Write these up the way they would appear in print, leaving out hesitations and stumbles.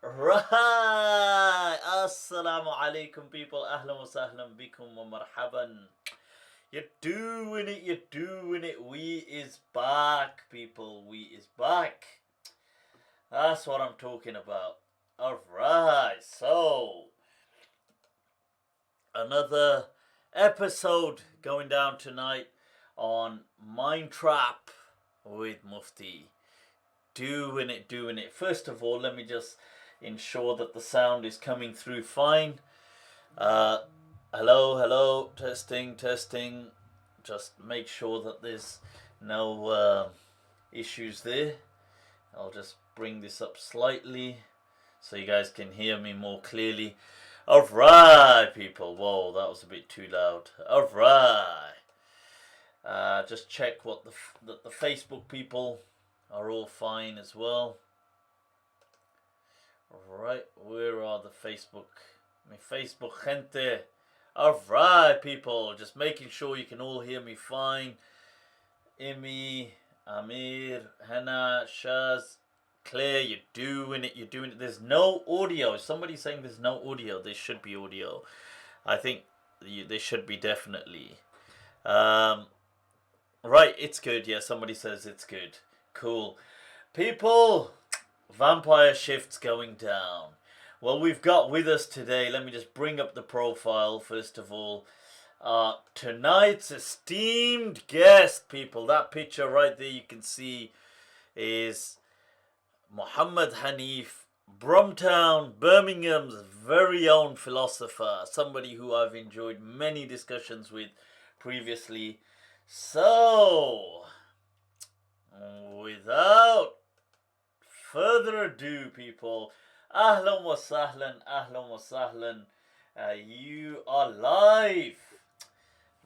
Right. Assalamu alaikum, people. Ahlan wa sahlan bikum wa marhaban. You're doing it. You're doing it. We is back, people. We is back. That's what I'm talking about. Alright. So, another episode going down tonight on MindTrap with Mufti. Doing it. First of all, let me just ensure that the sound is coming through fine. Hello, testing. Just make sure that there's no issues there. I'll just bring this up slightly so you guys can hear me more clearly. Alright, people. Whoa, that was a bit too loud. Alright. Just check what the Facebook people are all fine as well. Alright, where are the Facebook? My Facebook gente. Alright, people, just making sure you can all hear me fine. Imi, Amir, Hannah, Shaz, Claire, you're doing it. There's no audio. Somebody's saying there's no audio. There should be audio. I think there should be definitely. Right, it's good. Yeah, somebody says it's good. Cool. People, vampire shift's going down. Well, we've got with us today, let me just bring up the profile first of all. Tonight's esteemed guest, people. That picture right there you can see is Mohammed Hanif, Bromtown, Birmingham's very own philosopher. Somebody who I've enjoyed many discussions with previously. So, without further ado, people, ahlan wa sahlan, you are live.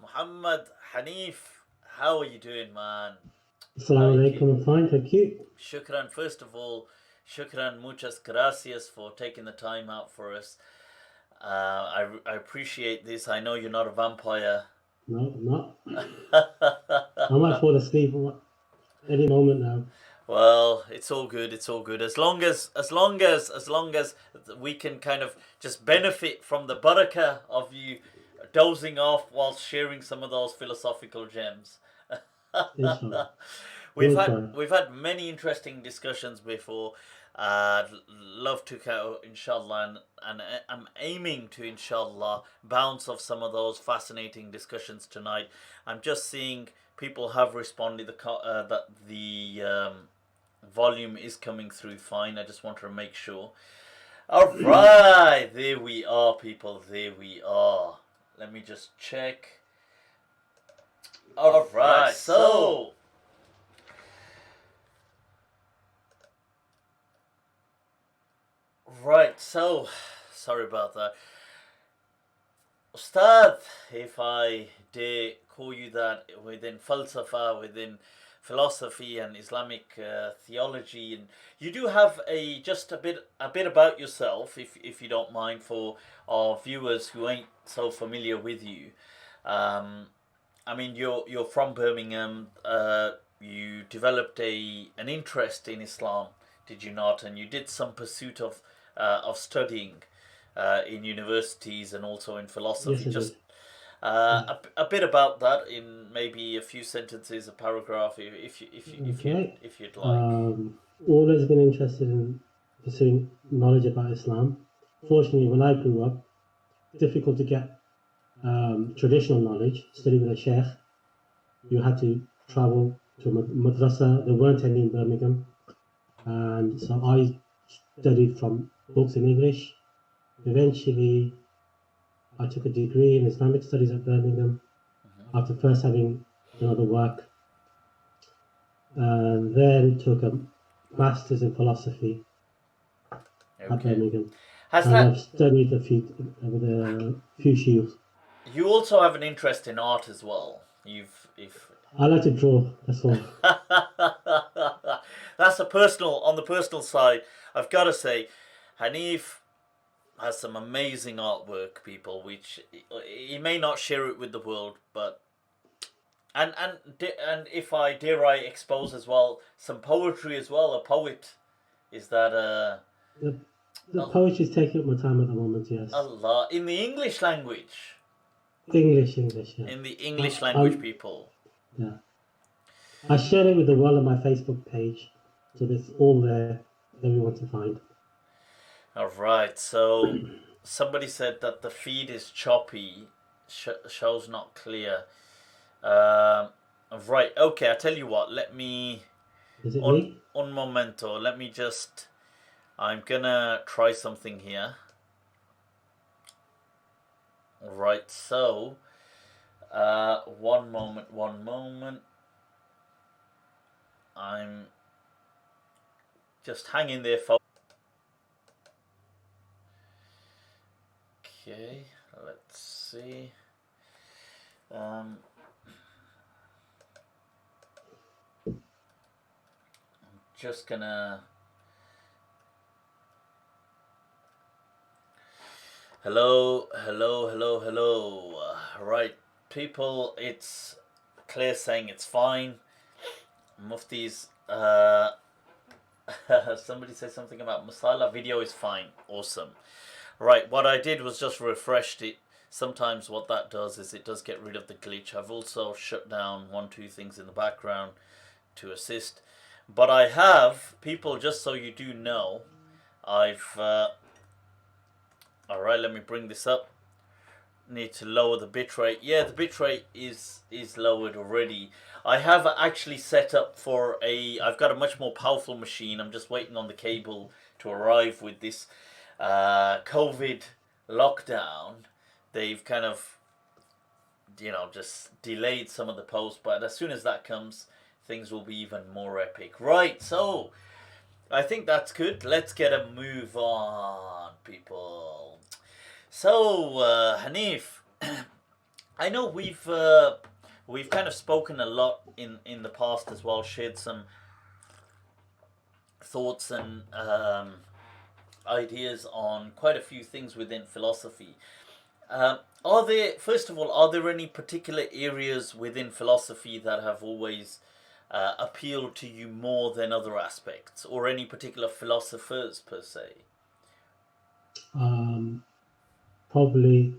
Muhammad Hanif, how are you doing, man? Assalamu alaikum, fine, thank you. Shukran, first of all, muchas gracias for taking the time out for us. I appreciate this. I know you're not a vampire. No, I'm not. I might fall asleep any moment now. Well, it's all good. As long as we can kind of just benefit from the barakah of you dozing off whilst sharing some of those philosophical gems. We've had many interesting discussions before. I'd love to, inshallah, and I'm aiming to, inshallah, bounce off some of those fascinating discussions tonight. I'm just seeing people have responded that the volume is coming through fine. I just want to make sure. Alright, there we are, people. There we are. Let me just check. Alright, so sorry about that. Ustad, if I dare call you that, within falsafa, within philosophy and Islamic theology, and you do have just a bit about yourself, if you don't mind, for our viewers who ain't so familiar with you. I mean, you're from Birmingham. You developed an interest in Islam, did you not? And you did some pursuit of studying in universities and also in philosophy. Yes, just a bit about that in maybe a few sentences, a paragraph, if you'd like. Always been interested in pursuing knowledge about Islam. Fortunately, when I grew up, difficult to get traditional knowledge, study with a sheikh. You had to travel to a madrasa. There weren't any in Birmingham. And so I studied from books in English. Eventually, I took a degree in Islamic studies at Birmingham after first having done other work. And then took a master's in philosophy at Birmingham. I've studied a few shields. You also have an interest in art as well. I like to draw, that's all. That's on the personal side, I've got to say, Hanif has some amazing artwork, people, which he may not share it with the world, but and if I dare I expose as well some poetry as well. A poet, is that Yep. The poetry is taking up my time at the moment, yes. Allah. In the English language? English, yeah. In the English language, people. Yeah. I shared it with the world on my Facebook page, so it's all there for everyone to find. Alright, so somebody said that the feed is choppy, shows not clear. Right, okay, I tell you what, let me... Is it me? Un momento, let me just... I'm gonna try something here. Right, so... one moment. I'm just hanging there, folks. Okay, let's see. I'm just gonna... Hello. Right, people, it's Claire saying it's fine. Mufti's somebody said something about Masala video is fine. Awesome. Right, what I did was just refreshed it. Sometimes what that does is it does get rid of the glitch. I've also shut down 1-2 things in the background to assist. But I have, people, just so you do know, I've alright, let me bring this up. Need to lower the bitrate. Yeah, the bitrate is lowered already. I have actually set up for I've got a much more powerful machine. I'm just waiting on the cable to arrive with this COVID lockdown. They've kind of, just delayed some of the posts, but as soon as that comes, things will be even more epic. Right, so I think that's good. Let's get a move on, people. So, Hanif, I know we've kind of spoken a lot in the past as well, shared some thoughts and ideas on quite a few things within philosophy. Are there any particular areas within philosophy that have always appealed to you more than other aspects, or any particular philosophers per se? Probably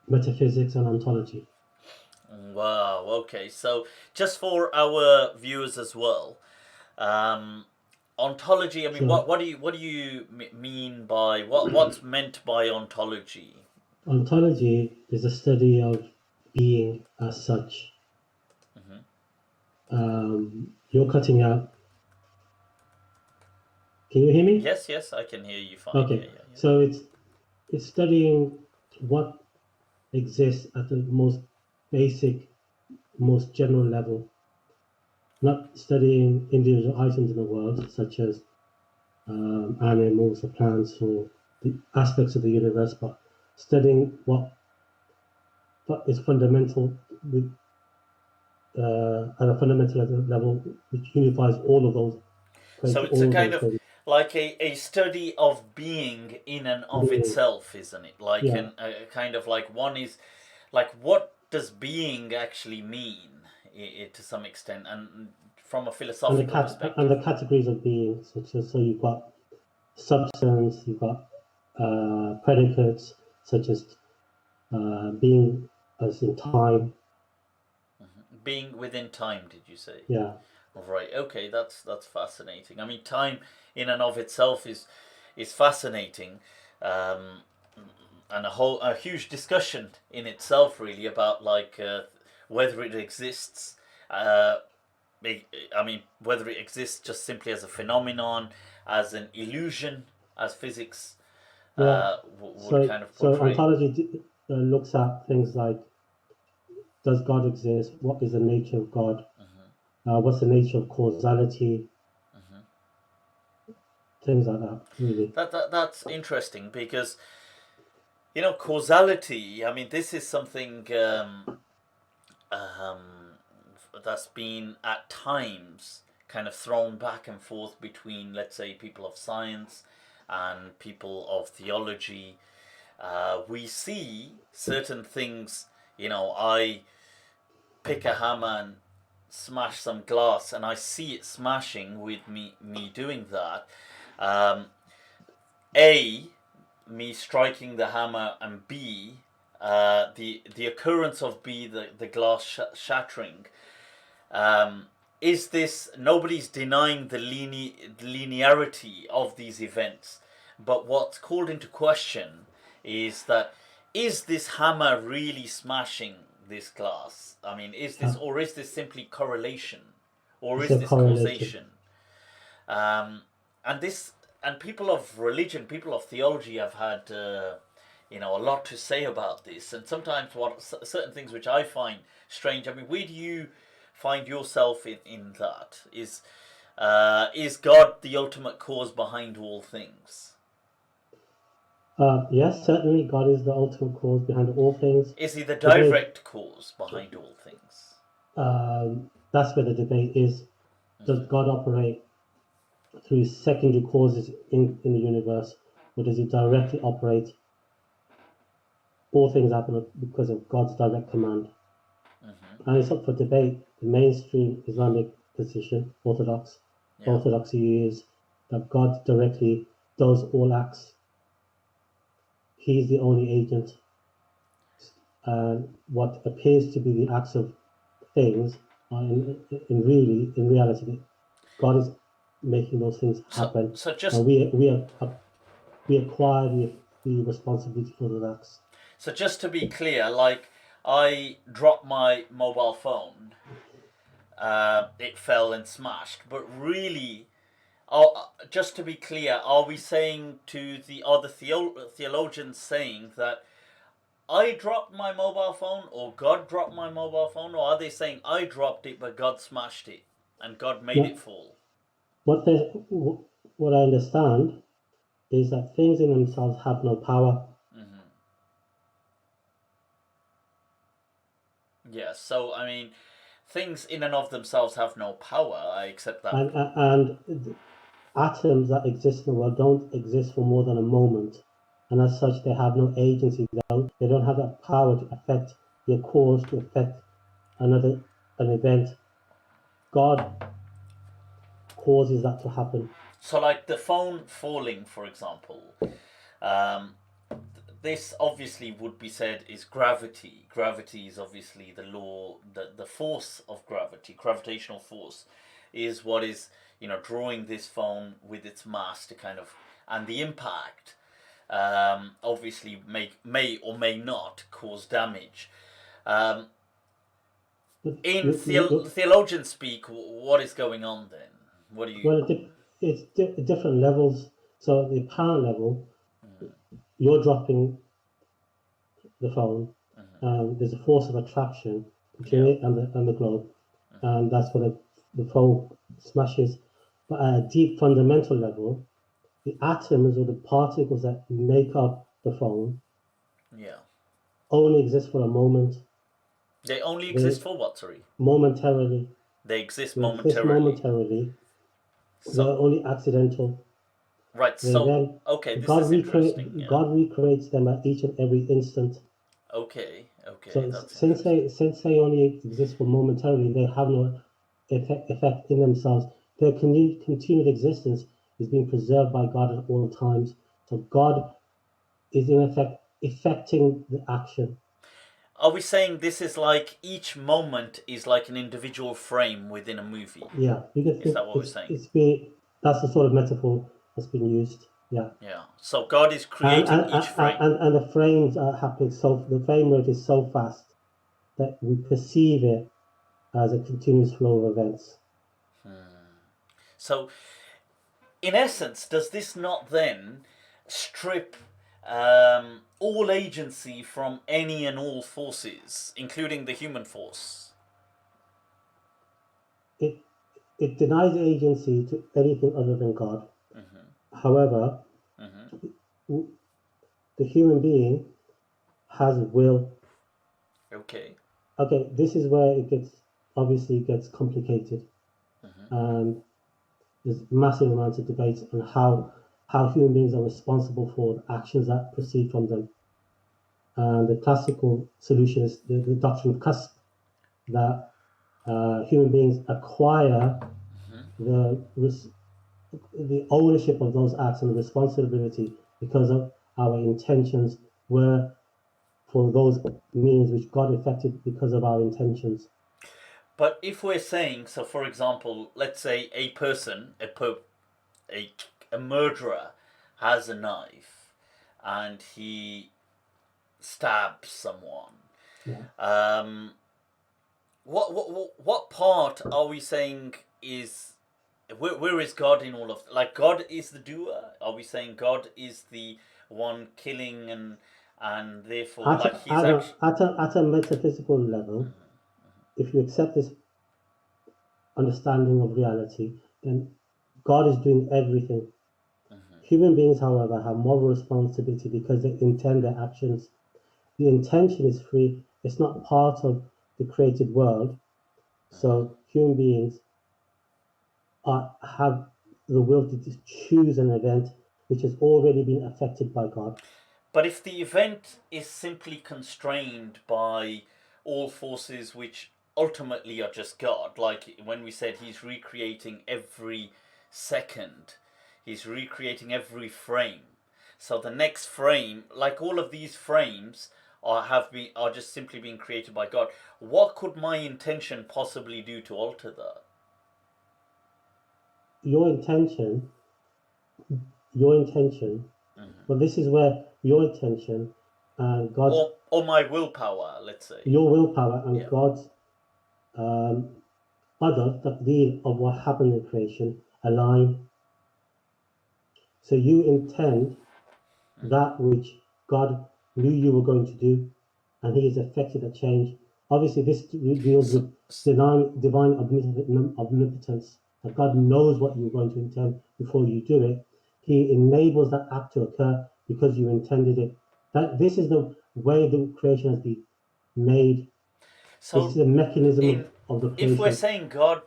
metaphysics and ontology. Wow. Okay. So just for our viewers as well, ontology. I mean, Sure. what do you mean by what's meant by ontology? Ontology is a study of being as such. You're cutting out. Can you hear me? Yes, I can hear you fine. Okay. Yeah. So it's studying what exists at the most basic, most general level. Not studying individual items in the world, such as animals or plants or the aspects of the universe, but studying what is fundamental with at a fundamental level, which unifies all of those. So it's a kind of like a study of being in and of itself, isn't it? Like a kind of like one is like, what does being actually mean to some extent, and from a philosophical perspective. And the categories of being, so you've got substance, you've got predicates, such as being as in time. Being within time, did you say? Yeah. Right. Okay. That's fascinating. I mean, time in and of itself is fascinating, and a huge discussion in itself, really, about like whether it exists. I mean, whether it exists just simply as a phenomenon, as an illusion, as physics would kind of portray. So ontology looks at things like, does God exist? What is the nature of God? What's the nature of causality? Things like that, really. That's interesting because, causality, I mean, this is something that's been at times kind of thrown back and forth between, let's say, people of science and people of theology. We see certain things, I pick a hammer and smash some glass, and I see it smashing with me doing that. me striking the hammer, and B, the occurrence of B, the glass shattering. Is this, nobody's denying the linearity of these events, but what's called into question is that, is this hammer really smashing this glass? I mean, is this, or is this simply correlation, or is this causation? And people of religion, people of theology have had a lot to say about this, and sometimes certain things which I find strange. I mean, where do you find yourself in that? Is God the ultimate cause behind all things? Yes, certainly God is the ultimate cause behind all things. Is he the direct cause behind all things? That's where the debate is. Does God operate through secondary causes in the universe, or does he directly operate? All things happen because of God's direct command. And it's up for debate. The mainstream Islamic position, orthodoxy, is that God directly does all acts. He's the only agent. And what appears to be the acts of things are in reality, God is making those things happen. So just, and we acquire the responsibility for those acts. So just to be clear, like, I dropped my mobile phone, it fell and smashed, but really, just to be clear, are we saying are the theologians saying that I dropped my mobile phone, or God dropped my mobile phone, or are they saying I dropped it but God smashed it and God made it fall? What I understand is that things in themselves have no power. Yes, so I mean, things in and of themselves have no power. I accept that. And atoms that exist in the world don't exist for more than a moment, and as such, they have no agency. They don't have that power to affect their cause, to affect an event. God causes that to happen. So, like the phone falling, for example, this obviously would be said is gravity. Gravity is obviously the law, the force of gravity, gravitational force, is what is, drawing this phone with its mass to kind of, and the impact obviously may or may not cause damage. In theologian speak, what is going on then? What do you? Well, it's different levels. So the apparent level, you're dropping the phone, and there's a force of attraction between it and the globe, and that's what the phone smashes. But at a deep fundamental level, the atoms or the particles that make up the phone only exist for a moment. They only exist for what, sorry? Momentarily. They exist momentarily. So, they're only accidental. Right, so, okay, this is interesting. Yeah. God recreates them at each and every instant. Okay. So since they only exist for momentarily, they have no effect in themselves. Their continued existence is being preserved by God at all times. So God is in effect effecting the action. Are we saying this is like each moment is like an individual frame within a movie? Yeah, is that what we're saying? That's the sort of metaphor that's been used. Yeah. Yeah. So God is creating each frame. And the frames are happening the frame rate is so fast that we perceive it as a continuous flow of events. So, in essence, does this not then strip all agency from any and all forces, including the human force? It denies agency to anything other than God. However, the human being has will. Okay, this is where it gets complicated. And there's massive amounts of debate on how human beings are responsible for the actions that proceed from them. And the classical solution is the doctrine of cusp, that human beings acquire the ownership of those acts and the responsibility because of our intentions were for those means which God effected because of our intentions. But if we're saying, so for example, let's say a person, a murderer has a knife and he stabs someone. Yeah. What part are we saying is where is God in all of, like, God is the doer? Are we saying God is the one killing and therefore like he's actually at a metaphysical level, if you accept this understanding of reality, then God is doing everything. Human beings, however, have moral responsibility because they intend their actions. The intention is free, it's not part of the created world. So human beings have the will to choose an event which has already been affected by God. But if the event is simply constrained by all forces which ultimately are just God, like when we said he's recreating every second, he's recreating every frame. So the next frame, like all of these frames are just simply being created by God. What could my intention possibly do to alter that? Your intention, well, this is where your intention and God's, or my willpower, let's say, your willpower and God's other taqdeer of what happened in creation align. So you intend that which God knew you were going to do, and He has effected a change. Obviously, this deals with divine omnipotence. That God knows what you're going to intend before you do it. He enables that act to occur because you intended it. That this is the way the creation has been made. So this is the mechanism of the creation. If we're saying God,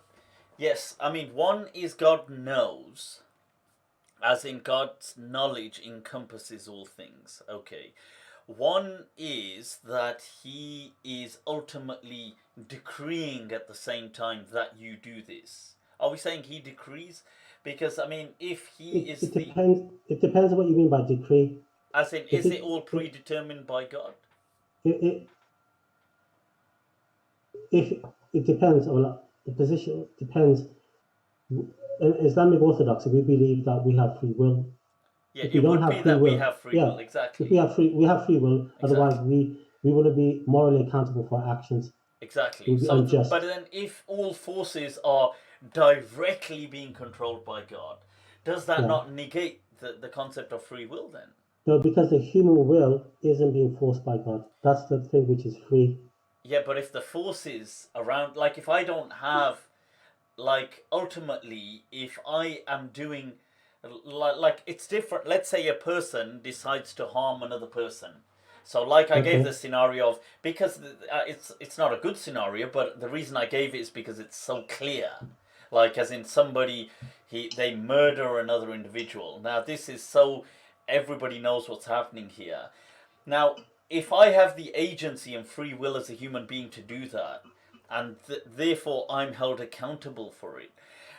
yes, I mean, one is God knows, as in God's knowledge encompasses all things. Okay. One is that he is ultimately decreeing at the same time that you do this. Are we saying he decrees? Because, I mean, if he it depends on what you mean by decree. As in, is it all predetermined by God? If it depends on the position, depends. In Islamic Orthodoxy, we believe that we have free will. Yeah, if we don't have free will, we have free will, exactly. If we have free will, otherwise we wouldn't be morally accountable for our actions. Exactly. So, but then, if all forces are directly being controlled by God, does that not negate the concept of free will then? No, because the human will isn't being forced by God. That's the thing which is free. Yeah, but if the forces around, like, if I don't have, like, ultimately, if I am doing, like, it's different. Let's say a person decides to harm another person. So, like, I gave the scenario of, because it's not a good scenario, but the reason I gave it is because it's so clear. Like, as in somebody, they murder another individual. Now, this is so, everybody knows what's happening here. Now, if I have the agency and free will as a human being to do that, and therefore I'm held accountable for it.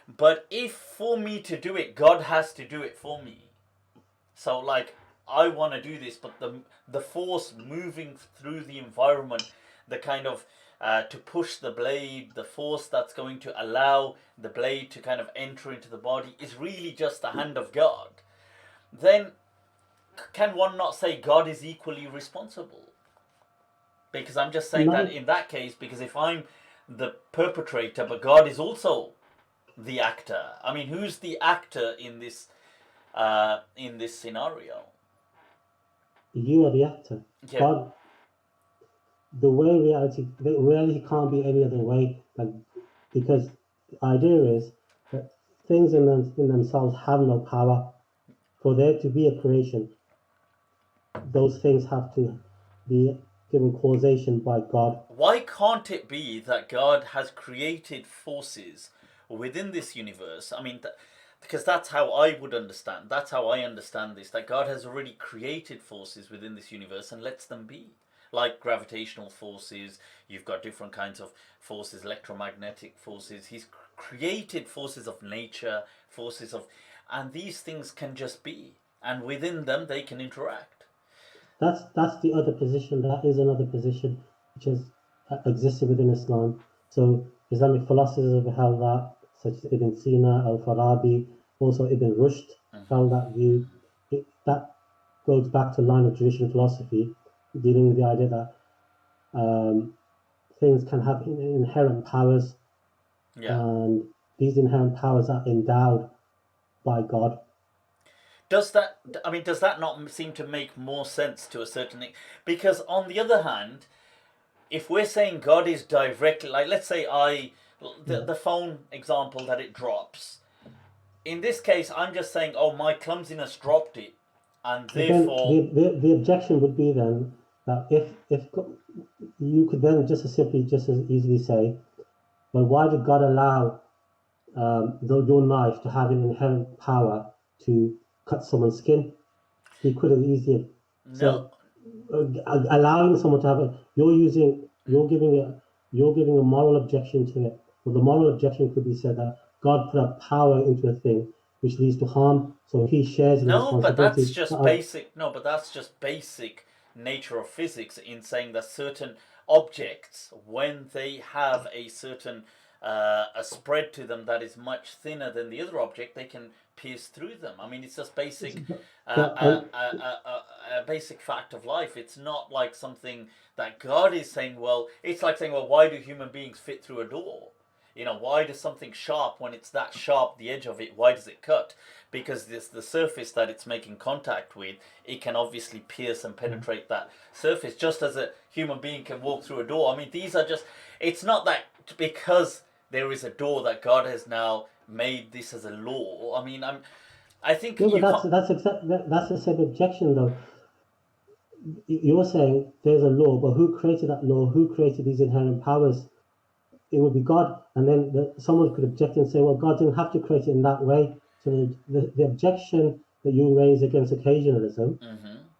But if for me to do it, God has to do it for me. So, like, I want to do this, but the force moving through the environment, the kind of to push the blade, the force that's going to allow the blade to kind of enter into the body is really just the hand of God. Then can one not say God is equally responsible? Because I'm just saying that in that case, because if I'm the perpetrator, but God is also the actor. I mean, who's the actor in this scenario? You are the actor. Yeah. God, the reality can't be any other way, because the idea is that things in themselves have no power. For there to be a creation, those things have to be given causation by God. Why can't it be that God has created forces within this universe? I mean, because that's how I would understand. That's how I understand this. That God has already created forces within this universe and lets them be. Like gravitational forces, you've got different kinds of forces, electromagnetic forces. He's created forces of nature, and these things can just be. And within them, they can interact. that's the other position. That is another position which has existed within Islam. So Islamic philosophers have held that, such as Ibn Sina, Al-Farabi, also Ibn Rushd held that view. That goes back to line of traditional philosophy, dealing with the idea that things can have inherent powers, and these inherent powers are endowed by God. Does that not seem to make more sense to a certain extent? Because on the other hand, if we're saying God is directly, like let's say the phone example that it drops, in this case I'm just saying, oh, my clumsiness dropped it, and therefore the objection would be then that if you could then just as easily say, well, why did God allow your knife to have an inherent power to cut someone's skin? He could have easily said, allowing someone to have it. You're giving a moral objection to it. Well, the moral objection could be said that God put a power into a thing which leads to harm, so he shares the responsibility. But that's just basic nature of physics in saying that certain objects, when they have a certain a spread to them that is much thinner than the other object, they can pierce through them. I mean, it's just basic, a basic fact of life. It's not like something that God is saying. Well, it's like saying, well, why do human beings fit through a door? You know, why does something sharp, when it's that sharp, the edge of it, why does it cut? Because the surface that it's making contact with, it can obviously pierce and penetrate that surface, just as a human being can walk through a door. I mean, these are just, it's not that because there is a door that God has now made this as a law. I mean, I think that's the same objection though. You're saying there's a law, but who created that law? Who created these inherent powers? It would be God, and then someone could object and say, well, God didn't have to create it in that way. So the objection that you raise against occasionalism,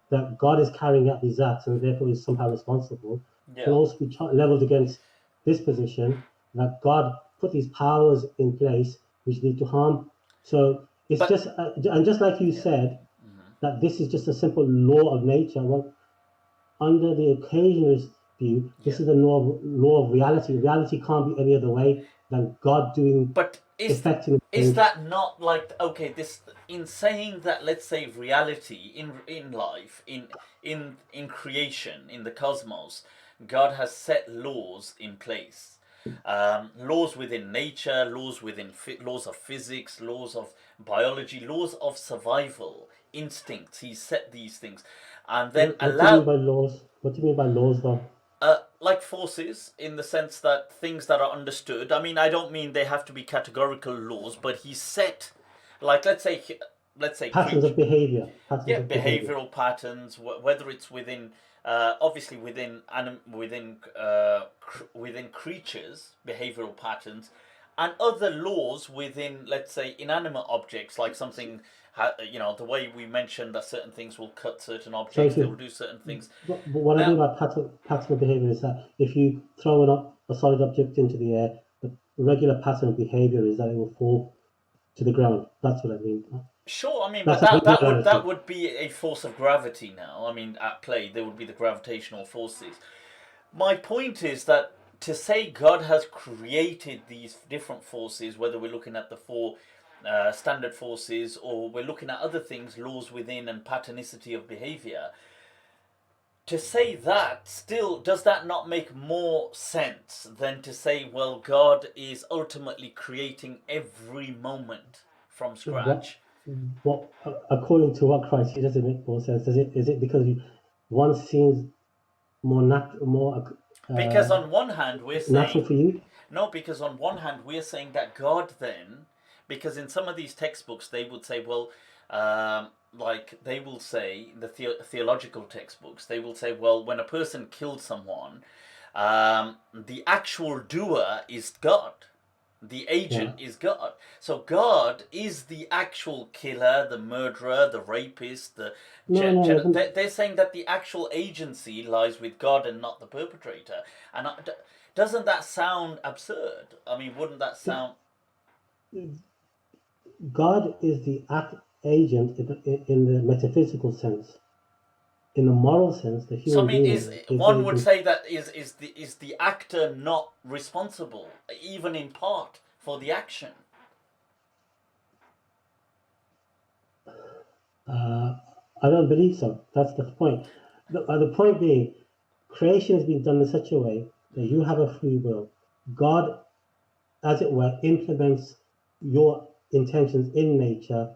that God is carrying out these acts and therefore is somehow responsible, can also be leveled against this position that God put these powers in place which lead to harm. So it's just like you said, that this is just a simple law of nature. Well, under the occasionalist view, this is the law of reality. Reality can't be any other way than God doing. But is that not like, okay, this, in saying that, let's say reality in life, in creation, in the cosmos, God has set laws in place. Laws within nature, laws within laws of physics, laws of biology, laws of survival, instincts. He set these things, and then What do you mean by laws? What do you mean by laws, though? Like forces, in the sense that things that are understood. I mean, I don't mean they have to be categorical laws, but he set, like let's say patterns of behavior. Behavioral patterns, whether it's within. Obviously, within creatures, behavioral patterns, and other laws within, let's say, inanimate objects, like something, the way we mentioned that certain things will cut certain objects, they will do certain things. But what I mean by pattern of behavior is that if you throw a solid object into the air, the regular pattern of behavior is that it will fall to the ground. That's what I mean. Sure, I mean, but that would be a force of gravity now. I mean, at play, there would be the gravitational forces. My point is that to say God has created these different forces, whether we're looking at the four standard forces or we're looking at other things, laws within and patternicity of behavior, to say that, still, does that not make more sense than to say, well, God is ultimately creating every moment from scratch? What according to what criteria does it make more sense? Is it because one seems more because on one hand we're saying natural for you? No, because on one hand we're saying that God then, because in some of these textbooks they would say, well, like they will say, the theological textbooks, they will say, well, when a person killed someone, the actual doer is God. The agent is God. So God is the actual killer, the murderer, the rapist, they're saying that the actual agency lies with God and not the perpetrator. And doesn't that sound absurd? I mean, wouldn't that sound... God is the agent in the metaphysical sense. in a moral sense, the So I human mean, being is is one going would to. say that is the actor not responsible, even in part, for the action? I don't believe so. That's the point. The point being, creation has been done in such a way that you have a free will. God, as it were, implements your intentions in nature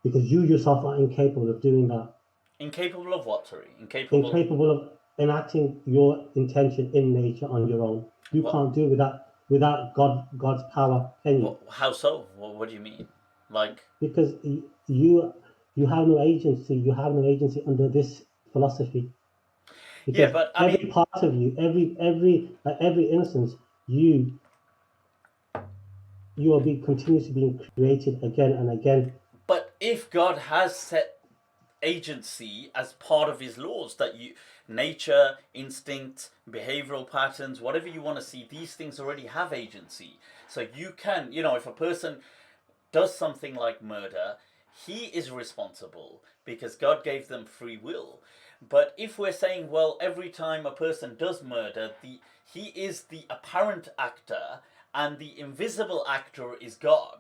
because you yourself are incapable of doing that. Incapable of what? Sorry, incapable. Incapable of enacting your intention in nature on your own. You What? can't do without God's power, can you? How so? What do you mean? Like, Because you have no agency. You have no agency under this philosophy. yeah, Because but I mean, every part of you, every instance, you are being continuously being created again and again. but if God has set agency as part of his laws, that you, nature, instinct, behavioral patterns, whatever you want to see, these things already have agency. So you can, if a person does something like murder, he is responsible because God gave them free will. But if we're saying, well, every time a person does murder, he is the apparent actor and the invisible actor is God,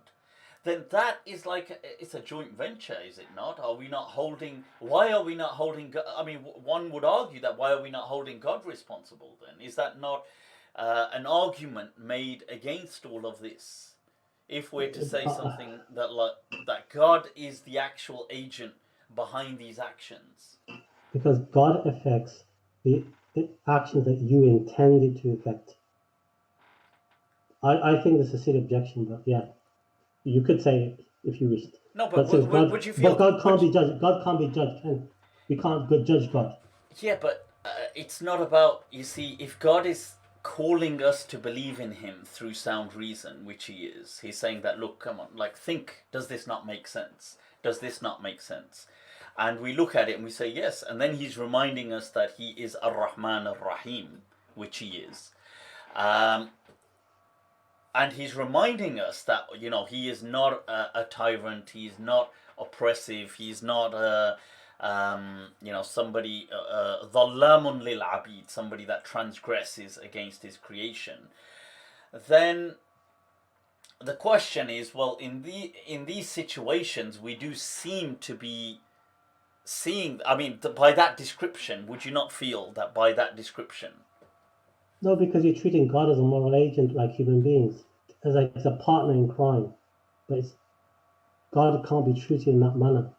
then that is like it's a joint venture, is it not? Are we not holding? Why are we not holding? I mean, one would argue that why are we not holding God responsible? Then is that not an argument made against all of this? If we're to say something that God is the actual agent behind these actions. Because God affects the actions that you intended to affect. I think this is a silly objection, but yeah, you could say it if you wished. No, but Since would you feel? God can't be judged. God can't be judged. We can't judge God. Yeah, but it's not about. You see, if God is calling us to believe in Him through sound reason, which He is, He's saying that, look, come on, like, think. Does this not make sense? Does this not make sense? And we look at it and we say yes, and then He's reminding us that He is Ar-Rahman Ar-Rahim, which He is. And He's reminding us that He is not a tyrant. He's not oppressive. He's not somebody dhallamun lil abid, somebody that transgresses against his creation. Then the question is, well, in these situations, we do seem to be seeing. I mean, by that description, would you not feel that by that description? No, because you're treating God as a moral agent like human beings, as a partner in crime. But God can't be treated in that manner.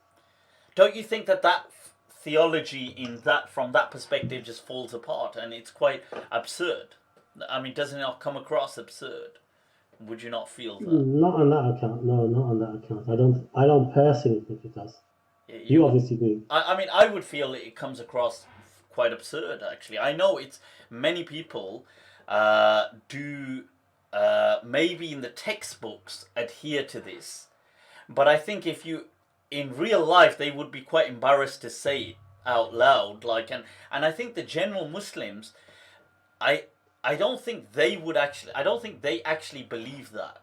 Don't you think that theology from that perspective just falls apart and it's quite absurd? I mean, doesn't it come across absurd? Would you not feel that? Not on that account. No, not on that account. I don't personally think it does. You obviously do. I mean, I would feel it comes across quite absurd, actually. I know it's many people do maybe in the textbooks adhere to this, but I think if you in real life they would be quite embarrassed to say it out loud, like, and I think the general Muslims, I don't think they would actually. I don't think they actually believe that.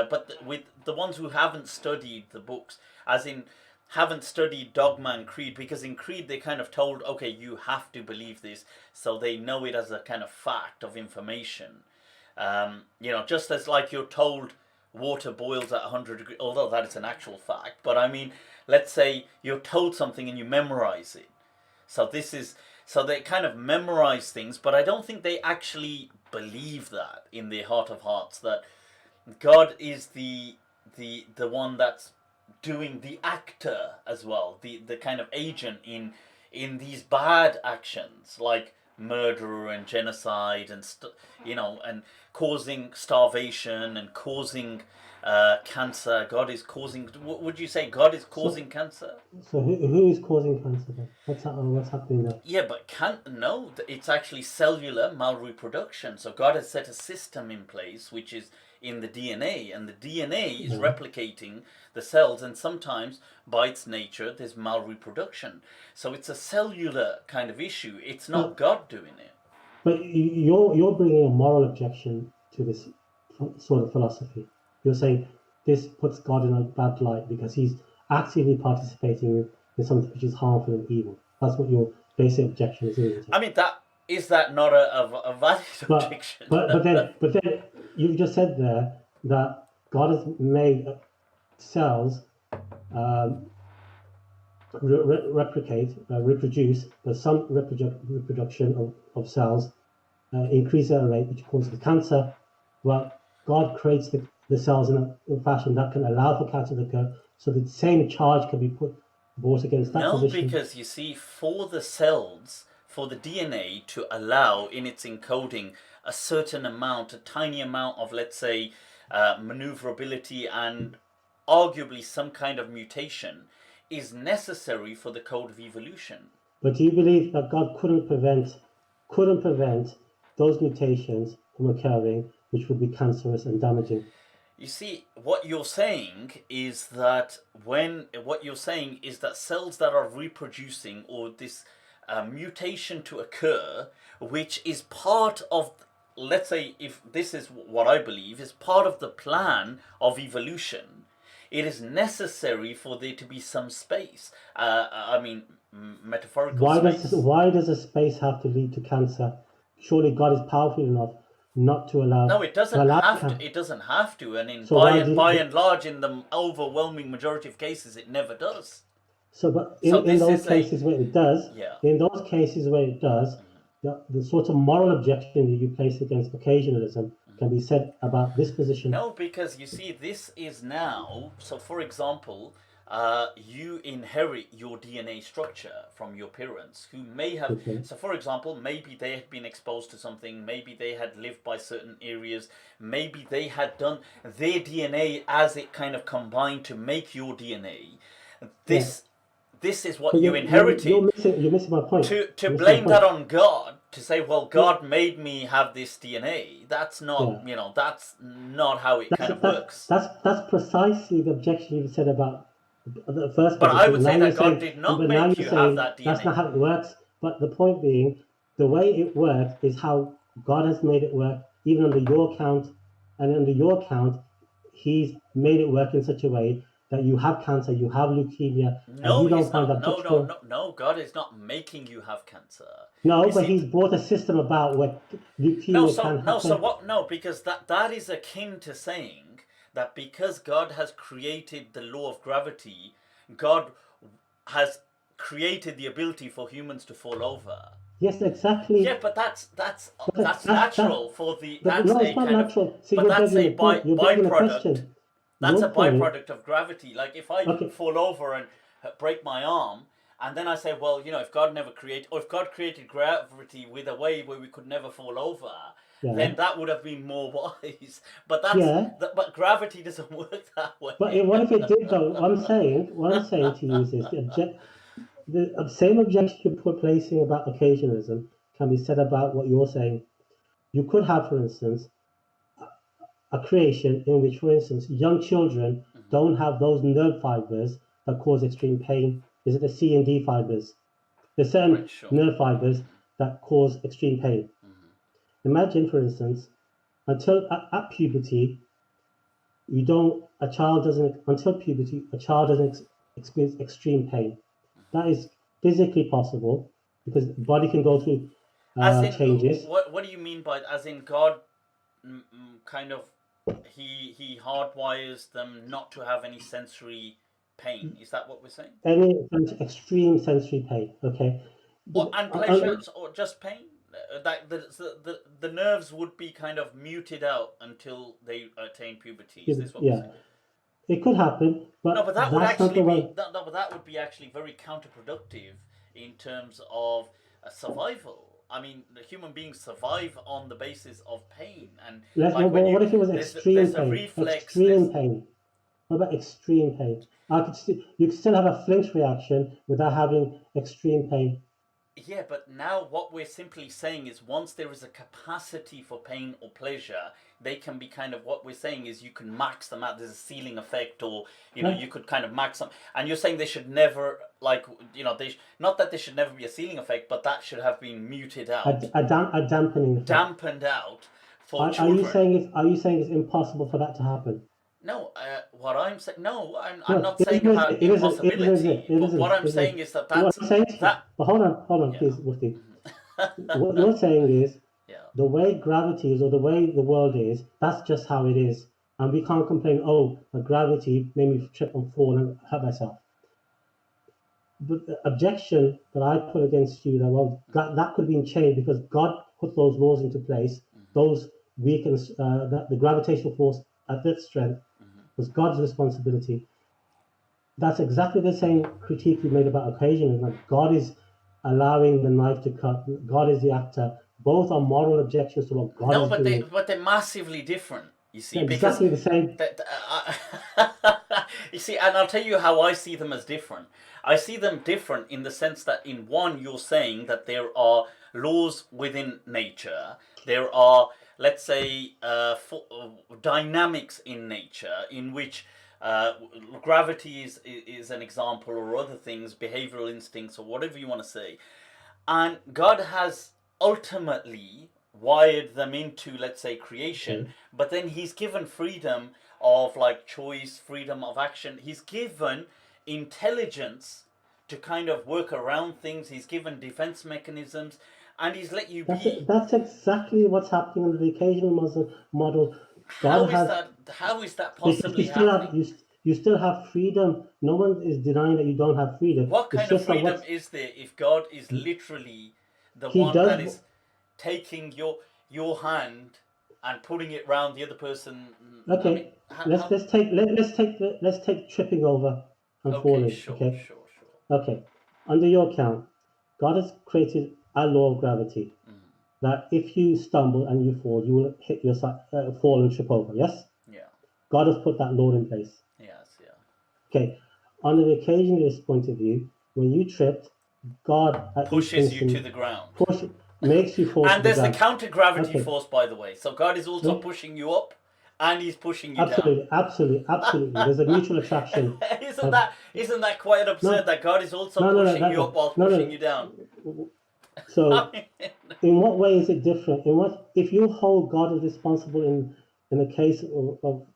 But with the ones who haven't studied the books, as in haven't studied dogma and creed, because in creed they kind of told, okay, you have to believe this, so they know it as a kind of fact of information. Just as like you're told water boils at 100 degrees, although that is an actual fact. But I mean, let's say you're told something and you memorize it. So they kind of memorize things, but I don't think they actually believe that in their heart of hearts, that God is the one that's doing the actor as well, the kind of agent in these bad actions like murder and genocide and and causing starvation and causing cancer. God is causing. Would you say God is causing cancer? So who is causing cancer then? What's happening there? Yeah, but no, it's actually cellular malreproduction. So God has set a system in place which is in the DNA, and the DNA is replicating the cells, and sometimes by its nature there's malreproduction. So it's a cellular kind of issue. It's not God doing it. But you're bringing a moral objection to this sort of philosophy. You're saying this puts God in a bad light because He's actively participating in something which is harmful and evil. That's what your basic objection is, isn't it? I mean, is that not a valid objection? But then you've just said there that God has made cells reproduce, but some reproduction of cells increase at a rate which causes cancer. Well, God creates the cells in a fashion that can allow for cancer to occur, so the same charge can be brought against that position. No, because you see, for the cells, for the DNA to allow in its encoding a certain amount, a tiny amount of, let's say, maneuverability and arguably some kind of mutation, is necessary for the code of evolution. But do you believe that God couldn't prevent those mutations from occurring, which would be cancerous and damaging? You see, what you're saying is that cells that are reproducing, or this mutation to occur, which is part of, let's say, if this is what I believe, is part of the plan of evolution, it is necessary for there to be some space. I mean, metaphorical space. Why does a space have to lead to cancer? Surely God is powerful enough not to allow. No, it doesn't have to. It doesn't have to. And by and large, in the overwhelming majority of cases, it never does. So, but in those cases where it does, the sort of moral objection that you place against occasionalism can be said about this position. No, because you see, this is now. So, for example, you inherit your DNA structure from your parents, who may have. Okay. So, for example, maybe they had been exposed to something. Maybe they had lived by certain areas. Maybe they had done their DNA as it kind of combined to make your DNA. This is what you inherited. You're missing my point. To blame that on God, to say, well, God made me have this DNA. That's not, that's not how it kind of works. That's precisely the objection you said about the first. But I would say that God did not make you have that DNA. That's not how it works. But the point being, the way it works is how God has made it work, even under your account, and under your account, He's made it work in such a way that you have cancer, you have leukemia, no, and you don't find that no, God is not making you have cancer. No, but He's brought a system about where leukemia can happen. Because that is akin to saying that because God has created the law of gravity, God has created the ability for humans to fall over. Yes, exactly. Yeah, but that's natural for the. That's no, it's not natural. See, but that's a byproduct. That's a point. byproduct of gravity. Like if I fall over and break my arm, and then I say, well, if God never created, or if God created gravity with a way where we could never fall over, then that would have been more wise. But but gravity doesn't work that way. But what if it did though? What I'm saying to you is the same objection you're placing about occasionalism can be said about what you're saying. You could have, for instance, a creation in which, for instance, young children don't have those nerve fibers that cause extreme pain. Is it the C and D fibers? There's certain nerve fibers that cause extreme pain. Imagine, for instance, until at puberty, a child doesn't experience extreme pain. That is physically possible because the body can go through changes. What do you mean by, as in God kind of, he hardwires them not to have any sensory pain? Is that what we're saying? Any extreme sensory pain, okay. And pleasure, or just pain? That the nerves would be kind of muted out until they attain puberty. Is this what we're saying? It could happen, but that would actually be that would be actually very counterproductive in terms of survival. I mean, the human beings survive on the basis of pain, and what if it was extreme pain? Reflex, extreme pain. What about extreme pain? You could still have a flinch reaction without having extreme pain. Yeah, but now what we're simply saying is once there is a capacity for pain or pleasure, they can be kind of, what we're saying is you can max them out. There's a ceiling effect, or, you could kind of max them. And you're saying they should never, not that there should never be a ceiling effect, but that should have been muted out. A dampening effect. Dampened out for Are children. you saying it's impossible for that to happen? No, what I'm saying, no, I'm No, not it saying isn't. about It isn't. It isn't. impossibility, It but what isn't. I'm It isn't. saying is that What I'm saying, that, but hold on, yeah, please, Mufti. mhm. What you're saying is Yeah, the way gravity is, or the way the world is. That's just how it is, and we can't complain. Oh, the gravity made me trip and fall and hurt myself. But the objection that I put against you, that well, that could have been changed because God put those laws into place. hmm Those weakens the gravitational force at that strength hmm was God's responsibility. That's exactly the same critique you made about occasion. That God is allowing the knife to cut. God is the actor. Both are moral objections to what God no, is doing. but they're massively different. You see, They're because exactly the same. that you see, and I'll tell you how I see them as different. I see them different in the sense that in one, you're saying that there are laws within nature. There are, let's say, dynamics in nature in which gravity is an example, or other things, behavioral instincts, or whatever you want to say. And God has ultimately wired them into, let's say, creation, Okay. but then He's given freedom of like choice, freedom of action. He's given intelligence to kind of work around things. He's given defense mechanisms, and He's let you be. That's exactly what's happening under the occasional Muslim model. God How is has that? How is that because possibly happening? you still have freedom. No one is denying that you don't have freedom. What It's kind of just that freedom what's is there if God is literally the he one that does. is taking your hand and putting it round the other person? I mean, Okay, let's take tripping over and okay, falling. sure, Okay, sure, sure. okay. Under your account, God has created a law of gravity Mm, that if you stumble and you fall, you will hit your side, fall and trip over. Yes, yeah, God has put that law in place. yes, yeah. Okay, under the occasionalist point of view, when you tripped, God at each Pushes you to instant the ground. makes you fall to And the there's the ground. counter gravity Okay, force, by the way. So God is also yeah, pushing you up and He's pushing you down. absolutely, absolutely, absolutely. There's a mutual attraction isn't of that quite absurd no, that God is also no, no, no, pushing you up while no, pushing you down? no. I So, mean, in what way is it different? In what if you hold God as responsible in the case of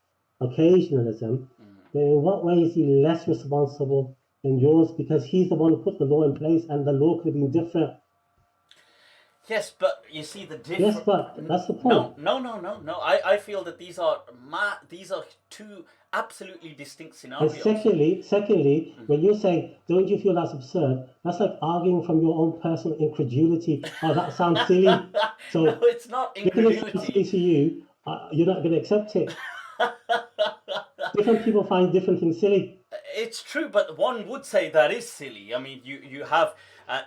occasionalism, then in what way is He less responsible than yours because He's the one who put the law in place and the law could have been different? yes, but you see the Yes, different. but that's the No, point. no, no, no, no. I feel that these are two absolutely distinct And scenarios. secondly, Mhm. when you say, "Don't you feel that's absurd?" That's like arguing from your own personal incredulity. Oh, that sounds silly. No, So it's not because it sounds silly incredulity. to you, you're not going to accept it. Different people find different things silly. It's true, but one would say that is silly. I mean, you have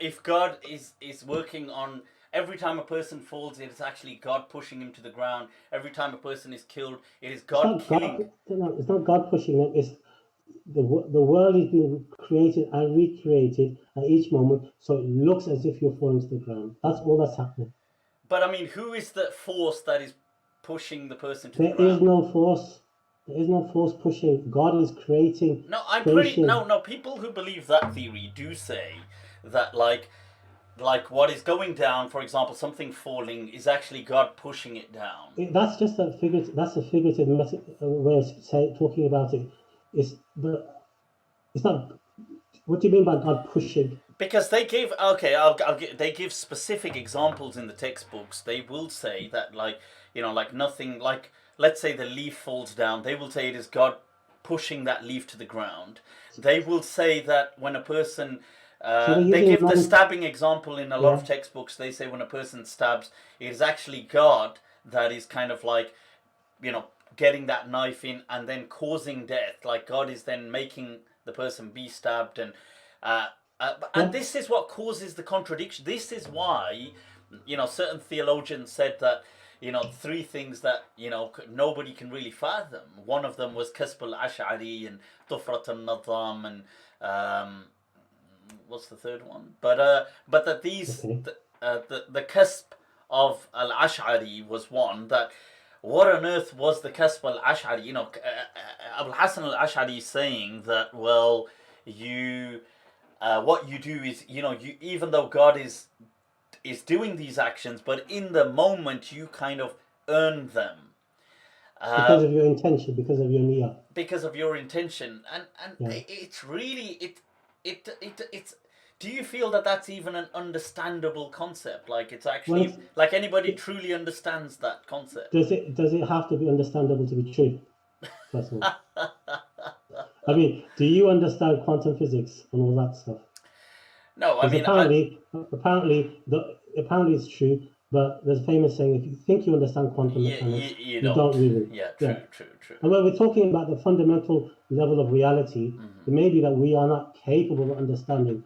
if God is working on every time a person falls, it is actually God pushing him to the ground. Every time a person is killed, it is It's God not killing. God. No, it's not God pushing them. It's the world is being created and recreated at each moment, so it looks as if you're falling to the ground. That's all that's happening. But I mean, who is the force that is pushing the person to the There is ground? no force. There is no force pushing. God is creating No, I'm pretty no creation. no. People who believe that theory do say that like what is going down, for example, something falling is actually God pushing it down. That's just a figurative. That's a figurative way of talking about it. But it's not. What do you mean by God pushing? Because they give they give specific examples in the textbooks. They will say that like nothing like let's say the leaf falls down. They will say it is God pushing that leaf to the ground. They will say that when a person So they're they using give the non. stabbing example in a lot of Yeah. textbooks. They say when a person stabs, it is actually God that is kind of like getting that knife in and then causing death. Like God is then making the person be stabbed uh, and Yeah. this is what causes the contradiction. This is why certain theologians said that three things that nobody can really fathom. One of them was Kasb al-Ash'ari and Tufrat al-Nadam and what's the third one? But that these Okay. the Kasb of al-Ash'ari was one that what on earth was the Kasb al-Ash'ari? Abul Hasan al-Ash'ari is saying that well you what you do is you even though God is doing these actions, but in the moment you kind of earn them. Because of your intention, because of your niyyah. Because of your intention, and Yeah. it's really it's. Do you feel that that's even an understandable concept? Like it's actually Well, like anybody truly understands that concept? does it have to be understandable to be true? First of all, I mean, do you understand quantum physics and all that stuff? No, I Because mean, apparently it's true, but there's a famous saying: if you think you understand quantum mechanics, you you don't really. Yeah, Yeah. true. And when we're talking about the fundamental level of reality, it may be that we are not capable of understanding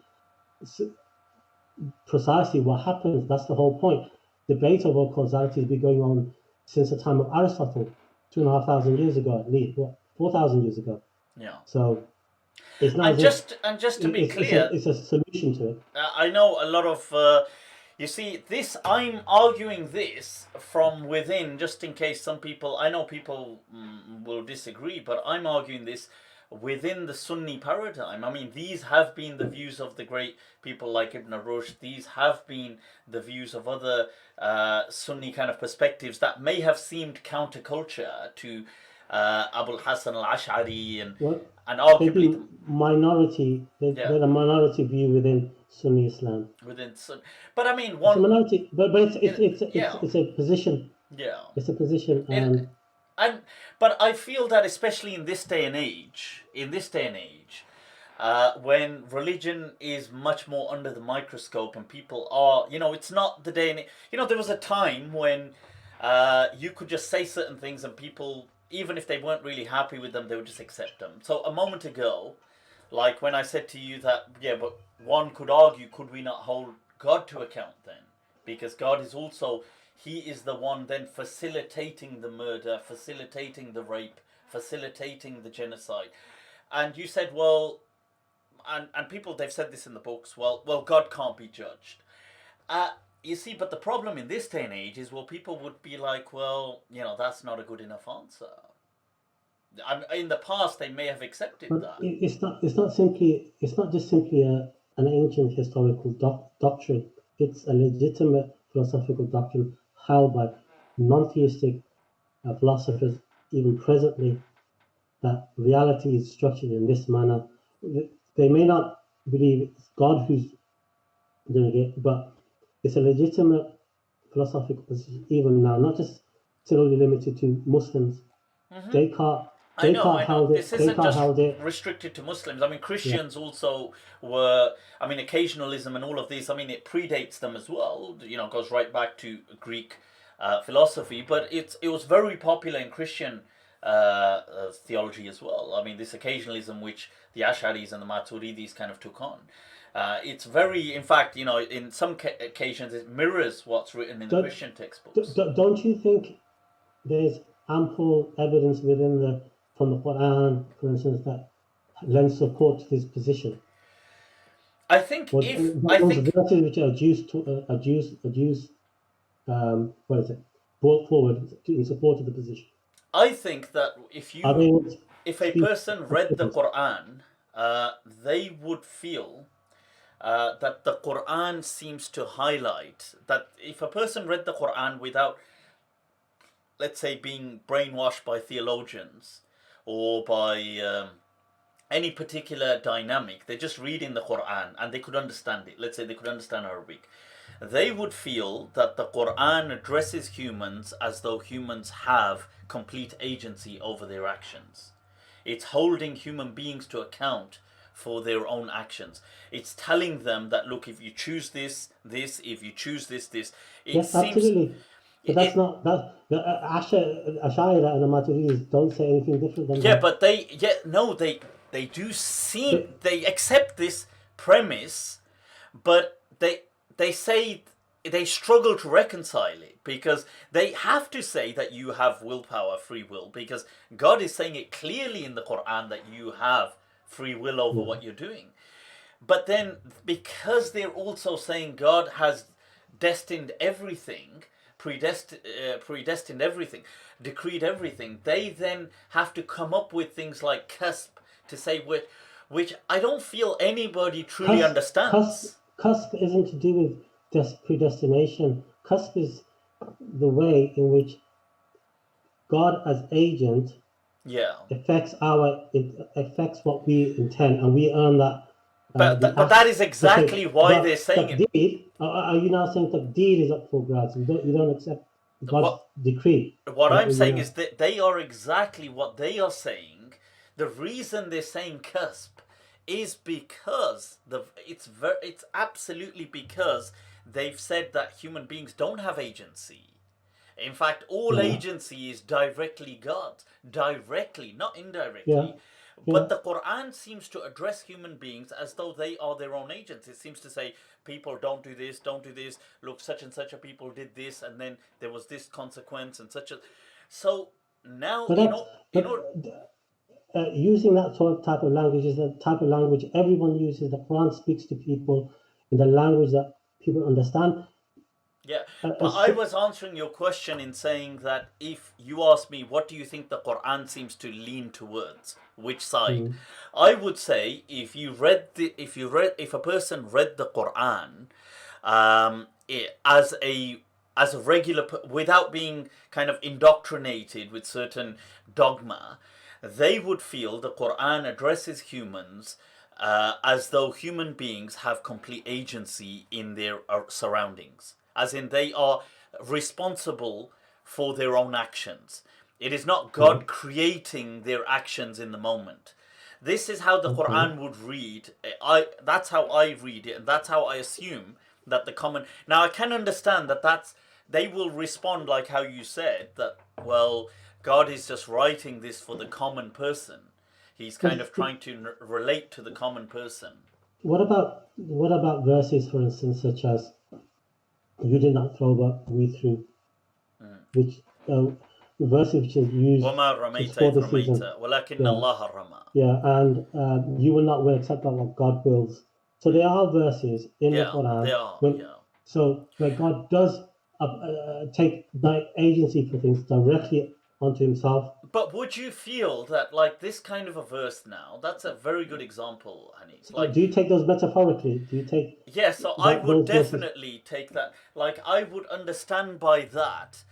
precisely what happens. That's the whole point. Debate over causality has been going on since the time of Aristotle, 2,500 years ago at least, 4,000 years ago. Yeah. So it's not And just to be clear, it's a solution to it. I know a lot of. You see, this I'm arguing this from within, just in case some people. I know people will disagree, but I'm arguing this within the Sunni paradigm. I mean, these have been the views of the great people like Ibn Rushd. These have been the views of other Sunni kind of perspectives that may have seemed counterculture to Abul Hasan al-Ash'ari and arguably minority. They're a minority view within Sunni Islam. Within Sunni, but I mean it's a minority, but it's a position. Yeah, it's a position. But I feel that especially in this day and age, when religion is much more under the microscope and people are, it's not the day and age. There was a time when you could just say certain things and people, even if they weren't really happy with them, they would just accept them. So a moment ago, like when I said to you that, but one could argue, could we not hold God to account then? Because God is also, he is the one then facilitating the murder, facilitating the rape, facilitating the genocide. And you said, well, and people, they've said this in the books, well, God can't be judged. You see, but the problem in this day and age is, people would be like, well, that's not a good enough answer. And in the past, they may have accepted that. It's not just simply an ancient historical doctrine. It's a legitimate philosophical doctrine held by non-theistic philosophers, even presently, that reality is structured in this manner. They may not believe it's God who's doing it, but it's a legitimate philosophical position even now, not just solely limited to Muslims. Descartes I know. This isn't just restricted to Muslims. I mean, Christians also were. I mean, occasionalism and all of this. I mean, it predates them as well. Goes right back to Greek philosophy. But it was very popular in Christian theology as well. I mean, this occasionalism, which the Ash'aris and the Maturidis kind of took on. It's very, in fact, in some occasions, it mirrors what's written in the Christian textbooks. Don't you think there's ample evidence from the Quran, for instance, that lends support to this position? I think verses which are brought forward in support of the position. I think that if a person read the Quran, they would feel that the Quran seems to highlight that if a person read the Quran without, let's say, being brainwashed by theologians or by any particular dynamic, they're just reading the Quran and they could understand it. Let's say they could understand Arabic. They would feel that the Quran addresses humans as though humans have complete agency over their actions. It's holding human beings to account for their own actions. It's telling them that, look, if you choose this, if you choose this. Yes, absolutely. But that's not that. The Ash'ari and the Maturidis don't say anything different than that. Yeah, but they do seem they accept this premise, but they say they struggle to reconcile it because they have to say that you have willpower, free will, because God is saying it clearly in the Quran that you have free will over what you're doing. But then because they're also saying God has destined everything, predestined everything, decreed everything, they then have to come up with things like cusp to say which I don't feel anybody truly understands. Cusp isn't to do with just predestination. Cusp is the way in which God as agent Yeah. affects what we intend, and we earn that. But that is exactly Okay, why they're but saying it. taqdeer, are you now saying taqdeer is up for grabs? You don't accept God's What decree. what I'm You saying know. is that they are exactly what they are saying. The reason they're saying cusp is because it's absolutely because they've said that human beings don't have agency. In fact, all Yeah, agency is directly God, directly, not yeah, indirectly. yeah. But the Quran seems to address human beings as though they are their own agents. It seems to say, people don't do this, don't do this. Look, such and such a people did this, and then there was this consequence, and such a. So now, But that's in order, using that sort of type of language is the type of language everyone uses. The Quran speaks to people in the language that people understand. yeah, Uh, uh, but I so, was answering your question in saying that if you ask me, what do you think the Quran seems to lean towards? Which side? mm, I would say if a person read the Quran, as a regular without being kind of indoctrinated with certain dogma, they would feel the Quran addresses humans as though human beings have complete agency in their surroundings, as in they are responsible for their own actions. It is not mm, God creating their actions in the moment. This is how the okay. Quran would read. That's how I read it, and that's how I assume that the common. Now I can understand that they will respond like how you said that. Well, God is just writing this for the common person. He's kind of trying to relate to the common person. What about verses, for instance, such as "You did not throw, but we threw," which verses which is used وَمَا just رَمَيْتَ for إِذْ this reason. رَمَيْتَ وَلَكِنَّ Yeah, اللَّهَ رَمَى. yeah, and you will not will except that what God wills. So there are verses in the Yeah, they Quran are. Yeah. where God does take the agency for things directly onto Himself. But would you feel that, like, this kind of a verse now, that's a very good example, Hanif. So Like, do you take those metaphorically? Do you take yeah, so I would those verses? definitely take that. Like, I would understand by that,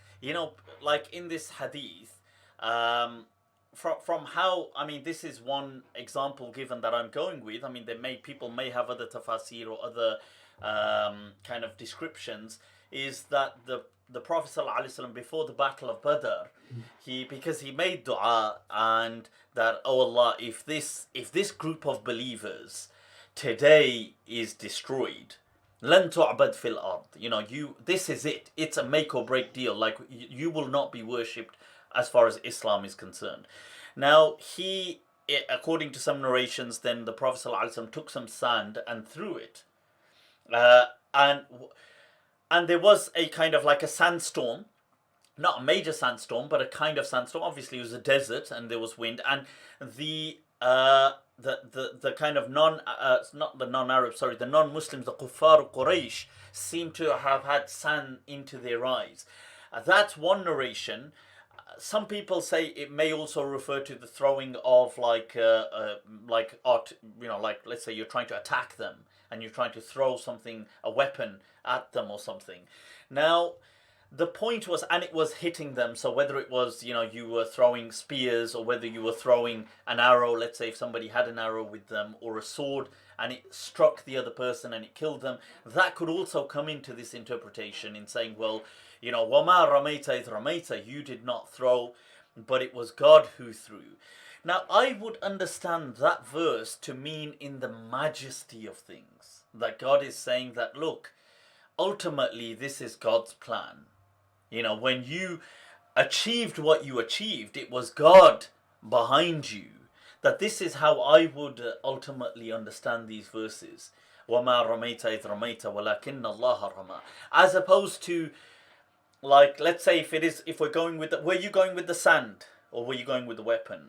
like in this hadith, from how, I mean, this is one example given that I'm going with. I mean, people may have other tafasir or other kind of descriptions. Is that the Prophet ﷺ before the Battle of Badr, because he made du'a, and that, oh Allah, if this group of believers today is destroyed, لن تعبد في الأرض. This is it. It's a make or break deal. Like, you will not be worshipped as far as Islam is concerned. Now, according to some narrations, then the Prophet ﷺ took some sand and threw it. And there was a kind of like a sandstorm, not a major sandstorm, but a kind of sandstorm. Obviously, it was a desert and there was wind, and the kind of not the non-Arabs, sorry, the non-Muslims, the Kuffar Quraysh, seem to have had sand into their eyes. That's one narration. Some people say it may also refer to the throwing of like art, like, let's say you're trying to attack them and you're trying to throw something, a weapon at them or something. Now, the point was, and it was hitting them, so whether it was, you were throwing spears, or whether you were throwing an arrow, let's say if somebody had an arrow with them, or a sword, and it struck the other person and it killed them, that could also come into this interpretation in saying, well, وَمَا رَمَيْتَ إِذْ رَمَيْتَ, you did not throw, but it was God who threw. Now, I would understand that verse to mean in the majesty of things, that God is saying that, look, ultimately this is God's plan. When you achieved what you achieved, it was God behind you. That this is how I would ultimately understand these verses. وَمَا رَمَيْتَ إِذْ رَمَيْتَ وَلَكِنَّ اللَّهَ رَمَى. As opposed to, like, let's say if we're going with were you going with the sand, or were you going with the weapon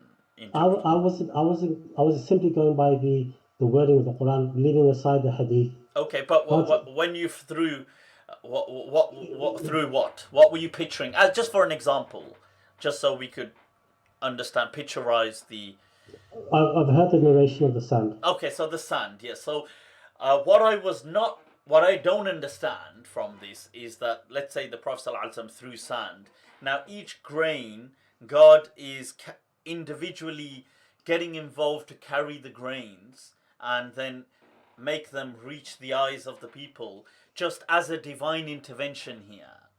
I was simply going by the wording of the Quran, leaving aside the hadith. Okay, but when you threw, what through what? What were you picturing? Just for an example, just so we could understand, picturize the. I've heard the narration of the sand. Okay, so the sand, yes. So, what I don't understand from this is that, let's say the Prophet ﷺ threw sand. Now each grain God is individually getting involved to carry the grains and then make them reach the eyes of the people, just as a divine intervention here.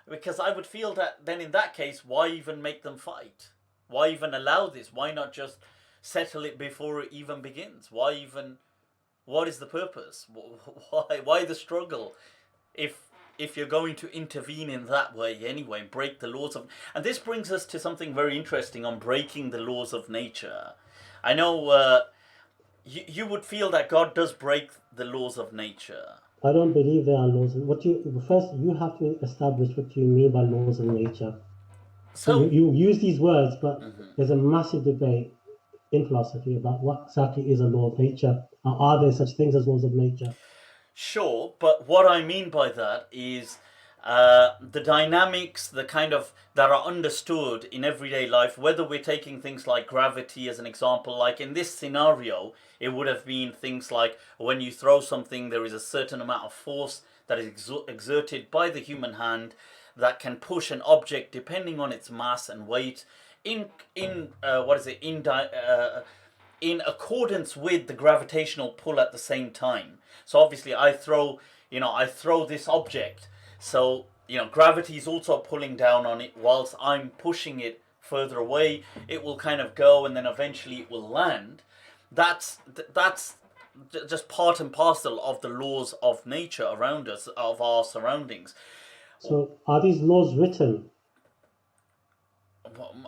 Because I would feel that then in that case, why even make them fight? Why even allow this? Why not just settle it before it even begins? Why even? What is the purpose? Why the struggle? If you're going to intervene in that way anyway, break the laws of... And this brings us to something very interesting on breaking the laws of nature. I know you would feel that God does break the laws of nature. I don't believe there are laws. First, you have to establish what you mean by laws of nature. So you use these words, but there's a massive debate in philosophy about what exactly is a law of nature. Are there such things as laws of nature? Sure, but what I mean by that is the dynamics, the kind of that are understood in everyday life, whether we're taking things like gravity as an example, like in this scenario, it would have been things like when you throw something, there is a certain amount of force that is exerted by the human hand that can push an object depending on its mass and weight in accordance with the gravitational pull at the same time. So obviously I throw this object. So, gravity is also pulling down on it whilst I'm pushing it further away. It will kind of go and then eventually it will land. That's just part and parcel of the laws of nature around us, of our surroundings. So are these laws written?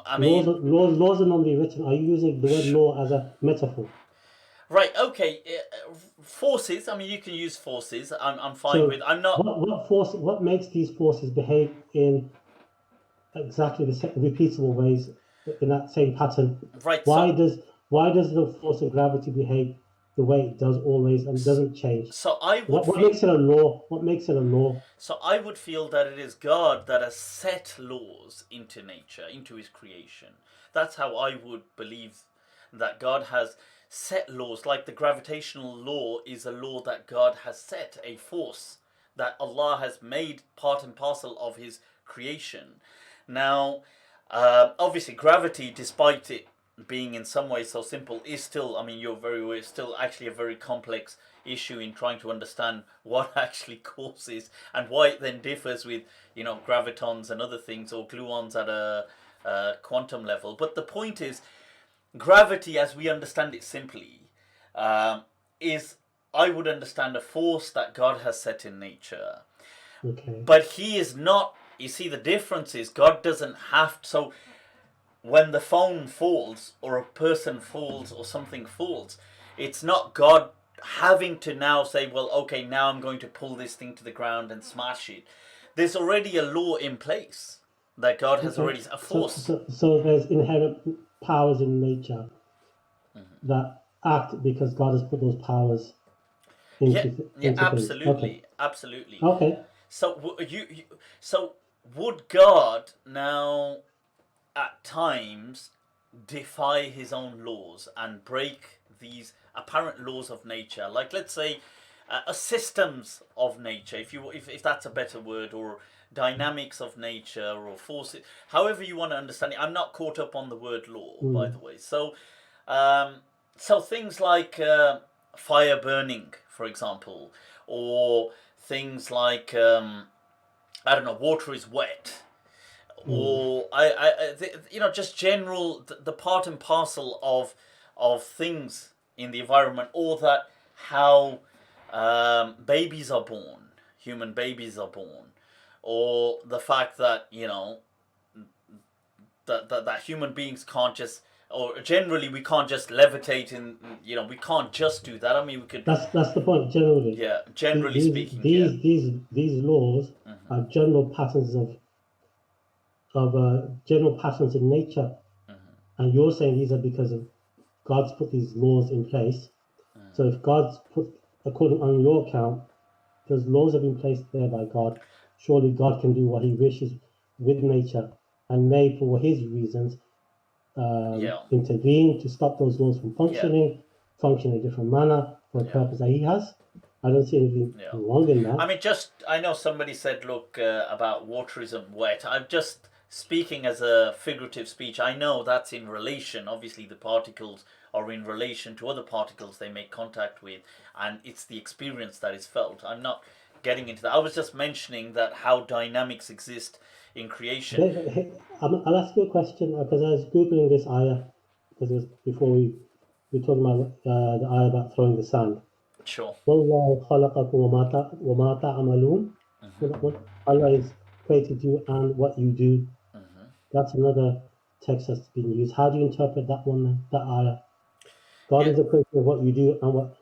I mean, laws are normally written. Are you using the word law as a metaphor? Right. Okay. Forces. I mean, you can use forces. I'm fine with. I'm not. What makes these forces behave in exactly the repeatable ways in that same pattern? Right. Why does the force of gravity behave the way it does always and doesn't change? So I would. What makes it a law? What makes it a law? So I would feel that it is God that has set laws into nature, into His creation. That's how I would believe that God has set laws. Like the gravitational law is a law that God has set, a force that Allah has made part and parcel of His creation. Now, obviously, gravity, despite it being in some ways so simple, is still, I mean, it's still actually a very complex issue in trying to understand what actually causes and why it then differs with, gravitons and other things, or gluons at a quantum level. But the point is, gravity, as we understand it simply, is, I would understand, a force that God has set in nature. Okay. But He is not, you see, the difference is God doesn't have to, so when the phone falls, or a person falls, or something falls, it's not God having to now say, well, okay, now I'm going to pull this thing to the ground and smash it. There's already a law in place that God has already, a force. So there's inherent powers in nature that act because God has put those powers into absolutely, okay. Absolutely. Okay. So so would God now at times defy His own laws and break these apparent laws of nature? Like, let's say systems of nature, if that's a better word, or dynamics of nature, or forces, however you want to understand it. I'm not caught up on the word law, by the way. So so things like fire burning, for example, or things like I don't know, water is wet, or just general the part and parcel of things in the environment, or that how babies are born, human babies are born, or the fact that that human beings can't just, or generally we can't just levitate, and we can't just do that. I mean, we could. That's the point. Generally. Yeah. Generally speaking. These laws are general patterns of general patterns in nature, and you're saying these are because of God's put these laws in place. So if God's put, according on your account, those laws have been placed there by God, surely God can do what He wishes with nature, and may, for His reasons, intervene to stop those laws from functioning, function in a different manner for a purpose that He has. I don't see anything wrong in that. I mean, I know somebody said, look, about water isn't wet. I've just speaking as a figurative speech, I know that's in relation. Obviously, the particles are in relation to other particles they make contact with, and it's the experience that is felt. I'm not getting into that. I was just mentioning that how dynamics exist in creation. I'll ask you a question because I was googling this ayah because it was before we were talking about the ayah about throwing the sand. Sure. وَاللَّهُ خَلَقَكُمْ وَمَا تَعْمَلُونَ. Allah is created you and what you do. That's another text that's been used. How do you interpret that one then, that ayah? God is the creator of what you do and what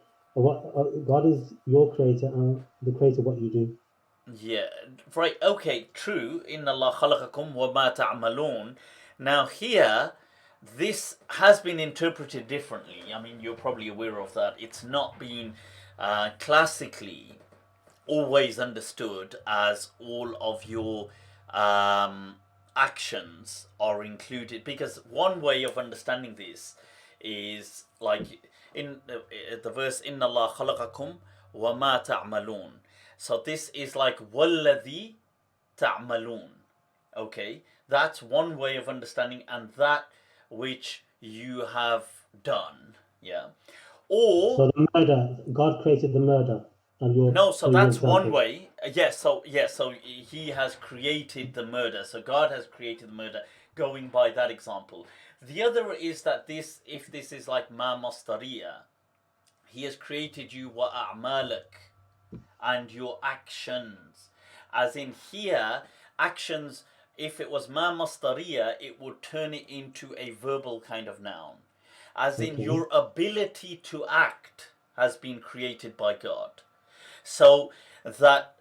God is your creator and the creator of what you do. Yeah, right. Okay, true. Inna Allah khalaqakum wa ma ta'malun. Now here, this has been interpreted differently. I mean, you're probably aware of that. It's not been classically always understood as all of your actions are included. Because one way of understanding this is like in the verse, Inna Allah khalaqakum wa ma ta'malun. So this is like وَالَّذِي تَعْمَلُونَ. Okay, that's one way of understanding, and that which you have done. Yeah. Or So the murder, God created the murder, and you're no, so for your that's one example. way. Yes, so he has created the murder. So God has created the murder, going by that example. The other is that this, if this is like ma mastariya, he has created you wa a'malak, and your actions. As in here, actions, if it was ma mastariya, it would turn it into a verbal kind of noun. As in Okay. your ability to act has been created by God. So that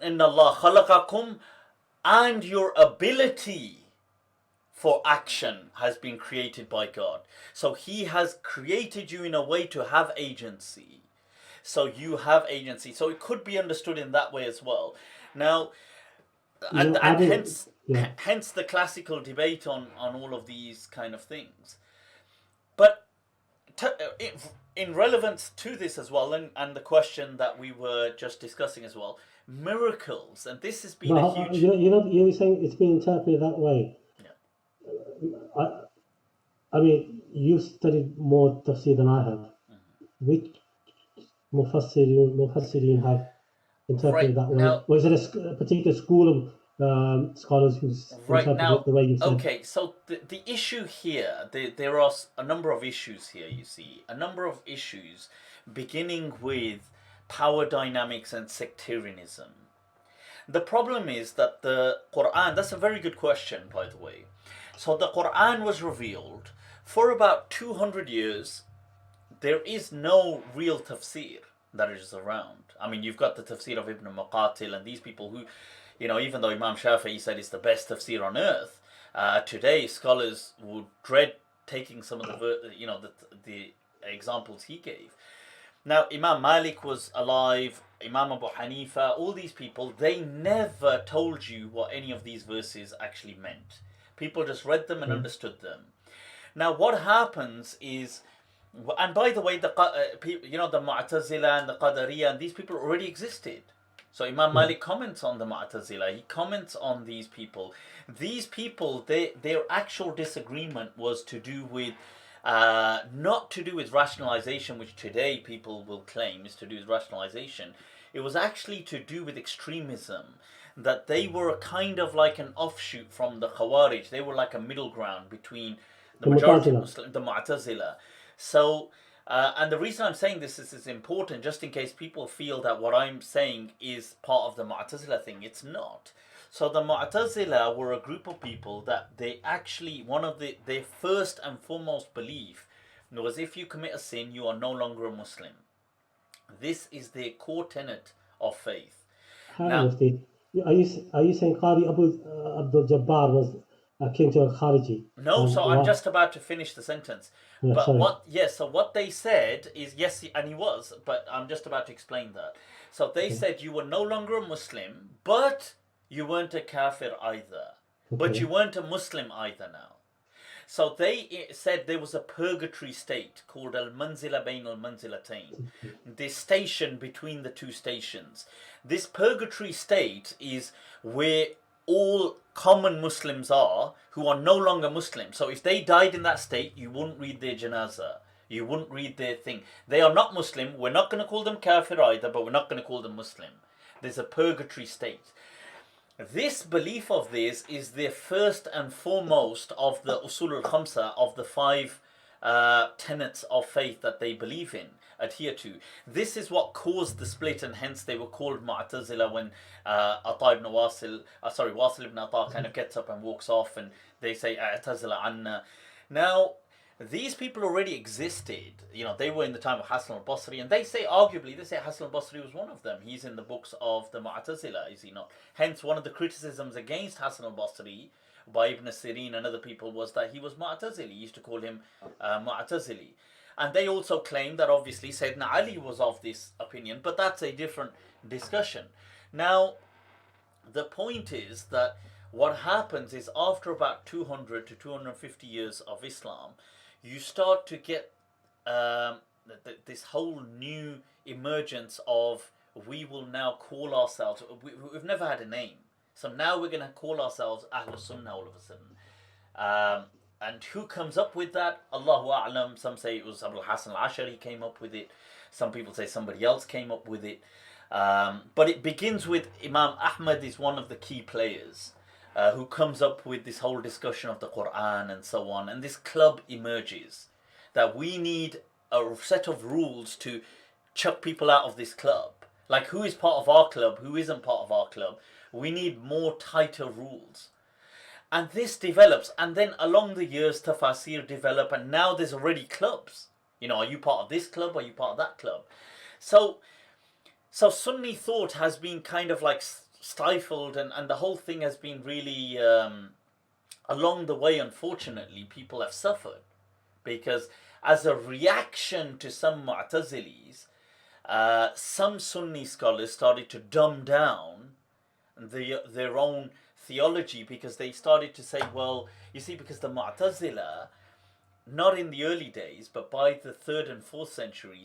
in Allah khalaqakum, and your ability for action has been created by God. So he has created you in a way to have agency. So you have agency. So it could be understood in that way as well. Now, and hence the classical debate on all of these kind of things. But in relevance to this as well, and the question that we were just discussing as well, miracles, and this has been a huge. You were saying it's being interpreted that way. Yeah. I mean, you've studied more tafsir than I have. Which Mufassirin have interpreted that way? Now, or is it a particular school of scholars who interpret it the way you said? Okay, so the issue here, there are a number of issues here, you see. A number of issues beginning with power dynamics and sectarianism. The problem is that the Quran, that's a very good question, by the way. So the Quran was revealed for about 200 years. There is no real tafsir that is around. I mean, you've got the tafsir of Ibn Muqatil and these people who, even though Imam Shafi'i said it's the best tafsir on earth, today scholars would dread taking some of the examples he gave. Now, Imam Malik was alive, Imam Abu Hanifa, all these people, they never told you what any of these verses actually meant. People just read them and understood them. Now, what happens is, and by the way, the Mu'tazila and the Qadariya and these people already existed. So Imam Malik comments on the Mu'tazila. He comments on these people. These people, their actual disagreement was to do with, not to do with rationalization, which today people will claim is to do with rationalization. It was actually to do with extremism. That they were a kind of like an offshoot from the Khawarij. They were like a middle ground between the majority of Muslims, the Mu'tazila. So, and the reason I'm saying this is important, just in case people feel that what I'm saying is part of the Mu'tazila thing. It's not. So the Mu'tazila were a group of people that they actually, their first and foremost belief was if you commit a sin, you are no longer a Muslim. This is their core tenet of faith. Now, are you saying Qadi Abdul Jabbar was akin to a Khariji? No, so I'm just about to finish the sentence. Yeah, but sorry. so what they said is, yes, and he was, but I'm just about to explain that. So they said you were no longer a Muslim, but you weren't a kafir either. But you weren't a Muslim either now. So they said there was a purgatory state called al-manzila bayn al-manzilatayn, the station between the two stations. This purgatory state is where all common Muslims are, who are no longer Muslim. So if they died in that state, you wouldn't read their janazah. You wouldn't read their thing. They are not Muslim. We're not going to call them kafir either, but we're not going to call them Muslim. There's a purgatory state. This belief of theirs is the first and foremost of the usul al-khamsa, of the five tenets of faith that they believe in, adhere to. This is what caused the split, and hence they were called Mu'tazila when Ata ibn Wasil, Wasil ibn Ata kind of gets up and walks off, and they say A'tazila anna. Now, these people already existed. You know, they were in the time of Hasan al-Basri, and they say, arguably, they say Hasan al-Basri was one of them. He's in the books of the Mu'tazila, is he not? Hence, one of the criticisms against Hasan al-Basri by Ibn Sirin and other people was that he was Mu'tazili. He used to call him Mu'tazili. And they also claim that obviously Sayyidina Ali was of this opinion, but that's a different discussion. Now, the point is that what happens is after about 200 to 250 years of Islam, you start to get this whole new emergence of, we will now call ourselves, we've never had a name. So now we're going to call ourselves Ahlul Sunnah all of a sudden. And who comes up with that? Allahu A'lam. Some say it was Abul Hasan al-Ashari came up with it. Some people say somebody else came up with it. But it begins with Imam Ahmad is one of the key players who comes up with this whole discussion of the Quran and so on. And this club emerges that we need a set of rules to chuck people out of this club. Like, who is part of our club, who isn't part of our club. We need more tighter rules. And this develops, and then along the years, tafasir develop, and now there's already clubs. You know, are you part of this club? Are you part of that club? So Sunni thought has been kind of like stifled, and the whole thing has been really, along the way, unfortunately, people have suffered. Because as a reaction to some Mu'tazilis, some Sunni scholars started to dumb down their own theology, because they started to say, well, you see, because the Mu'tazila, not in the early days, but by the 3rd and 4th century,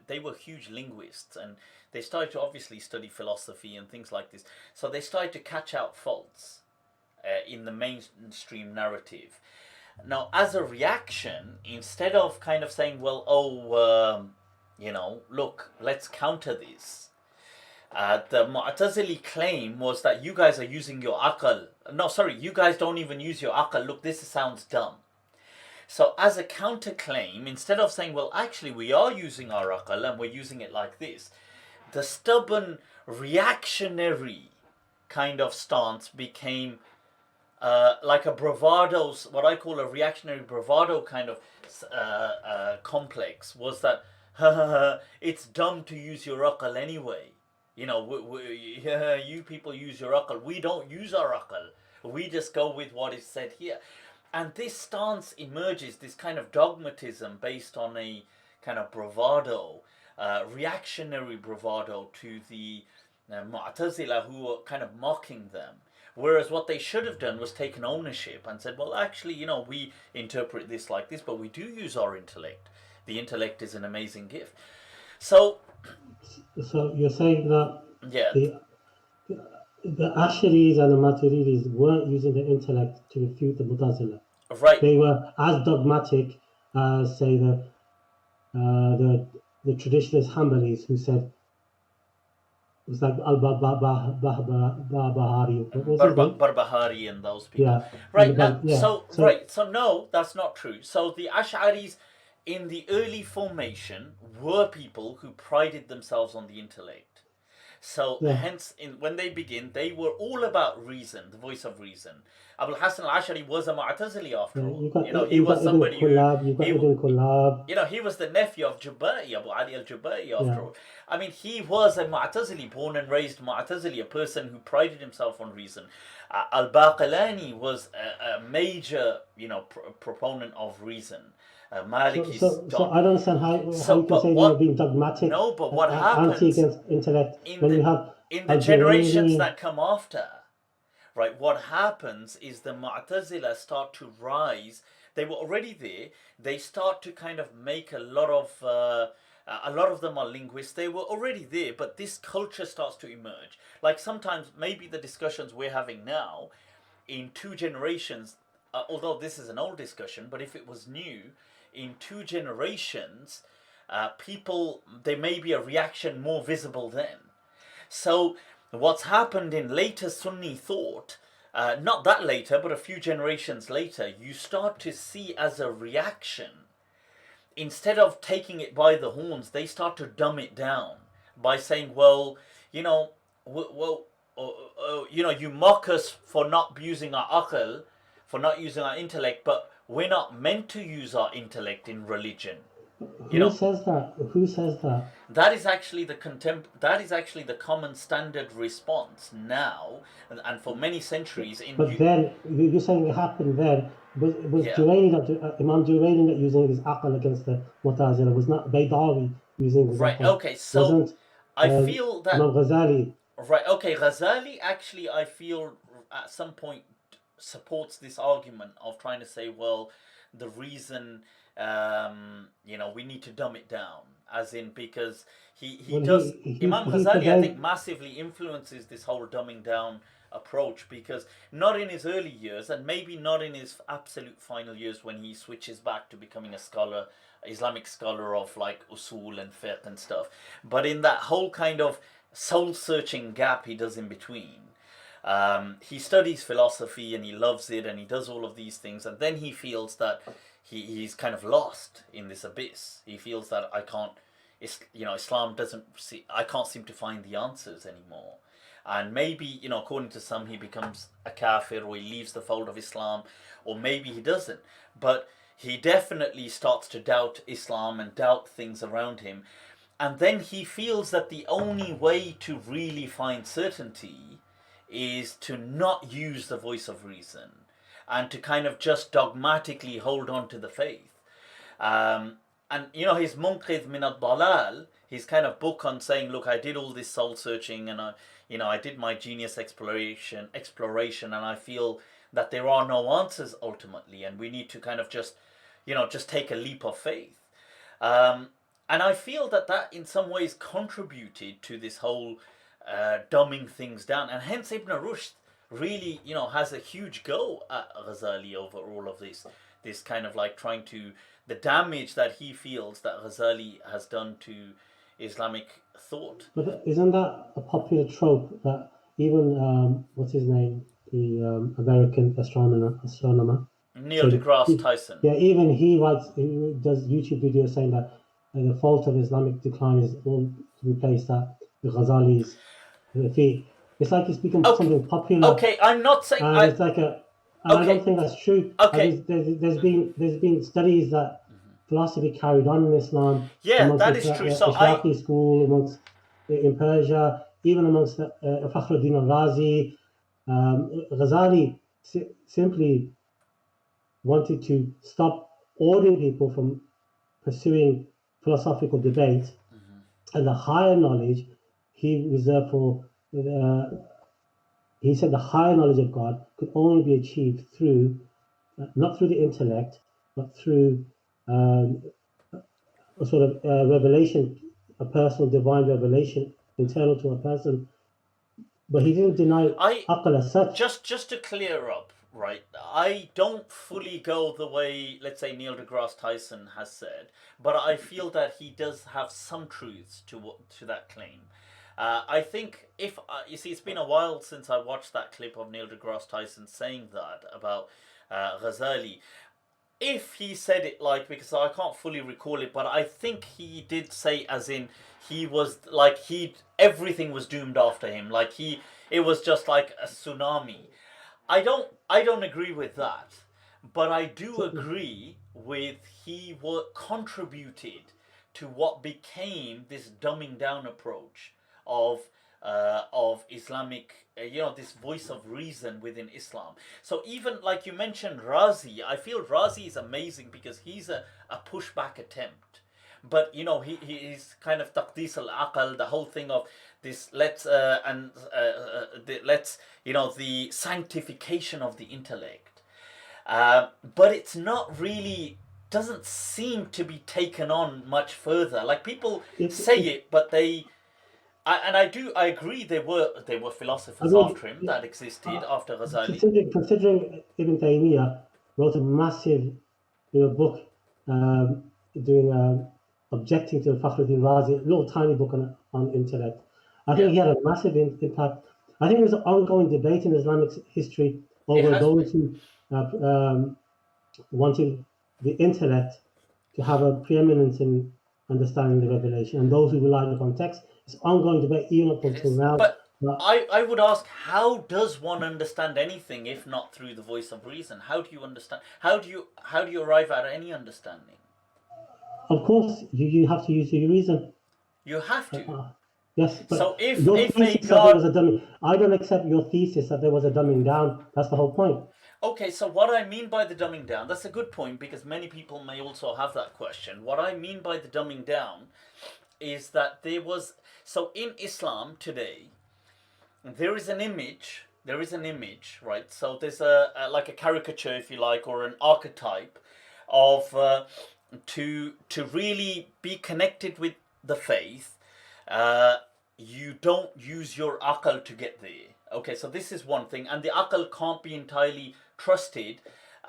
they were huge linguists, and they started to obviously study philosophy and things like this. So they started to catch out faults in the mainstream narrative. Now, as a reaction, instead of kind of saying, well, look, let's counter this. The Mu'tazili claim was that you guys are using your aql. No, sorry, you guys don't even use your aql. Look, this sounds dumb. So as a counterclaim, instead of saying, well, actually we are using our aql and we're using it like this, the stubborn reactionary kind of stance became like a bravado, what I call a reactionary bravado kind of complex, was that it's dumb to use your aql anyway. You know, you people use your aql. We don't use our aql. We just go with what is said here. And this stance emerges, this kind of dogmatism based on a kind of bravado, reactionary bravado to the Mu'tazila, who were kind of mocking them. Whereas what they should have done was taken ownership and said, well, actually, you know, we interpret this like this, but we do use our intellect. The intellect is an amazing gift. So you're saying that yeah, the Asharis and the Maturidis weren't using the intellect to refute the Mu'tazila. right. They were as dogmatic as, say, the traditionalist Hanbalis, who said, it was like Al-Barbahari. Barbahari and those people. Yeah. Right, now, so no, that's not true. So the Ash'aris in the early formation were people who prided themselves on the intellect. So hence, when they begin, they were all about reason, the voice of reason. Abul Hasan al-Ash'ari was a Mu'tazili after all. He was somebody who... he was the nephew of Jubai, Abu Ali al-Jubai after all. I mean, he was a Mu'tazili, born and raised Mu'tazili, a person who prided himself on reason. Al-Baqilani was a major, proponent of reason. Malik so I don't understand how you can say they were being dogmatic. No, but what happens against intellect when you have in the generations that come after, right? What happens is the Mu'tazila start to rise. They were already there. They start to kind of make a lot of A lot of them are linguists. They were already there, but this culture starts to emerge. Like sometimes maybe the discussions we're having now, in 2 generations, although this is an old discussion, but if it was new, in 2 generations, people, there may be a reaction more visible then. So what's happened in later Sunni thought, not that later, but a few generations later, you start to see as a reaction, instead of taking it by the horns, they start to dumb it down by saying, well, you know, you mock us for not using our aql, for not using our intellect, but we're not meant to use our intellect in religion. Who says that? Who says that? That is actually the common standard response now, and for many centuries. But then you're saying it happened then. Was Durrani Imam Durrani not using his aql against the Mu'tazila? Was not Baydawi using his aql? Okay, so I feel that Imam Ghazali. Right. Okay, Ghazali actually, I feel at some point supports this argument of trying to say, well, the reason we need to dumb it down, as in because Imam Ghazali, I think, massively influences this whole dumbing down approach, because not in his early years, and maybe not in his absolute final years when he switches back to becoming a scholar, Islamic scholar of like usul and fiqh and stuff, but in that whole kind of soul-searching gap he does in between. He studies philosophy and he loves it and he does all of these things, and then he feels that he's kind of lost in this abyss. He feels that Islam doesn't see, I can't seem to find the answers anymore. And maybe, according to some, he becomes a kafir, or he leaves the fold of Islam, or maybe he doesn't. But he definitely starts to doubt Islam and doubt things around him. And then he feels that the only way to really find certainty is to not use the voice of reason and to kind of just dogmatically hold on to the faith. And his Munqidh min ad-dalal, his kind of book on saying, look, I did all this soul searching and I did my genius exploration, and I feel that there are no answers ultimately, and we need to kind of just take a leap of faith. And I feel that in some ways contributed to this whole dumbing things down, and hence Ibn Rushd really, has a huge go at Ghazali over all of this kind of like trying to, the damage that he feels that Ghazali has done to Islamic thought. But isn't that a popular trope that even, what's his name, the American astronomer? Neil deGrasse Tyson. Yeah, even he does YouTube videos saying that the fault of Islamic decline is all to be placed at the Ghazali's feet. It's like it's become something popular. Okay, I'm not saying. It's like I don't think that's true. Okay. There's been studies that philosophy carried on in Islam. Yeah, that is true. So Ishlaqi school in Persia, even amongst Fakhruddin al-Razi. Ghazali simply wanted to stop ordering people from pursuing philosophical debate, and the higher knowledge he reserved for. He said the higher knowledge of God could only be achieved through, not through the intellect, but through a sort of revelation, a personal divine revelation internal to a person. But he didn't deny aql as such. Just to clear up, right? I don't fully go the way, let's say, Neil deGrasse Tyson has said, but I feel that he does have some truths to that claim. I think you see, it's been a while since I watched that clip of Neil deGrasse Tyson saying that about Ghazali. If he said it because I can't fully recall it, but I think he did say as in he was everything was doomed after him. It was just like a tsunami. I don't agree with that, but I do agree with he contributed to what became this dumbing down approach of Islamic, this voice of reason within Islam. So even like you mentioned Razi, I feel Razi is amazing because he's a pushback attempt. But he's kind of taqdis al-aql, the whole thing of this the sanctification of the intellect. But it's not really doesn't seem to be taken on much further. Like people It, say it, it, but I agree there were I philosophers mean, after him that existed uh, after Ghazali. considering Ibn Taymiyyah wrote a massive, book, doing objecting to Fakhruddin Razi, a little tiny book on intellect. I Yeah, think he had a massive impact. I think there's an ongoing debate in Islamic history it over has been. those who wanted the intellect to have a preeminence in understanding the revelation, and those who relied upon text. It's ongoing debate even up It until is. now. But But I would ask, how does one understand anything if not through the voice of reason? How do you understand? How do you arrive at any understanding? of course, you have to use your reason. You have Uh, to. uh, yes, So but your if a thesis that there was God, a dumbing. I don't accept your thesis that there was a dumbing down. That's the whole point. okay, so what I mean by the dumbing down, that's a good point because many people may also have that question. What I mean by the dumbing down is that so in Islam today, there is an image, right? So there's like a caricature, if you like, or an archetype of to really be connected with the faith. uh, you don't use your akal to get there. Okay, so this is one thing, and the akal can't be entirely trusted.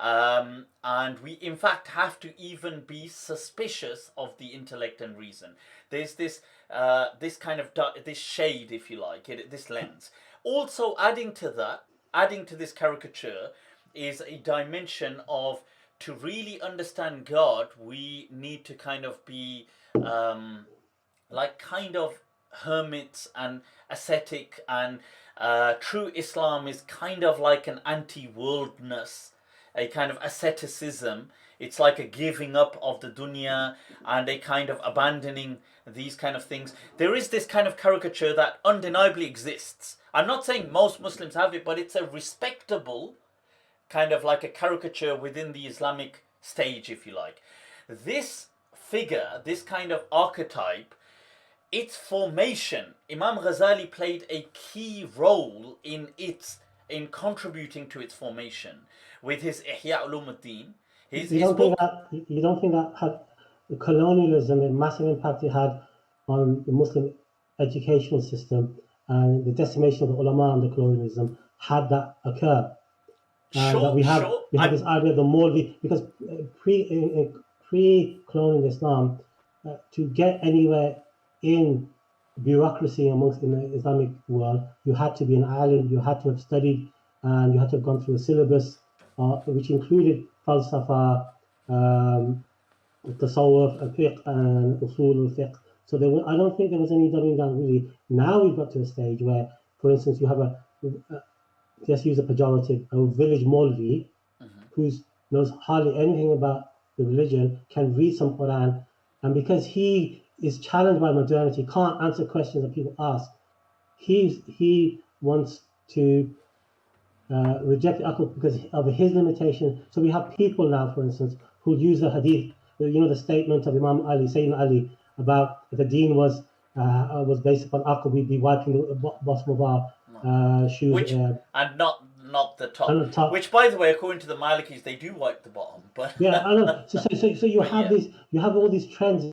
And we in fact have to even be suspicious of the intellect and reason. There's this kind of this shade, if you like, this lens. Also, adding to this caricature, is a dimension of, to really understand God, we need to kind of be like kind of hermits and ascetic, and true Islam is kind of like an anti-worldness, a kind of asceticism. It's like a giving up of the dunya and a kind of abandoning these kind of things. There is this kind of caricature that undeniably exists. I'm not saying most Muslims have it, but it's a respectable kind of like a caricature within the Islamic stage, if you like. This figure, this kind of archetype, its formation, Imam Ghazali played a key role in contributing to its formation with his Ihya Ulumuddin. His book. You don't think that had the colonialism, the massive impact it had on the Muslim educational system and the decimation of the ulama and the colonialism had that occur? That Sure, sure. we have this idea of the Maulvi, because pre-colonial Islam, to get anywhere in bureaucracy in the Islamic world, you had to be an alim, you had to have studied, and you had to have gone through a syllabus which included falsafa, tasawwuf, fiqh, and usul al-fiqh. So I don't think there was any dumbing down really. Now we've got to a stage where, for instance, you have just use a pejorative, a village Maulvi who knows hardly anything about the religion, can read some Quran, and because he is challenged by modernity, can't answer questions that people ask, he wants to reject the Akhl because of his limitation. So we have people now, for instance, who use the hadith, the statement of Imam Ali, Sayyidina Ali, about if the deen was based upon Akhl, we'd be wiping the bottom of our shoes. Which and not the top. And the top. Which, by the way, according to the Malikis, they do wipe the bottom. But yeah, I know. So you have you have all these trends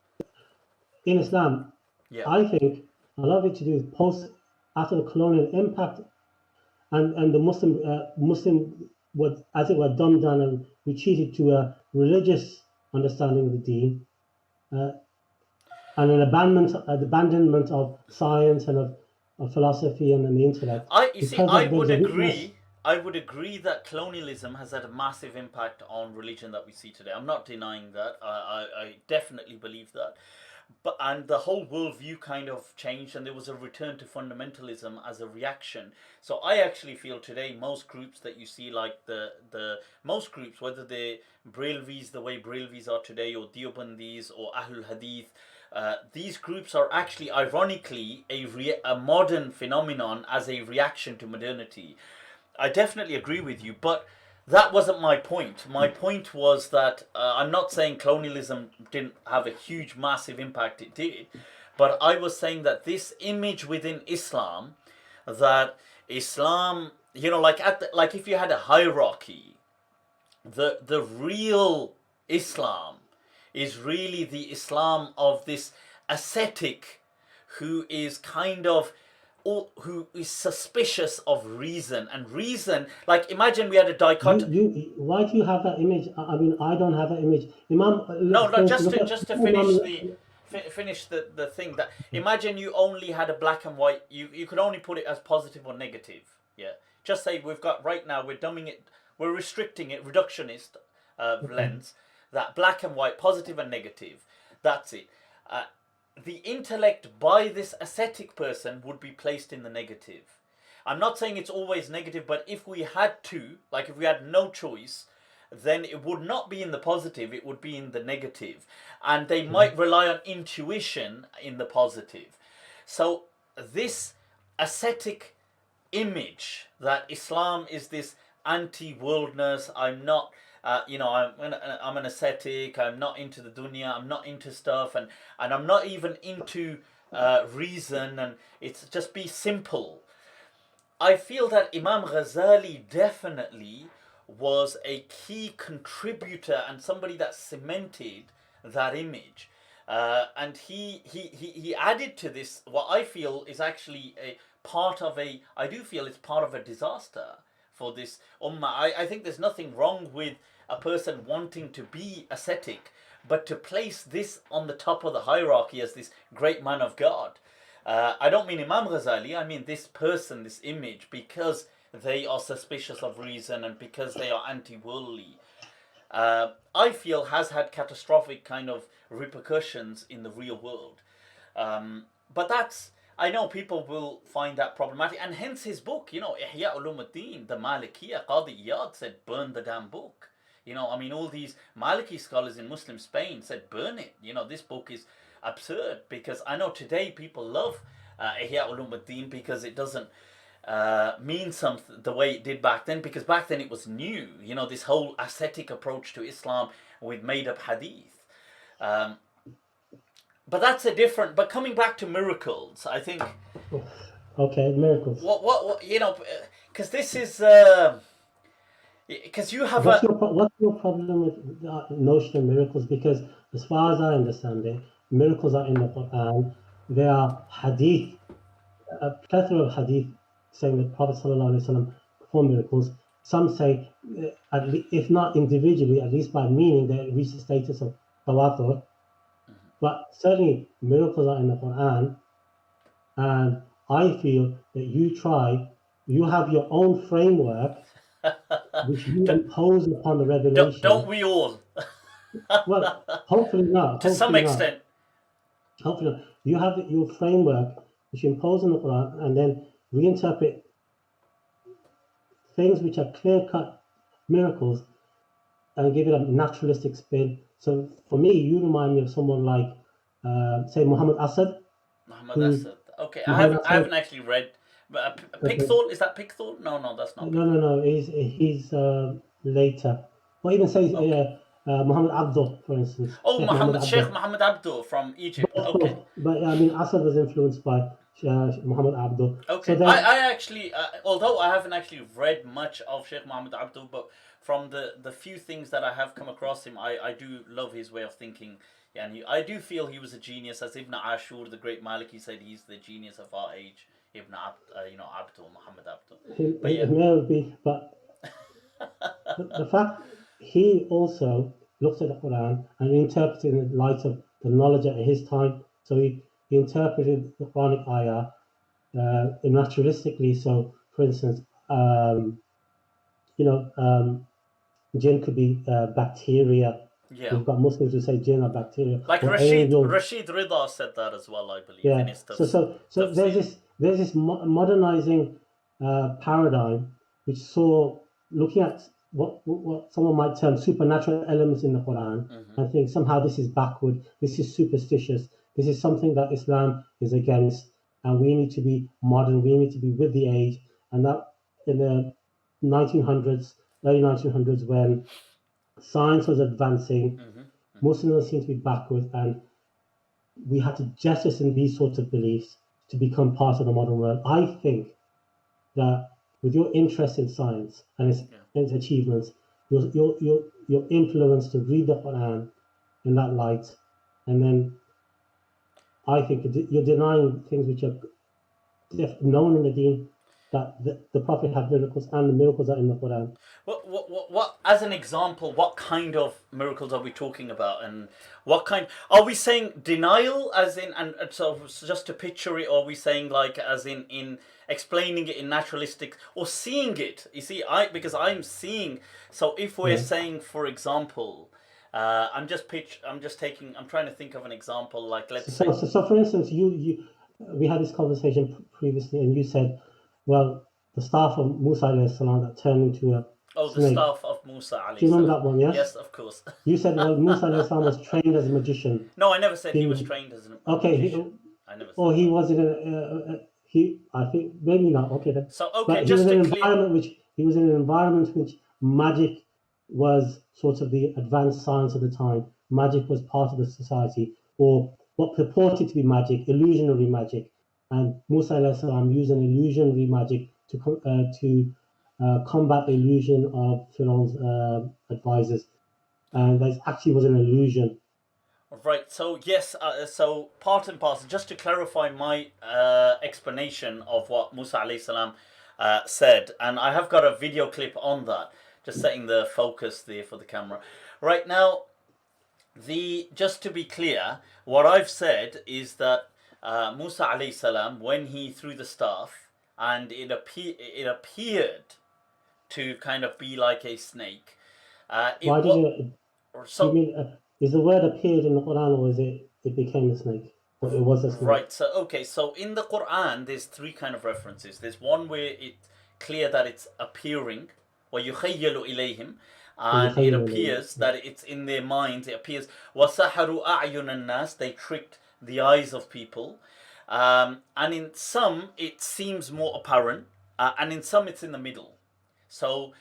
in Islam. Yeah. I think a lot of it to do with after the colonial impact, and the Muslim was, as it were, dumbed down and retreated to a religious understanding of the deen, and an abandonment of science and of philosophy and the intellect. I would agree that colonialism has had a massive impact on religion that we see today. I'm not denying that. I definitely believe that. And the whole worldview kind of changed, and there was a return to fundamentalism as a reaction. So I actually feel today most groups that you see, like the most groups, whether they're Brailvis the way Brailvis are today, or Deobandis or Ahlul Hadith, these groups are actually ironically a modern phenomenon as a reaction to modernity. I definitely agree with you, but that wasn't my point. My point was that I'm not saying colonialism didn't have a huge, massive impact. It did. But I was saying that this image within Islam, that Islam, like if you had a hierarchy, the real Islam is really the Islam of this ascetic who is kind of, who is suspicious of reason. And reason, like imagine we had a dichotomy. Why do you have that image? I mean, I don't have that image. Imam, No, just to finish Imam, the thing, that imagine you only had a black and white, you could only put it as positive or negative. Yeah, just say we've got, right now we're dumbing it, we're restricting it, reductionist lens, that black and white, positive and negative, that's it. The intellect by this ascetic person would be placed in the negative. I'm not saying it's always negative, but if we had to, like if we had no choice, then it would not be in the positive, it would be in the negative. And they might rely on intuition in the positive. So this ascetic image that Islam is this anti-worldness, I'm not, I'm an ascetic, I'm not into the dunya, I'm not into stuff, and I'm not even into reason, and it's just be simple. I feel that Imam Ghazali definitely was a key contributor and somebody that cemented that image. And he added to this what I feel is actually I do feel it's part of a disaster for this ummah. I think there's nothing wrong with a person wanting to be ascetic, but to place this on the top of the hierarchy as this great man of God. I don't mean Imam Ghazali, I mean this person, this image, because they are suspicious of reason and because they are anti-worldly, I feel has had catastrophic kind of repercussions in the real world. But that's, I know people will find that problematic, and hence his book, Ihya Ulumuddin, the Malikiya, Qadi Iyad said, burn the damn book. I mean, all these Maliki scholars in Muslim Spain said, burn it. This book is absurd, because I know today people love Ihya Ulumuddin because it doesn't mean something the way it did back then, because back then it was new, this whole ascetic approach to Islam with made up hadith. But that's a different, but coming back to miracles, I think. Okay, miracles. What because this is, because you have what's your problem with the notion of miracles? Because as far as I understand it, miracles are in the Quran. There are hadith, a plethora of hadith saying that Prophet ﷺ performed miracles. Some say, if not individually, at least by meaning, they reach the status of tawatur. But certainly miracles are in the Quran, and I feel that you have your own framework which you impose upon the revelation. Don't we all? Well, hopefully not. To some extent. Hopefully not. You have your framework which you impose on the Quran, and then reinterpret things which are clear-cut miracles and give it a naturalistic spin. So for me, you remind me of someone like, say, Muhammad Asad. Okay, I haven't actually read. But Pickthall, is that Pickthall? No, that's not. No. He's later. Or even say Muhammad Abdul, for instance. Oh, Sheikh Muhammad Abdul from Egypt. Okay. But I mean, Asad was influenced by Muhammad Abdul. Okay. So I actually, although I haven't actually read much of Sheikh Muhammad Abdul, but from the few things that I have come across him, I do love his way of thinking. Yeah, and I do feel he was a genius. As Ibn Ashur, the great Maliki, said, he's the genius of our age. Ibn Abdul, Muhammad Abdul. It may be, but the fact he also looked at the Quran and interpreted in the light of the knowledge at his time. So he interpreted the Quranic ayah naturalistically. So, for instance, jinn could be bacteria. Yeah. We've got Muslims who say jinn are bacteria. Like Rashid Rida said that as well, I believe. Yeah. In his So there's this modernizing paradigm which saw, looking at what someone might term supernatural elements in the Quran, and think somehow this is backward, this is superstitious, this is something that Islam is against, and we need to be modern, we need to be with the age. And that in the 1900s, early 1900s, when science was advancing, Muslims seemed to be backward, and we had to jettison these sorts of beliefs to become part of the modern world. I think that with your interest in science and its achievements, your influence to read the Quran in that light, and then I think you're denying things which are known in the deen, that the Prophet had miracles, and the miracles are in the Quran. What, as an example, what kind of miracles are we talking about, and what kind? Are we saying denial, as in, and so just to picture it, or are we saying like as in explaining it in naturalistic, or seeing it? You see, because I'm seeing. So if we're saying, for example, I'm trying to think of an example, like let's say. So for instance, we had this conversation previously, and you said, well, the staff of Musa alayhi salam that turned into a snake. The staff of Musa alayhi salam. Do you remember that one? Yes. Yes, of course. You said, well, Musa alayhi salam was trained as a magician. No, I never said he was trained as a magician. Okay, I never said or he was in a I think maybe not. Okay then. So okay, but just he was in an environment which magic was sort of the advanced science of the time. Magic was part of the society, or what purported to be magic, illusionary magic. And Musa alayhi salam used an illusionary magic to combat the illusion of Pharaoh's advisors. And that actually was an illusion. Right, so yes, so part and parcel, just to clarify my explanation of what Musa alayhi salam said, and I have got a video clip on that, just setting the focus there for the camera. Right now, just to be clear, what I've said is that Musa alayhi salam, when he threw the staff, and it appeared to kind of be like a snake. So, you mean, is the word appeared in the Quran, or is it became a snake? Or it was a snake? Right, so in the Quran there's three kind of references. There's one where it's clear that it's appearing, وَيُخَيَّلُ إِلَيْهِمْ, and it appears that it's in their minds. It appears وَسَحَرُوا أَعْيُنَ النَّاسِ, they tricked the eyes of people. And in some it seems more apparent, and in some it's in the middle. So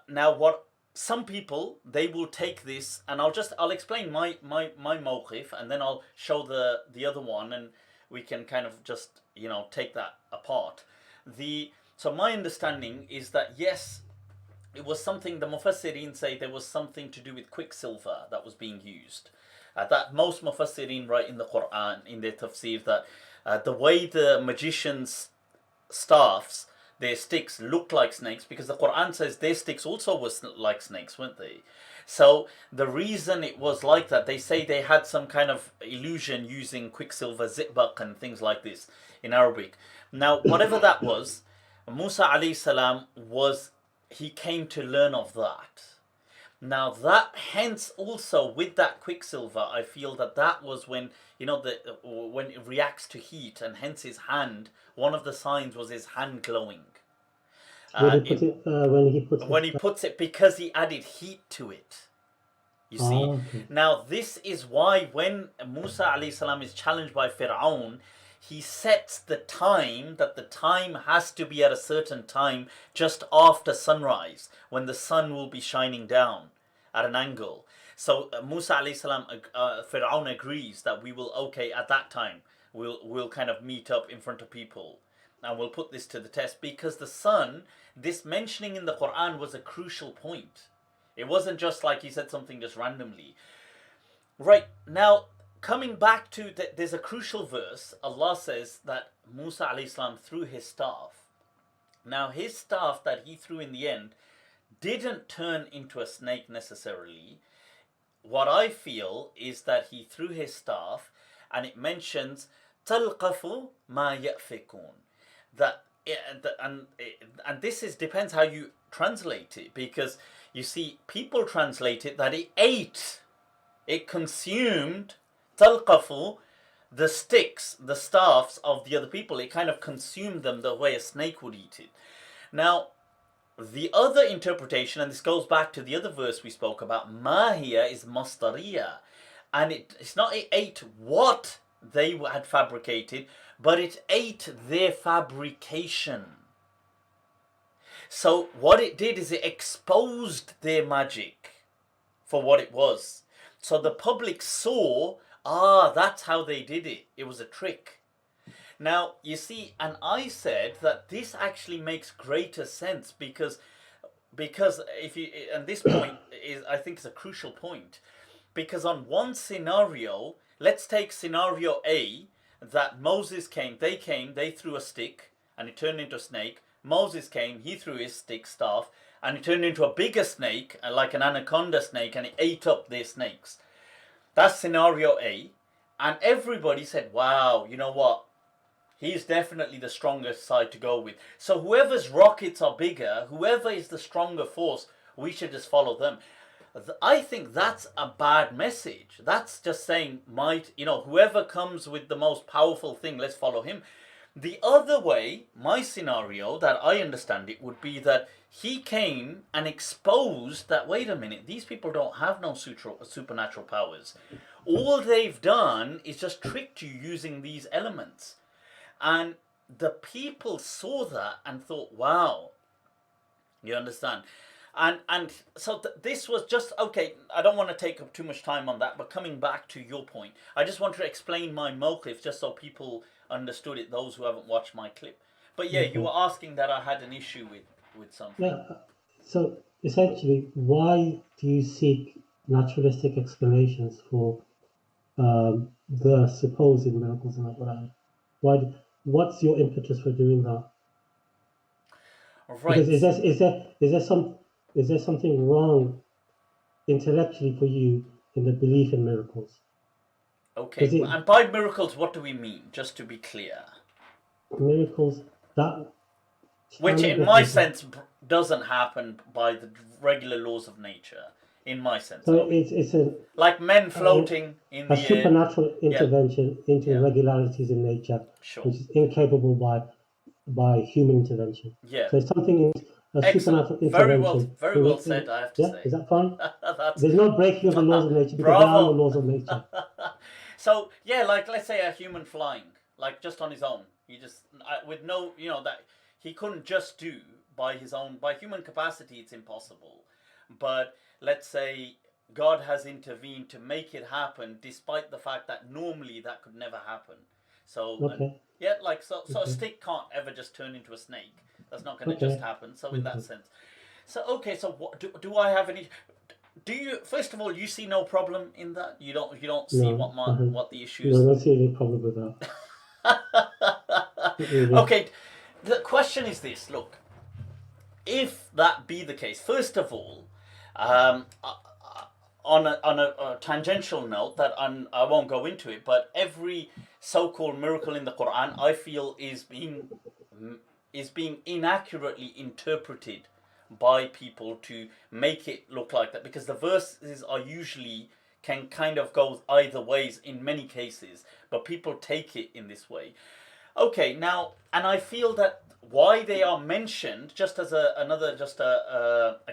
now what some people, they will take this, and I'll explain my mawqif, and then I'll show the other one, and we can kind of just take that apart. So my understanding is that yes, it was something, the Mufassirin say there was something to do with quicksilver that was being used. That most Mufassirin write in the Quran, in their tafsir, that the way the magicians' staffs, their sticks looked like snakes, because the Quran says their sticks also were like snakes, weren't they? So the reason it was like that, they say they had some kind of illusion using quicksilver, zibaq and things like this in Arabic. Now, whatever that was, Musa alayhi salam he came to learn of that. Now that, hence also with that quicksilver, I feel that was when, when it reacts to heat, and hence his hand, one of the signs was his hand glowing. When he puts it, because he added heat to it. You see? Okay. Now this is why when Musa alayhi salam is challenged by Fir'aun, he sets the time, that the time has to be at a certain time just after sunrise, when the sun will be shining down at an angle. So Musa alayhi salam, Fir'aun agrees that we will, at that time, we'll kind of meet up in front of people. And we'll put this to the test, because the sun, this mentioning in the Quran was a crucial point. It wasn't just like he said something just randomly. Right, now, coming back to, there's a crucial verse. Allah says that Musa alayhi salam threw his staff. Now, his staff that he threw in the end didn't turn into a snake necessarily. What I feel is that he threw his staff, and it mentions تَلْقَفُ مَا يَأْفِكُونَ. And this depends how you translate it, because you see, people translate it that it consumed, talqafu, the sticks, the staffs of the other people. It kind of consumed them the way a snake would eat it. Now, the other interpretation, and this goes back to the other verse we spoke about, Mahia is Mastariya, and it's not it ate what they had fabricated, but it ate their fabrication. So what it did is it exposed their magic for what it was. So the public saw, that's how they did it. It was a trick. Now, you see, and I said that this actually makes greater sense because if you, and this point is, I think, is a crucial point. Because on one scenario, let's take scenario A, that Moses came, they threw a stick, and it turned into a snake. Moses came, he threw his staff, and it turned into a bigger snake, like an anaconda snake, and it ate up their snakes. That's scenario A. And everybody said, wow, you know what? He's definitely the strongest side to go with. So whoever's rockets are bigger, whoever is the stronger force, we should just follow them. I think that's a bad message. That's just saying, whoever comes with the most powerful thing, let's follow him. The other way, my scenario, that I understand it, would be that he came and exposed that, wait a minute, these people don't have no supernatural powers. All they've done is just tricked you using these elements. And the people saw that and thought, wow, you understand? And so this was just, okay, I don't want to take up too much time on that, but coming back to your point, I just want to explain my motive just so people understood it, those who haven't watched my clip. But yeah, you were asking that I had an issue with something. Yeah, so essentially, why do you seek naturalistic explanations for the supposed miracles in the Quran? What's your impetus for doing that? Right. Because is there something wrong intellectually for you in the belief in miracles? Okay, and by miracles, what do we mean? Just to be clear. Miracles that, which in my sense doesn't happen by the regular laws of nature. In my sense, so it's like men floating in the air. A supernatural intervention into irregularities in nature, which is incapable by human intervention. Yeah. So it's something, supernatural intervention. Very well said, I have to say. Is that fine? There's no breaking of the laws of nature because there are no laws of nature. So yeah, like let's say a human flying, like just on his own, he just with no, that he couldn't just do by his own, by human capacity, it's impossible. But let's say God has intervened to make it happen, despite the fact that normally that could never happen. So a stick can't ever just turn into a snake. That's not going to just happen. So in that sense, so what do I have any? Do you, first of all, you see no problem in that? You don't see what the issue is? No, I don't see any problem with that. Okay, the question is this. Look, if that be the case, first of all, on a tangential note that I won't go into it, but every so-called miracle in the Quran, I feel is being inaccurately interpreted by people to make it look like that, because the verses are usually can kind of go either ways in many cases, but people take it in this way. Okay, now, and I feel that why they are mentioned, just as a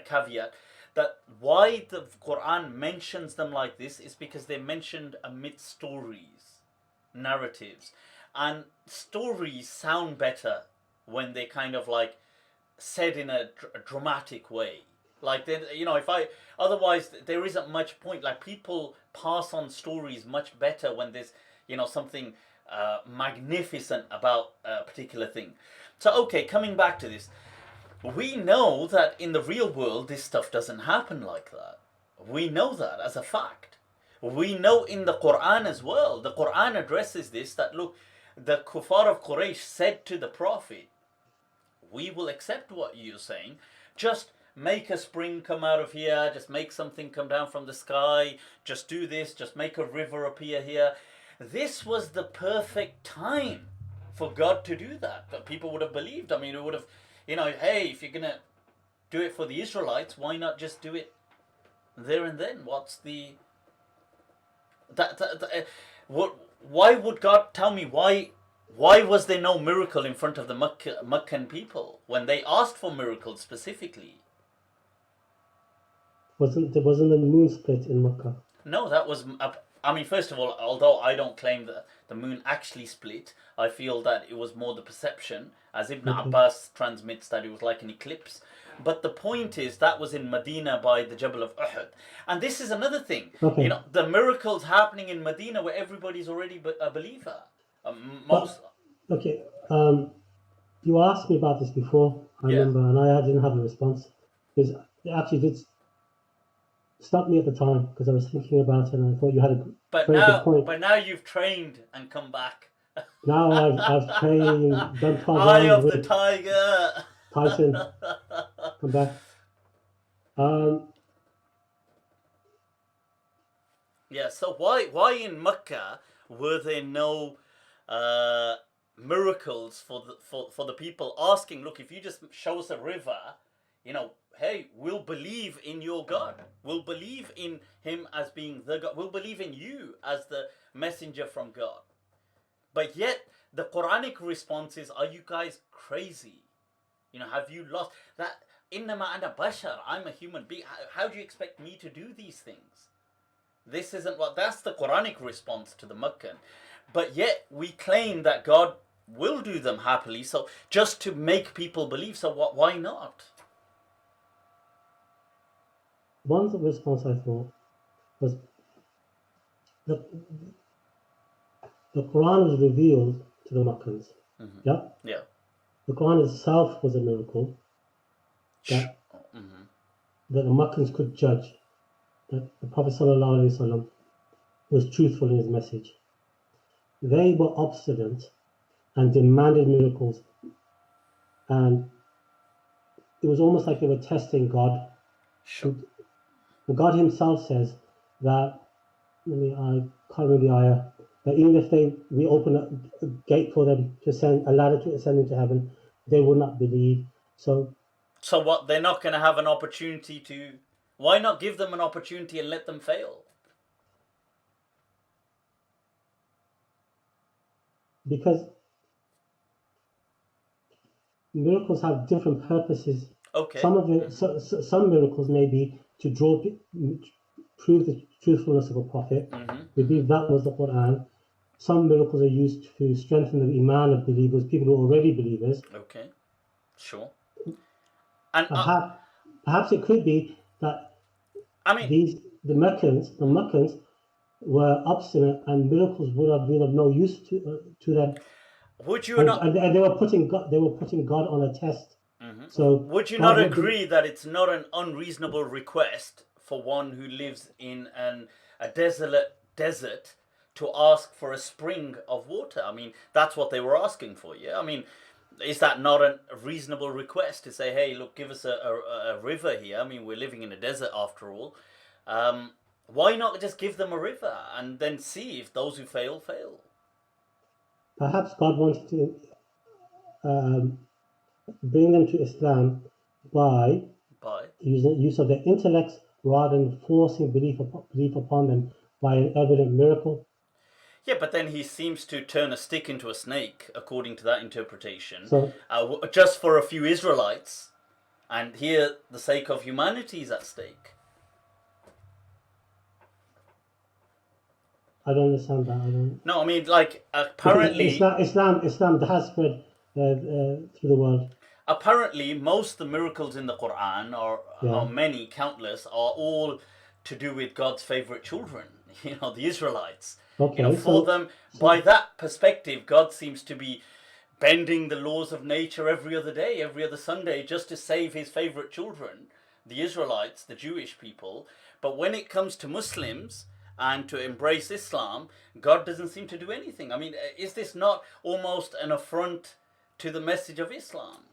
caveat, that why the Quran mentions them like this is because they're mentioned amidst stories, narratives, and stories sound better when they kind of like said in a dramatic way. Like, otherwise there isn't much point. Like, people pass on stories much better when there's, something magnificent about a particular thing. So, okay, coming back to this, we know that in the real world this stuff doesn't happen like that. We know that as a fact. We know in the Quran as well. The Quran addresses this, that look, the kuffar of Quraysh said to the Prophet, we will accept what you're saying, just make a spring come out of here, just make something come down from the sky, just do this, just make a river appear here. This was the perfect time for God to do that. But people would have believed. I mean, it would have, hey, if you're going to do it for the Israelites, why not just do it there and then? What's the... why would God tell me why was there no miracle in front of the Meccan people when they asked for miracles specifically? Wasn't the moon split in Mecca? No, that was... first of all, although I don't claim that the moon actually split, I feel that it was more the perception, as Ibn Abbas transmits that it was like an eclipse. But the point is, that was in Medina by the Jabal of Uhud. And this is another thing. Okay. The miracles happening in Medina where everybody's already a believer. You asked me about this before, I remember, and I didn't have a response. Because it actually did stopped me at the time because I was thinking about it and I thought you had a But very good point. now you've trained and come back. Now I've trained, done 12 Eye rounds of the with tiger. Tyson. Come back. Yeah. So why in Mecca were there no miracles for the people asking? Look, if you just show us a river, hey, we'll believe in your God. We'll believe in him as being the God. We'll believe in you as the messenger from God. But yet, the Quranic response is, are you guys crazy? Have you lost that? Innama ana bashar, I'm a human being. How do you expect me to do these things? This isn't that's the Quranic response to the Meccan. But yet, we claim that God will do them happily, so just to make people believe, so why not? One response I thought was the Quran was revealed to the Meccans. Mm-hmm. Yeah? Yeah. The Quran itself was a miracle that, that the Meccans could judge that the Prophet ﷺ was truthful in his message. They were obstinate and demanded miracles, and it was almost like they were testing God. Sure. God himself says that, I can't remember the ayah, that even if we open a gate for them to send a ladder to ascend into heaven, they will not believe. So what? They're not going to have an opportunity to. Why not give them an opportunity and let them fail? Because miracles have different purposes. Okay. Some of it, some miracles may be to prove the truthfulness of a prophet. We believe that was the Quran. Some miracles are used to strengthen the iman of believers, people who are already believers. Okay, sure. And perhaps it could be that the Meccans were obstinate, and miracles would have been of no use to them. Would you not? And they were putting God on a test. So would you not agree that it's not an unreasonable request for one who lives in a desolate desert to ask for a spring of water? I mean, that's what they were asking for. Yeah, I mean, is that not a reasonable request to say, hey, look, give us a river here? I mean, we're living in a desert after all. Why not just give them a river and then see if those who fail, fail? Perhaps God wanted to bring them to Islam by using use of their intellects rather than forcing belief upon them by an evident miracle. Yeah, but then he seems to turn a stick into a snake, according to that interpretation, So, just for a few Israelites. And here, the sake of humanity is at stake. I don't understand that. No, I mean, like, apparently... Islam has spread through the world. Apparently, most of the miracles in the Quran, or many, countless, are all to do with God's favourite children, the Israelites. Okay, for them, by that perspective, God seems to be bending the laws of nature every other day, every other Sunday, just to save his favourite children, the Israelites, the Jewish people. But when it comes to Muslims and to embrace Islam, God doesn't seem to do anything. I mean, is this not almost an affront to the message of Islam?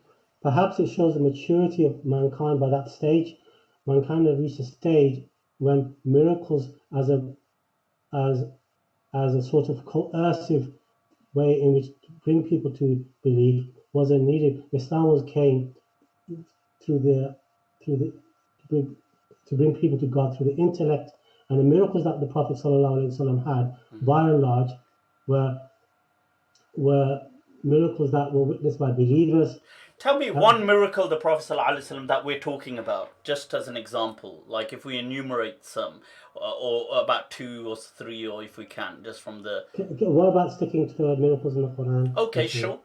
Perhaps it shows the maturity of mankind by that stage. Mankind has reached a stage when miracles as a sort of coercive way in which to bring people to believe wasn't needed. Islam came to bring people to God through the intellect, and the miracles that the Prophet ﷺ had, by and large, were miracles that were witnessed by believers. Tell me one miracle the Prophet ﷺ that we're talking about, just as an example. Like if we enumerate some, or about 2 or 3, or if we can, just from the... What about sticking to miracles in the Quran? Okay, sure.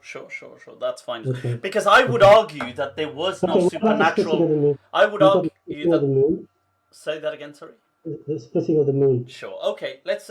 That's fine. Okay. Because I would argue that there was no supernatural... I would argue that... Say that again, sorry? The splitting of the moon. Sure. Okay, let's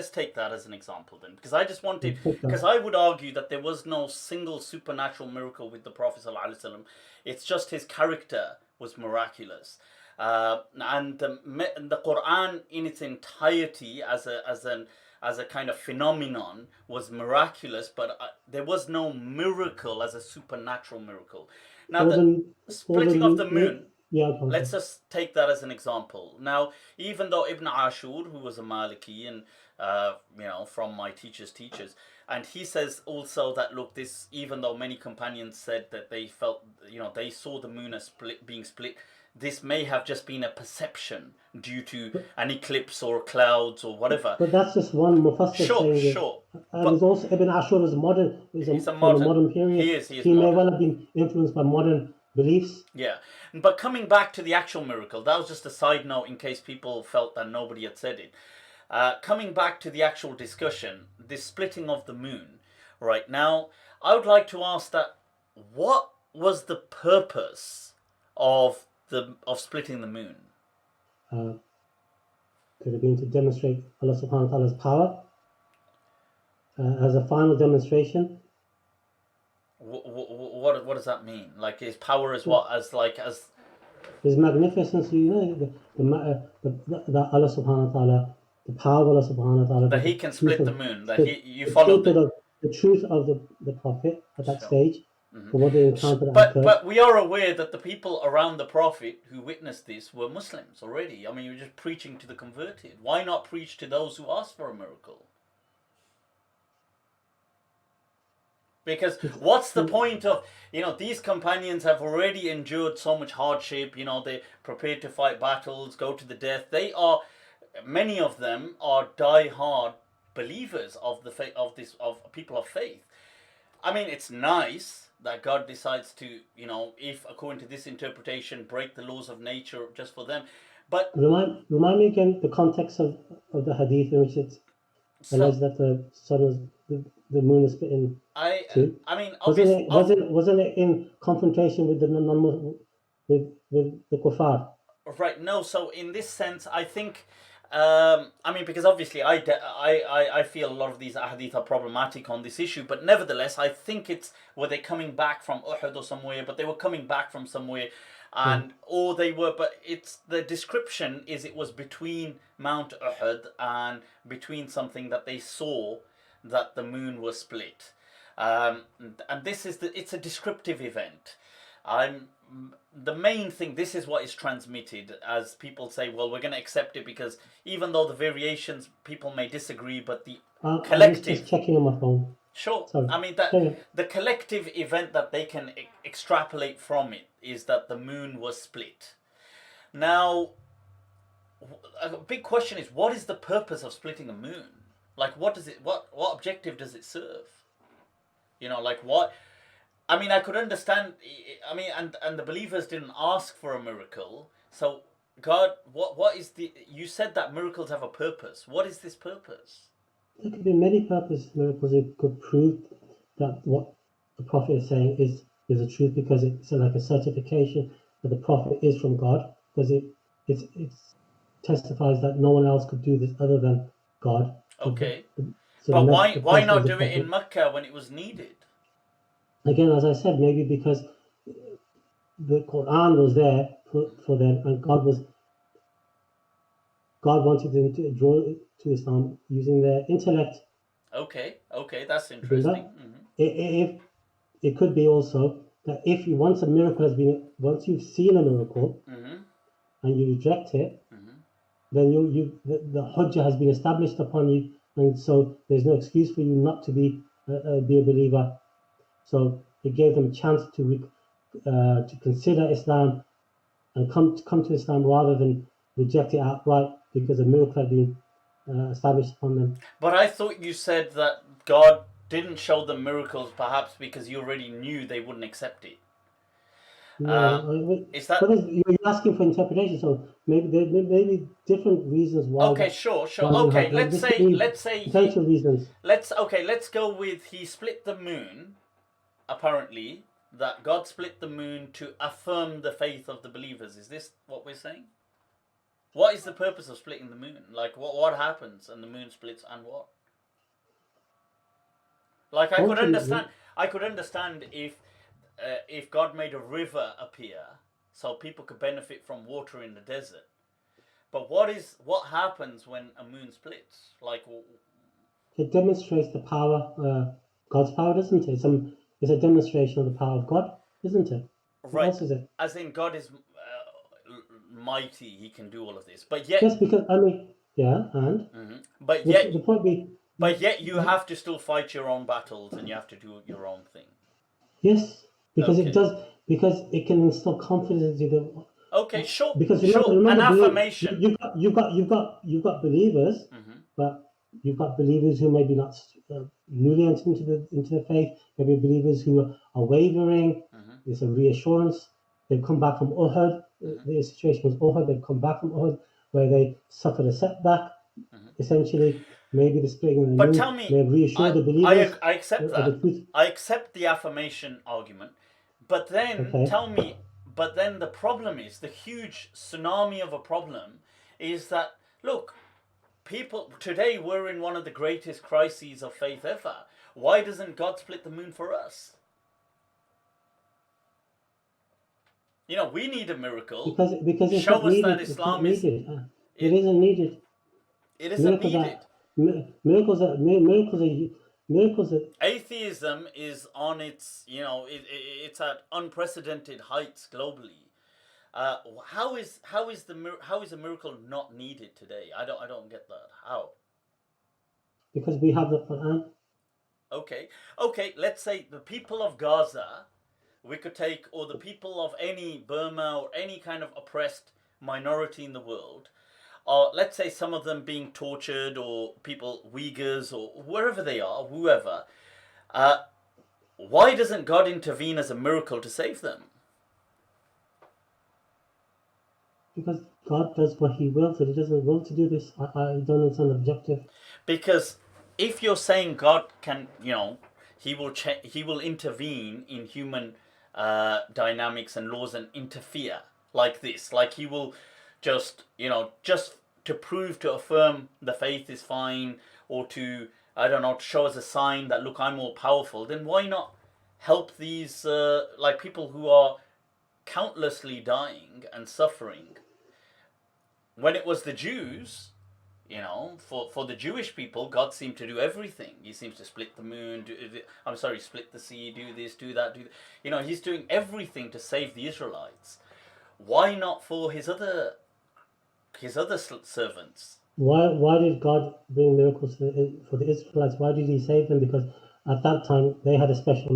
take that as an example then, because I just wanted, because I would argue that there was no single supernatural miracle with the Prophet ﷺ. It's just his character was miraculous. And the Quran in its entirety as a kind of phenomenon was miraculous, but there was no miracle as a supernatural miracle. Now the splitting of the moon, let's just take that as an example. Now, even though Ibn Ashur, who was a Maliki and from my teachers, and he says also that, look, this, even though many companions said that they felt, they saw the moon as being split, this may have just been a perception due to an eclipse or clouds or whatever. But that's just one Mufassir saying Sure. And there's also Ibn Ashur is modern. He's a modern period. He is he may well have been influenced by modern beliefs. Yeah. But coming back to the actual miracle, that was just a side note in case people felt that nobody had said it. Coming back to the actual discussion, this splitting of the moon, right now, I would like to ask that, what was the purpose of splitting the moon? Could have been to demonstrate Allah subhanahu wa ta'ala's power as a final demonstration. What does that mean? Like, his power is what? As his magnificence, the Allah subhanahu wa ta'ala, the power of Allah subhanahu wa ta'ala. That he can split the moon. That you follow the truth of the Prophet at that stage. For what they encountered. But we are aware that the people around the Prophet who witnessed this were Muslims already. I mean, you're just preaching to the converted. Why not preach to those who ask for a miracle? Because what's the point of, these companions have already endured so much hardship, they're prepared to fight battles, go to the death. Many of them are die-hard believers of the faith, of people of faith. I mean, it's nice that God decides to, if according to this interpretation, break the laws of nature just for them. But remind me again the context of the hadith in which it's alleged that the sun was the moon was split in two. I mean, wasn't it in confrontation with the with the kuffar? Right. No. So in this sense, I think. Because obviously I feel a lot of these ahadith are problematic on this issue, but nevertheless, I think were they coming back from Uhud or somewhere, but they were coming back from somewhere, but it's the description is it was between Mount Uhud and between something that they saw that the moon was split, and this is it's a descriptive event. The main thing, this is what is transmitted, as people say, well, we're going to accept it because even though the variations, people may disagree, but the collective... I'm just checking on my phone. Sure. Sorry. I mean, the collective event that they can extrapolate from it is that the moon was split. Now, a big question is, what is the purpose of splitting a moon? Like, what objective does it serve? What... I mean, I could understand, and the believers didn't ask for a miracle. So, God, what is you said that miracles have a purpose. What is this purpose? There could be many purposes miracles. It could prove that what the Prophet is saying is the truth, because it's like a certification that the Prophet is from God, because it testifies that no one else could do this other than God. Okay. But why not do it in Mecca when it was needed? Again, as I said, maybe because the Quran was there for them, and God wanted them to draw to Islam using their intellect. Okay, that's interesting. If it could be also that once you've seen a miracle, and you reject it, then the hujjah has been established upon you, and so there's no excuse for you not to be a believer. So it gave them a chance to consider Islam and come to Islam rather than reject it outright because a miracle had been established upon them. But I thought you said that God didn't show them miracles, perhaps because you already knew they wouldn't accept it. No, is that you're asking for interpretation? So maybe there may be different reasons why. Okay, sure. Okay, let's say potential reasons. Let's go with he split the moon. Apparently, that God split the moon to affirm the faith of the believers. Is this what we're saying? What is the purpose of splitting the moon? Like, what happens and the moon splits and what? Like, I could understand if God made a river appear, so people could benefit from water in the desert. But what happens when a moon splits? Like, It demonstrates the power, God's power, doesn't it? It's a demonstration of the power of God, isn't it? What right, else is it? as in God is mighty, he can do all of this. But yet, Just because, I mean, yeah, and but yet, the point being, but yet you have to still fight your own battles and you have to do your own thing. yes, because Okay. it does, because it can instill confidence in the. Okay, sure. Because An affirmation. You've got believers, but you've got believers who maybe not newly entered into the faith. Maybe believers who are wavering. There's a reassurance. They've come back from Uhud. The situation was Uhud. They've come back from Uhud where they suffered a setback. Essentially, maybe the splitting of the But moon tell me, may have reassured the believers. I accept that. I accept the affirmation argument. But then tell me, but then the problem is, the huge tsunami of a problem is that, look, people, today we're in one of the greatest crises of faith ever. Why doesn't God split the moon for us? You know, we need a miracle. Because it's Show not us needed. that Islam it's not needed. It isn't needed. It isn't needed. Miracles are. Atheism is on its, it's at unprecedented heights globally. How is a miracle not needed today? I don't get that. How? Because we have the Quran. Okay. Let's say the people of Gaza, we could take, or the people of any Burma or any kind of oppressed minority in the world. Let's say some of them being tortured, or people, Uyghurs, or wherever they are, whoever. Why doesn't God intervene as a miracle to save them? Because God does what He wills, and He doesn't will to do this. I don't understand the objective. Because if you're saying God can, He will intervene in human dynamics and laws and interfere like this, like He will just to prove, to affirm the faith is fine, or to, I don't know, to show us a sign that, look, I'm more powerful, then why not help these like people who are countlessly dying and suffering? When it was the Jews, for the Jewish people, God seemed to do everything. He seems to split the moon, split the sea, do this, do that, He's doing everything to save the Israelites. Why not for his other servants? Why did God bring miracles for the Israelites? Why did He save them? Because at that time they had a special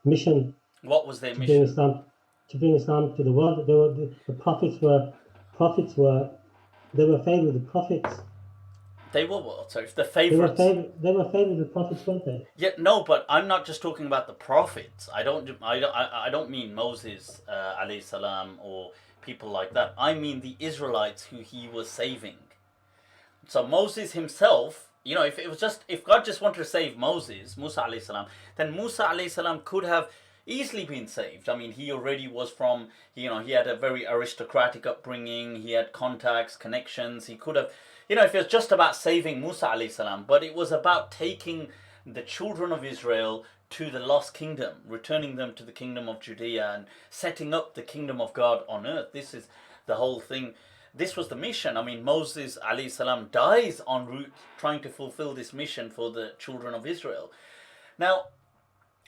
mission. What was their to mission? To bring Islam to the world. The prophets were favored with the prophets. They were what? Sorry, the favorites. They were favored with the prophets, weren't they? Yeah, no, but I'm not just talking about the prophets. I don't mean Moses, alayhi salam, or people like that. I mean the Israelites who He was saving. So Moses himself, if God just wanted to save Moses, Musa alayhi salam, then Musa alayhi salam could have easily been saved. I mean, he already was from, he had a very aristocratic upbringing. He had contacts, connections. He could have, if it was just about saving Musa alayhi salam, but it was about taking the children of Israel to the lost kingdom, returning them to the kingdom of Judea and setting up the kingdom of God on earth. This is the whole thing. This was the mission. I mean, Moses alayhi salam dies en route trying to fulfill this mission for the children of Israel. Now,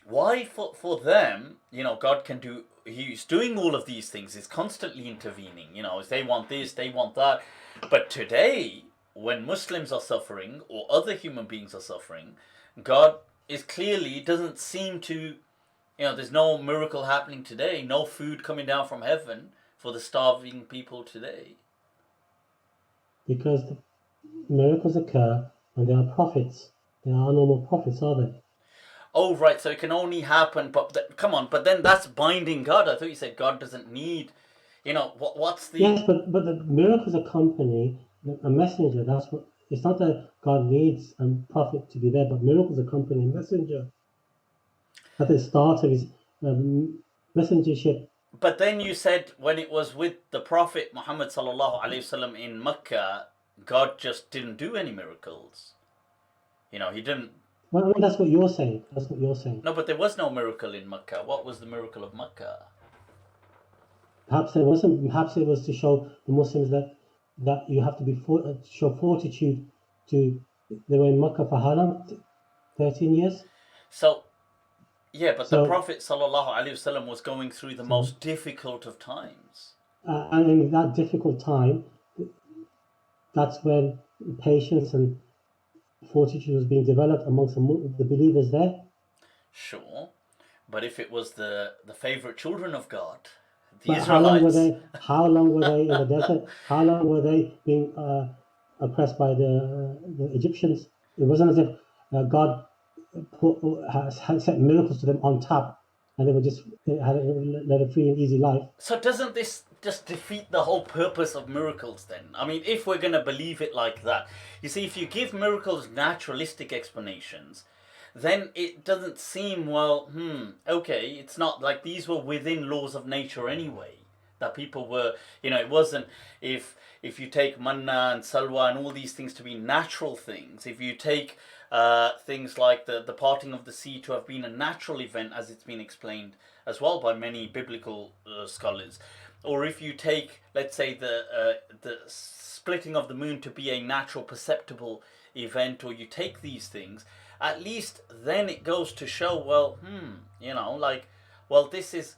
why for them, God can do, He's doing all of these things, He's constantly intervening, if they want this, they want that. But today, when Muslims are suffering, or other human beings are suffering, God is clearly, doesn't seem to, there's no miracle happening today, no food coming down from heaven for the starving people today. Because the miracles occur when there are prophets. There are no more prophets, are there? Oh, right, so it can only happen, but then that's binding God. I thought you said God doesn't need, what's the... Yes, but the miracles accompany a messenger. That's what, it's not that God needs a prophet to be there, but miracles accompany a messenger. At the start of His messengership. But then you said when it was with the Prophet Muhammad sallallahu alaihi wasallam in Mecca, God just didn't do any miracles. He didn't... Well, I mean, that's what you're saying. That's what you're saying. No, but there was no miracle in Mecca. What was the miracle of Mecca? Perhaps it wasn't. Perhaps it was to show the Muslims that you have to be show fortitude. To they were in Makkah for how long? 13 years. So yeah, but the So Prophet sallallahu alaihi wasallam was going through the most difficult of times. and in that difficult time, that's when patience and fortitude was being developed amongst the believers there. Sure, but if it was the favorite children of God, the But Israelites. how long were they in the desert? How long were they being oppressed by the Egyptians? It wasn't as if God had set miracles to them on tap, and they were just led a free and easy life. So doesn't this just defeat the whole purpose of miracles then? I mean, if we're going to believe it like that. You see, if you give miracles naturalistic explanations, then it doesn't seem, well, okay, it's not like these were within laws of nature anyway. That people were, it wasn't, if you take manna and salwa and all these things to be natural things, if you take things like the parting of the sea to have been a natural event, as it's been explained as well by many biblical scholars, or if you take, let's say, the splitting of the moon to be a natural perceptible event, or you take these things, at least then it goes to show, well, this is,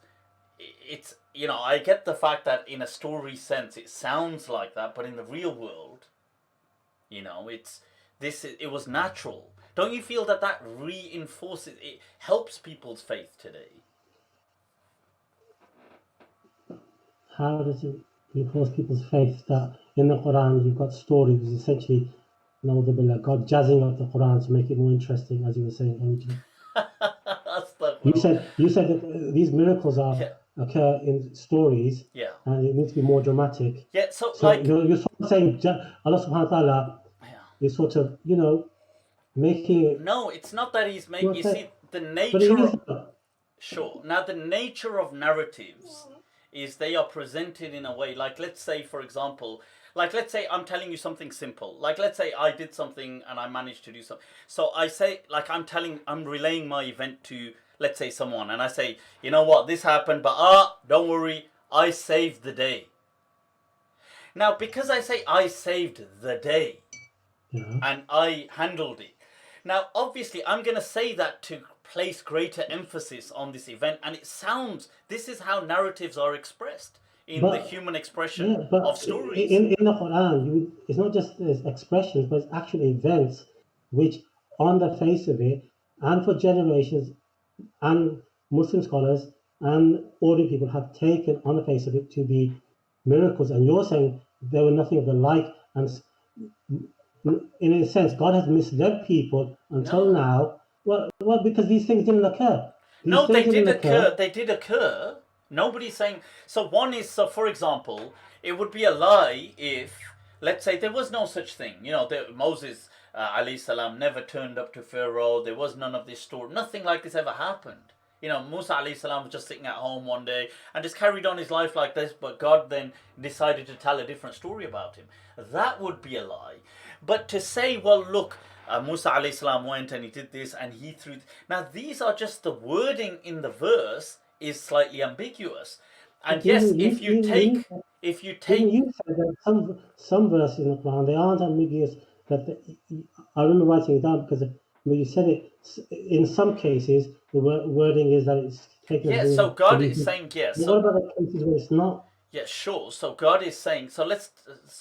it's, I get the fact that in a story sense it sounds like that, but in the real world, it was natural. Don't you feel that reinforces, it helps people's faith today? How does it reinforce people's faith that in the Quran you've got stories, essentially, God jazzing up the Quran to make it more interesting, as you were saying, OG. You said that these miracles occur in stories, and it needs to be more dramatic. Yeah, so you're sort of saying Allah subhanahu wa ta'ala is sort of, making it. No, it's not that he's making. You see, the nature. Sure. Now, the nature of narratives is they are presented in a way, like, let's say, for example, let's say I'm telling you something simple. Let's say I did something and I managed to do something. So I say, I'm relaying my event to, let's say, someone, and I say, you know what, this happened, but don't worry, I saved the day. Now, because I say I saved the day, and I handled it, now, obviously, I'm going to say that to place greater emphasis on this event, and this is how narratives are expressed in the human expression of stories. In the Quran, it's not just expressions, but it's actual events which, on the face of it, and for generations, and Muslim scholars and ordinary people have taken on the face of it to be miracles. And you're saying there were nothing of the like, and in a sense, God has misled people until now. Well, because these things didn't occur. They did occur. They did occur. Nobody's saying. So for example, it would be a lie if, let's say, there was no such thing. Moses, alayhi salam, never turned up to Pharaoh. There was none of this story. Nothing like this ever happened. Musa alayhi salam was just sitting at home one day and just carried on his life like this, but God then decided to tell a different story about him. That would be a lie. But to say, well, look, Musa alayhi salam went and he did this and he threw... Now, these are just the wording in the verse is slightly ambiguous. And yes, if you take... You said that some verses in the Quran, they aren't ambiguous. I remember writing it down because when you said it, in some cases, the wording is that it's taken... Yeah, so God is saying yes. What about the cases where it's not? Yeah, sure. So God is saying... So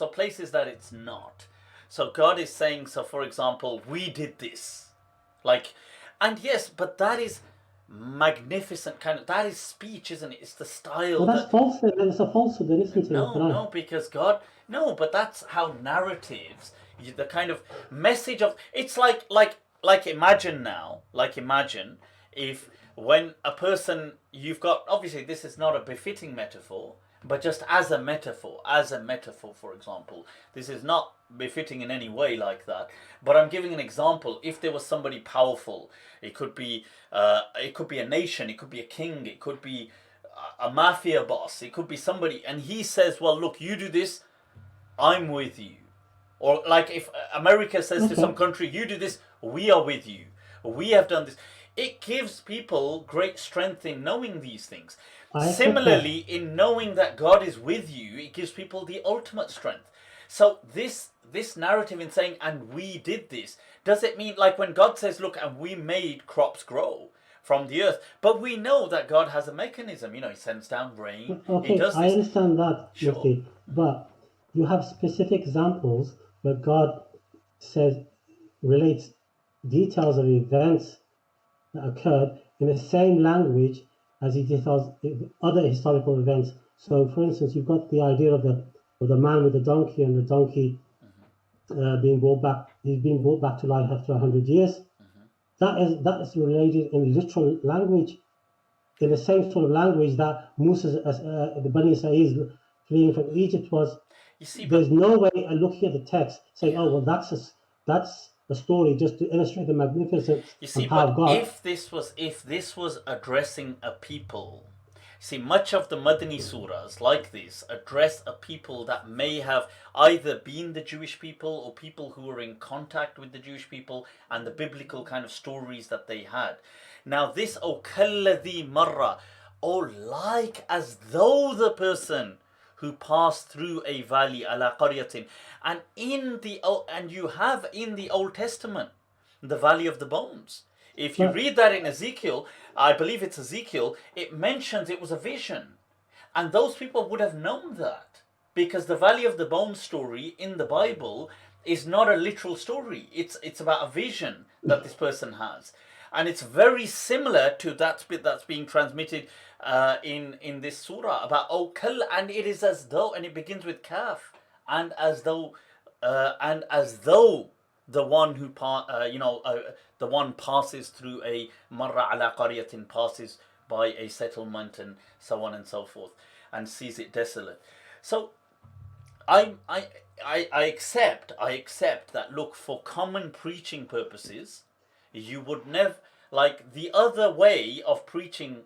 places that it's not... So God is saying, so for example, we did this. And yes, but that is magnificent that is speech, isn't it? It's the style. Well, that's false. It's a falsehood, isn't it? No, because God, but that's how narratives, the kind of message of, it's like imagine if when a person, you've got, obviously this is not a befitting metaphor, but just as a metaphor, for example, this is not befitting in any way like that. But I'm giving an example. If there was somebody powerful, it could be a nation, it could be a king, it could be a mafia boss, it could be somebody, and he says, "Well, look, you do this, I'm with you." Or like if America says to some country, "You do this, we are with you. We have done this." it gives people great strength in knowing these things. I accept Similarly, in knowing that God is with you, it gives people the ultimate strength. So this narrative in saying, and we did this, does it mean like when God says, look, and we made crops grow from the earth, but we know that God has a mechanism, you know, he sends down rain, that. he Okay, does I this. understand that, Sure. Mufti, but you have specific examples where God says, relates details of events that occurred in the same language as he details other historical events. So, for instance, you've got the idea of the man with the donkey and the donkey being brought back. He's being brought back to life after 100 years. That is related in literal language, in the same sort of language that Musa, the Bani Israel fleeing from Egypt was. You see, There's but no way of looking at the text saying, yeah. "Oh, well, that's a story just to illustrate the magnificence You see, and power but of God." if this was addressing a people, see, much of the Madani surahs like this address a people that may have either been the Jewish people or people who were in contact with the Jewish people and the biblical kind of stories that they had. Now, this O kalladhi marra, oh, like as though the person who passed through a valley ala qaryatin, and you have in the Old Testament the valley of the bones. If you But read that in Ezekiel, I believe it's Ezekiel, it mentions it was a vision. And those people would have known that. Because the Valley of the Bones story in the Bible is not a literal story. It's about a vision that this person has. And it's very similar to that bit that's being transmitted in this surah about Okal, and it is as though, and it begins with kaf, and as though the one who the one passes through a marra ala qaryatin, passes by a settlement and so on and so forth, and sees it desolate. So I accept that, look, for common preaching purposes, you would never, like, the other way of preaching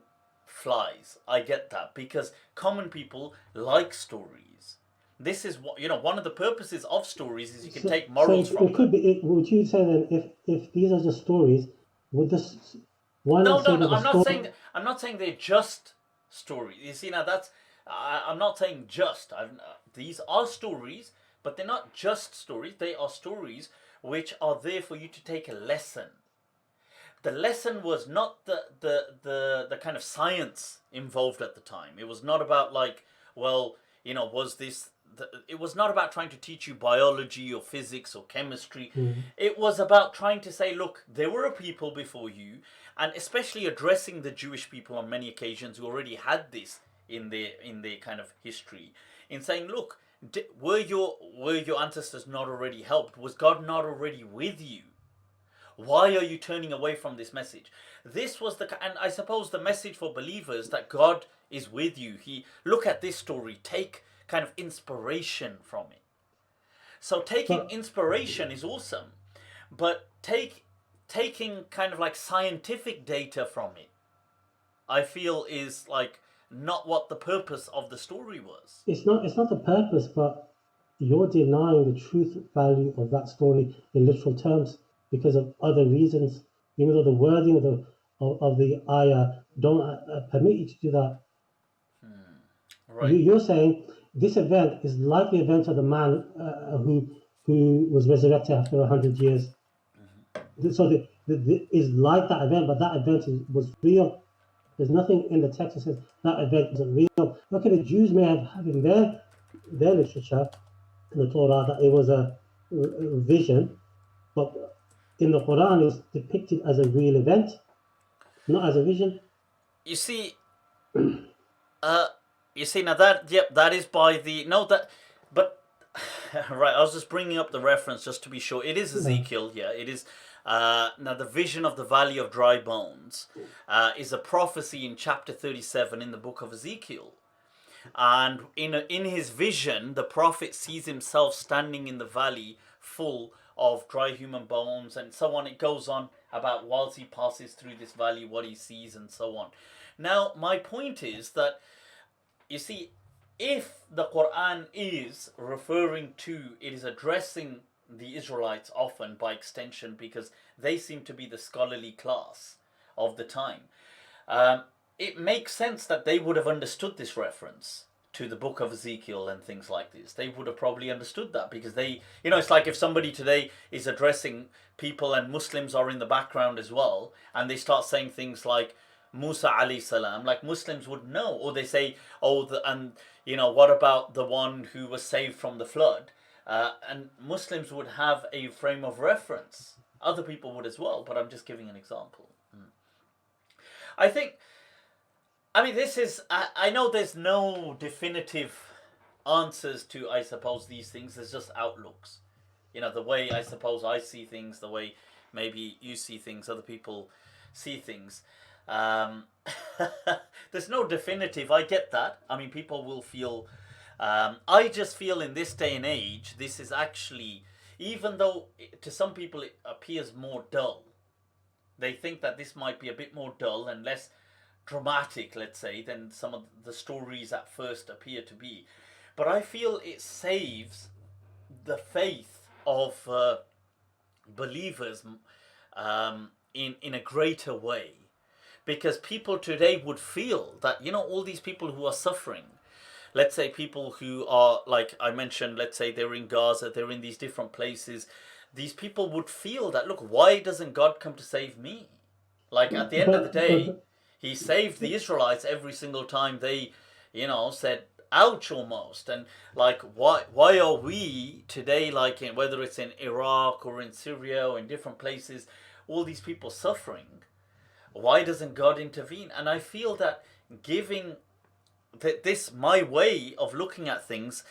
flies. I get that, because common people like stories. This is what, one of the purposes of stories is you can take morals so from it could them. be. Would you say then, if these are just stories, would this? Why No, not say no, no. that the story? I'm not saying they're just stories. You see, now that's. I'm not saying just. These are stories, but they're not just stories. They are stories which are there for you to take a lesson. The lesson was not the kind of science involved at the time. It was not about, like, well, was this. It was not about trying to teach you biology or physics or chemistry. It was about trying to say, look, there were a people before you, and especially addressing the Jewish people on many occasions who already had this in their kind of history, in saying, look, were your ancestors not already helped? Was God not already with you? Why are you turning away from this message? This was and I suppose the message for believers, that God is with you. Look at this story, take kind of inspiration from it. So taking But inspiration is awesome, but taking kind of like scientific data from it, I feel, is like not what the purpose of the story was. it's not. It's not the purpose, but you're denying the truth value of that story in literal terms because of other reasons. Even though the wording of the ayah don't permit you to do that. Right. You're saying this event is like the event of the man who was resurrected after 100 years. So is like that event, but that event was real. There's nothing in the text that says that event wasn't real. Okay, the Jews may have in their literature, in the Torah, that it was a vision, but in the Quran it's depicted as a real event, not as a vision. You see, now that is by the no that, but right. I was just bringing up the reference just to be sure. It is Yeah. Ezekiel. Yeah, it is. Now the vision of the valley of dry bones is a prophecy in chapter 37 in the book of Ezekiel. And in his vision, the prophet sees himself standing in the valley full of dry human bones and so on. It goes on about whilst he passes through this valley, what he sees and so on. Now, my point is that, you see, if the Quran is referring to, it is addressing the Israelites often by extension, because they seem to be the scholarly class of the time. It makes sense that they would have understood this reference to the book of Ezekiel and things like this. They would have probably understood that, because they, it's like if somebody today is addressing people and Muslims are in the background as well, and they start saying things like Musa alayhi salam, like Muslims would know, or they say, what about the one who was saved from the flood? And Muslims would have a frame of reference. Other people would as well, but I'm just giving an example. This is, I know there's no definitive answers to, I suppose, these things. There's just outlooks. The way, I suppose, I see things, the way maybe you see things, other people see things. There's no definitive, I get that. People will feel, I just feel in this day and age, this is actually, even though to some people it appears more dull, they think that this might be a bit more dull and less dramatic, let's say, than some of the stories at first appear to be. But I feel it saves the faith of believers in a greater way. Because people today would feel that, all these people who are suffering, let's say people who are, like I mentioned, let's say they're in Gaza, they're in these different places, these people would feel that, look, why doesn't God come to save me? Like, at the end of the day, he saved the Israelites every single time they, said, ouch, almost. And, like, why are we today, like, whether it's in Iraq or in Syria or in different places, all these people suffering? Why doesn't God intervene? And I feel that giving this my way of looking at things,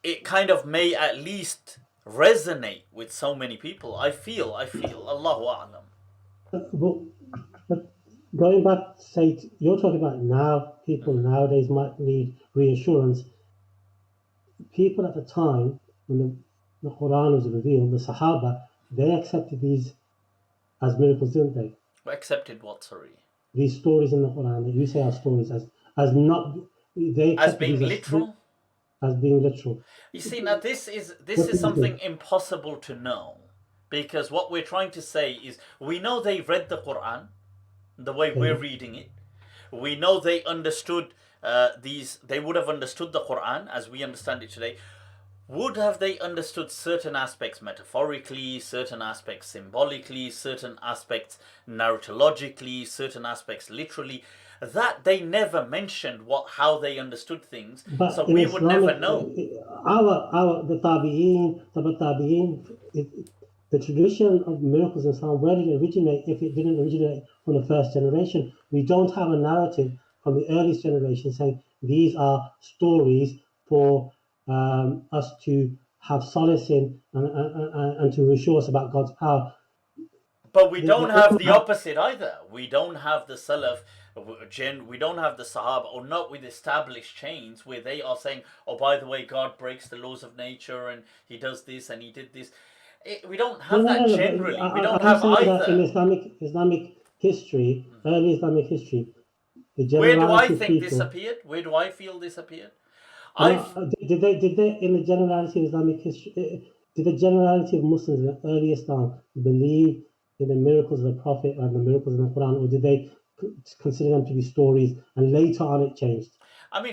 it kind of may at least resonate with so many people. I feel, Allahu A'lam. But going back, say, you're talking about now, people nowadays might need reassurance. People at the time, when the Quran was revealed, the Sahaba, they accepted these as miracles, didn't they? Accepted what, sorry? These stories in the Quran that you say are stories as not, they as being literal? As being literal. You see, now this is something impossible to know, because what we're trying to say is, we know they read the Quran the way we're reading it. We know they understood they would have understood the Quran as we understand it today. Would have they understood certain aspects metaphorically, certain aspects symbolically, certain aspects narratologically, certain aspects literally? That they never mentioned how they understood things, but so we would never know. The Tabi'een, the tradition of miracles in Islam, where did it originate if it didn't originate from the first generation? We don't have a narrative from the earliest generation saying these are stories for us to have solace in and to reassure us about God's power. But we don't have the opposite either. We don't have the Salaf, we don't have the Sahaba, or not with established chains where they are saying, oh, by the way, God breaks the laws of nature and he does this and he did this. We don't have that generally. We don't have either. In Islamic history, early Islamic history, where do I think this appeared? Where do I feel this appeared? Did they in the generality of Islamic history? Did the generality of Muslims in early Islam believe in the miracles of the Prophet and the miracles of the Quran, or did they consider them to be stories and later on it changed?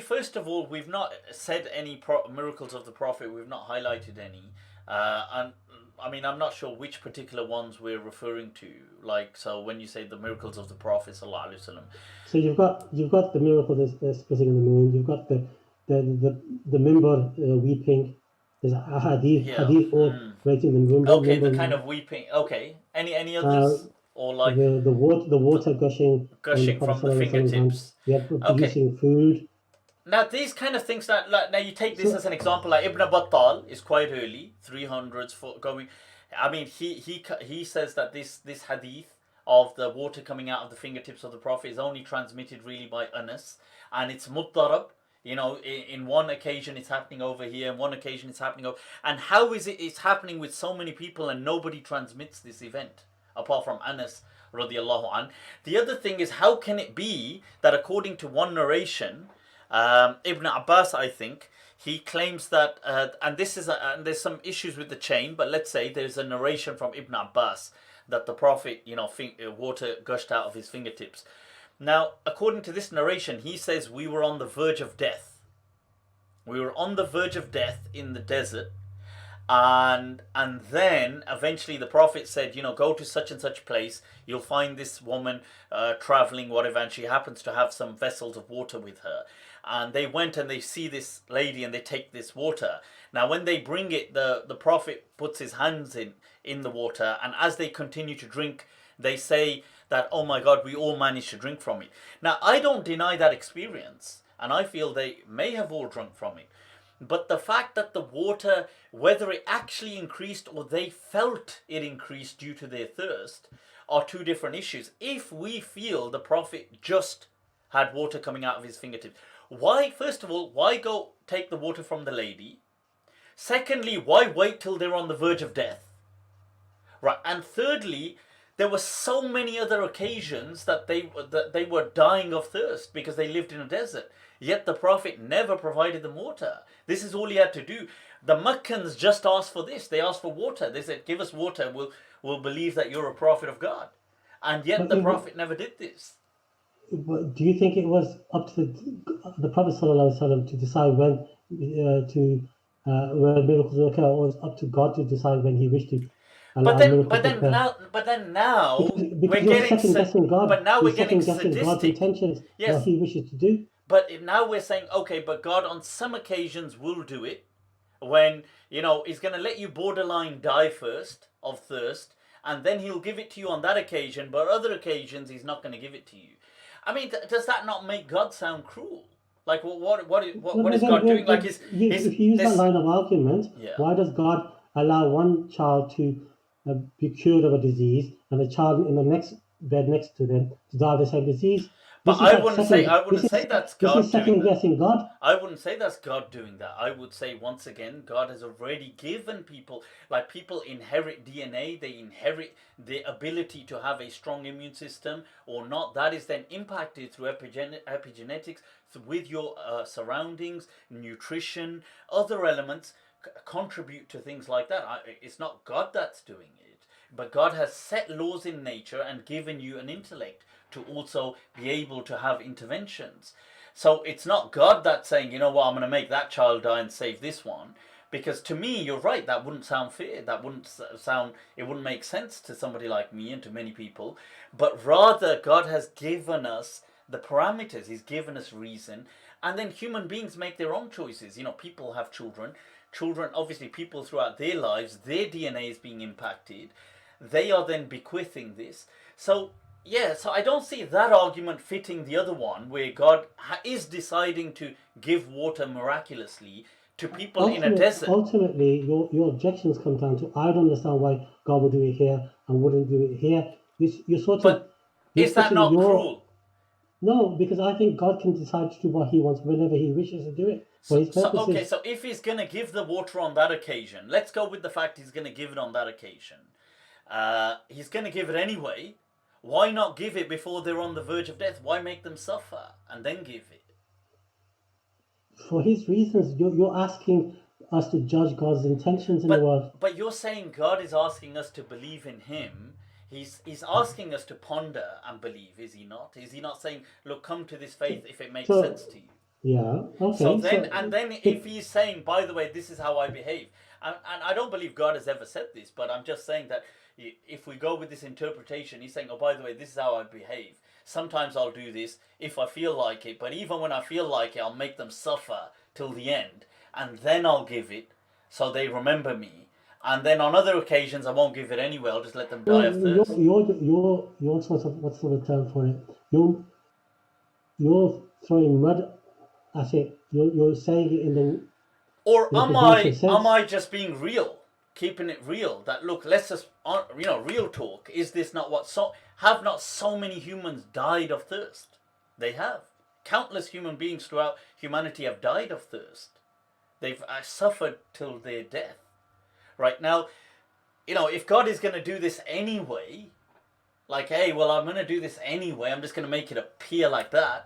First of all, we've not said any miracles of the Prophet. We've not highlighted any, and I'm not sure which particular ones we're referring to. Like, so when you say the miracles of the Prophet sallallahu alaihi wasallam, so you've got the miracle that's splitting in the moon. You've got the mimbar weeping. There's a hadith or rating the mimbar. Okay, the kind of weeping. Okay, any others? Or like the water gushing from the fingertips. Yeah, producing food. Now these kind of things. Now you take this as an example. Like Ibn Battal is quite early, 300s for going. He says that this hadith of the water coming out of the fingertips of the Prophet is only transmitted really by Anas, and it's muttarab. In one occasion it's happening over here, in one occasion it's happening over. And how is it's happening with so many people and nobody transmits this event apart from Anas radiallahu an? The other thing is, how can it be that according to one narration, Ibn Abbas, I think, he claims that, and this is, and there's some issues with the chain, but let's say there's a narration from Ibn Abbas that the Prophet, water gushed out of his fingertips. Now, according to this narration, he says we were on the verge of death. We were on the verge of death in the desert. And then eventually the Prophet said, go to such and such place. You'll find this woman traveling, whatever, and she happens to have some vessels of water with her. And they went and they see this lady and they take this water. Now, when they bring it, the Prophet puts his hands in the water, and as they continue to drink, they say that, oh my God, we all managed to drink from it. Now, I don't deny that experience, and I feel they may have all drunk from it. But the fact that the water, whether it actually increased or they felt it increased due to their thirst, are two different issues. If we feel the Prophet just had water coming out of his fingertips, why, first of all, why go take the water from the lady? Secondly, why wait till they're on the verge of death? Right, and thirdly, there were so many other occasions that they were dying of thirst because they lived in a desert. Yet the Prophet never provided them water. This is all he had to do. The Meccans just asked for this. They asked for water. They said, give us water, we'll believe that you're a prophet of God. And yet the Prophet never did this. But do you think it was up to the Prophet ﷺ to decide when miracles will occur, or was up to God to decide when he wished to allow miracles to occur? But then now because you're second guessing God. But now we're getting second guessing God's intentions, yes. What he wishes to do. But now we're saying, okay, but God on some occasions will do it when, he's going to let you borderline die first of thirst, and then he'll give it to you on that occasion, but other occasions he's not going to give it to you. I mean, does that not make God sound cruel? Like, what is God doing? Like, if you use that line of argument, why does God allow one child to be cured of a disease and a child in the next bed next to them to die of the same disease? But I wouldn't say that's God doing that. Second guessing God. I wouldn't say that's God doing that. I would say, once again, God has already given people, like people inherit DNA, they inherit the ability to have a strong immune system or not. That is then impacted through epigenetics, with your surroundings, nutrition, other elements contribute to things like that. It's not God that's doing it, but God has set laws in nature and given you an intellect to also be able to have interventions. So it's not God that's saying, I'm going to make that child die and save this one. Because to me, you're right, that wouldn't sound fair. It wouldn't make sense to somebody like me and to many people. But rather, God has given us the parameters. He's given us reason. And then human beings make their own choices. People have children. Children, obviously, people throughout their lives, their DNA is being impacted. They are then bequeathing this. So I don't see that argument fitting the other one, where God is deciding to give water miraculously to people in a desert. Ultimately, your objections come down to, I don't understand why God would do it here and wouldn't do it here. But is that not cruel? No, because I think God can decide to do what he wants whenever he wishes to do it. So if he's going to give the water on that occasion, let's go with the fact he's going to give it on that occasion. He's going to give it anyway. Why not give it before they're on the verge of death? Why make them suffer and then give it? For his reasons. You're asking us to judge God's intentions in the world. But you're saying God is asking us to believe in him. He's asking us to ponder and believe, is he not? Is he not saying, look, come to this faith if it makes sense to you? Yeah, okay. Then if he's saying, by the way, this is how I behave. And I don't believe God has ever said this, but I'm just saying that if we go with this interpretation, he's saying, oh, by the way, this is how I behave. Sometimes I'll do this if I feel like it, but even when I feel like it, I'll make them suffer till the end, and then I'll give it so they remember me. And then on other occasions, I won't give it anyway. I'll just let them die of thirst. You're sort of, what's the term for it? You're throwing mud at it. You're saying it in the. Or am I just being real? Keeping it real, that look, let's just, real talk. Is this not what have not so many humans died of thirst? They have. Countless human beings throughout humanity have died of thirst. They've suffered till their death. Right now, if God is going to do this anyway, like, hey, well, I'm going to do this anyway, I'm just going to make it appear like that,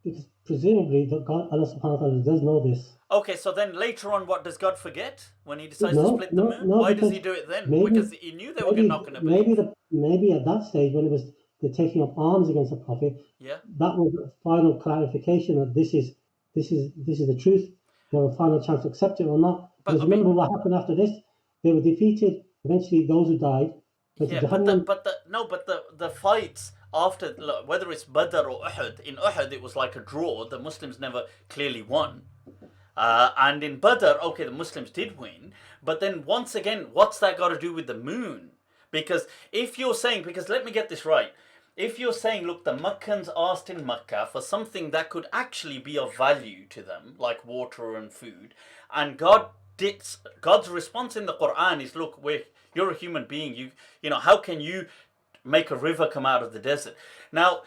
because presumably that God, Allah subhanahu wa ta'ala does know this. Okay, so then later on, what does God forget when He decides to No, split the moon? no, Why does because He do it then? Because maybe, He knew they were not going to maybe believe. maybe at that stage when it was the taking up arms against the Prophet, Yeah. that was the final clarification that this is the truth. They have a final chance to accept it or not. But Because I mean, remember what happened after this? They were defeated. Eventually, those who died went to yeah, but Jahannam. the fights after, look, whether it's Badr or Uhud, in Uhud it was like a draw. The Muslims never clearly won. And in Badr, okay, the Muslims did win, but then once again, what's that got to do with the moon? Because if you're saying, because let me get this right, if you're saying, look, the Meccans asked in Mecca for something that could actually be of value to them, like water and food, and God's response in the Quran is, look, you're a human being, you know, how can you make a river come out of the desert? Now,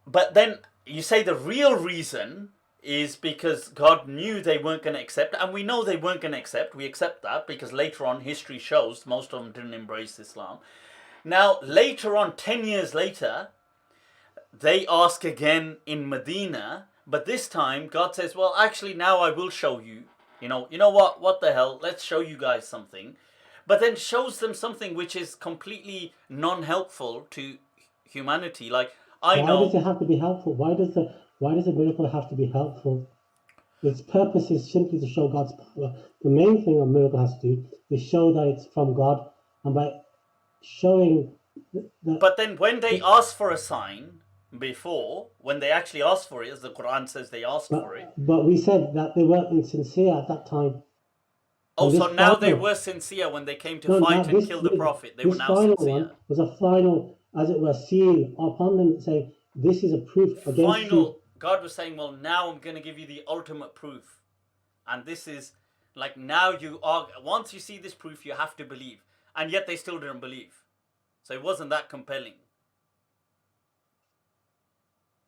but then you say the real reason is because God knew they weren't going to accept, and we know they weren't going to accept. We accept that because later on history shows most of them didn't embrace Islam. Now, later on, 10 years later, they ask again in Medina, but this time God says, well, actually, now I will show you. You know what the hell? Let's show you guys something. But then shows them something which is completely non-helpful to humanity. Like, Why does it have to be helpful? Why does the miracle have to be helpful? Its purpose is simply to show God's power. The main thing a miracle has to do is show that it's from God, and by showing that. But then when they ask for a sign before, when they actually asked for it, as the Quran says they asked for it. But we said that they weren't insincere at that time. Oh, so now they were sincere when they came to fight and kill the Prophet. They were now sincere. This final sincere. one was a final, as it were, seal upon them, saying, this is a proof against you. God was saying, well, now I'm going to give you the ultimate proof. And this is, like, now you are, once you see this proof, you have to believe. And yet they still didn't believe. So it wasn't that compelling.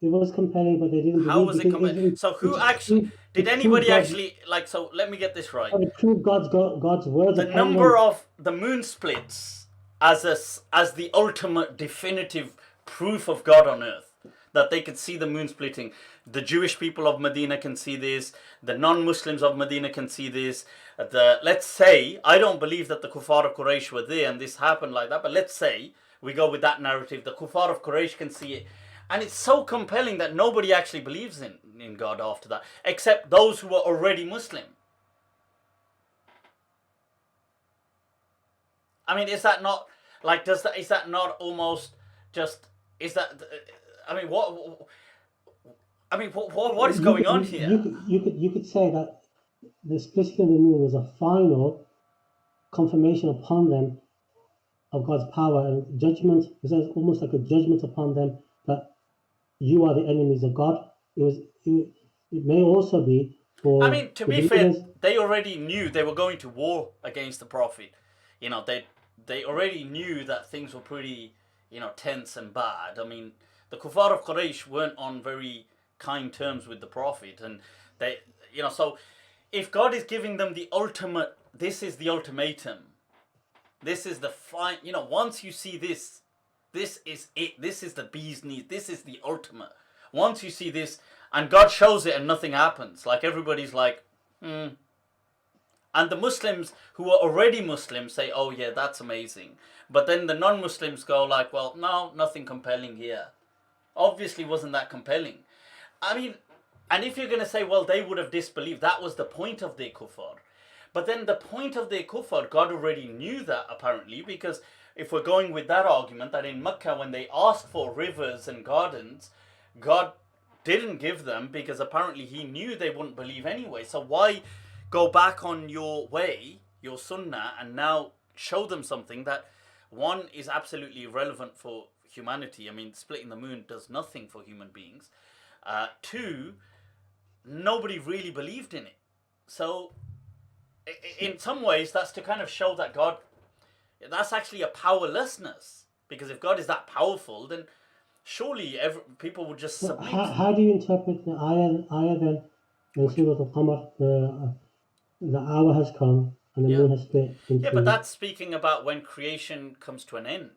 It was compelling, but they didn't believe. How was it compelling? So who actually, did anybody actually, like, so let me get this right. It proved God's words. The number of the moon splits as the ultimate definitive proof of God on earth. That they could see the moon splitting. The Jewish people of Medina can see this. The non-Muslims of Medina can see this. Let's say, I don't believe that the Kuffar of Quraysh were there and this happened like that, but let's say we go with that narrative. The Kuffar of Quraysh can see it. And it's so compelling that nobody actually believes in God after that, except those who are already Muslim. I mean, is that not, like, is that not almost just, is that, I mean, what is going on here? You could say that the splitting of the moon was a final confirmation upon them of God's power and judgment. It was almost like a judgment upon them that you are the enemies of God. It may also be for. I mean, to be fair, they already knew they were going to war against the Prophet. You know, they already knew that things were pretty, tense and bad. I mean, the Kuffar of Quraysh weren't on very kind terms with the Prophet, and they, so if God is giving them the ultimate, this is the ultimatum. This is the fine, once you see this is it. This is the bee's knees. This is the ultimate. Once you see this, and God shows it and nothing happens, like everybody's like, And the Muslims who are already Muslims say, oh yeah, that's amazing. But then the non-Muslims go like, well, no, nothing compelling here. Obviously wasn't that compelling. I mean, and if you're going to say, well, they would have disbelieved, that was the point of their kuffar. But then the point of their kuffar, God already knew that apparently, because if we're going with that argument, that in Mecca when they asked for rivers and gardens, God didn't give them because apparently he knew they wouldn't believe anyway. So why go back on your way, your sunnah, and now show them something that, one, is absolutely irrelevant for humanity. I mean, splitting the moon does nothing for human beings. Two, nobody really believed in it. So in some ways, that's to kind of show that God, that's actually a powerlessness. Because if God is that powerful, then surely people would just submit. How do you interpret the ayah then in Surah Al-Qamar? The hour has come and the moon has split. Yeah, but that's speaking about when creation comes to an end.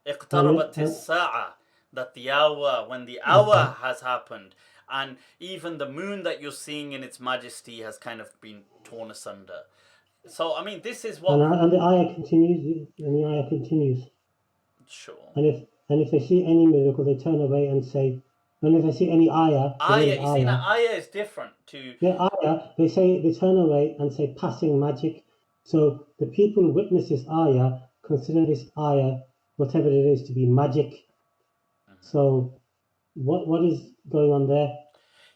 اقتربت الساعة, that the hour, when the hour has happened, And even the moon that you're seeing in its majesty has kind of been torn asunder. So, I mean, this is what... And the ayah continues, Sure. And if they see any miracle, they turn away and say, and if they see any ayah, You see, now ayah is different to... Yeah, ayah, they turn away and say passing magic. So the people who witness this ayah consider this ayah, whatever it is, to be magic. So what is going on there?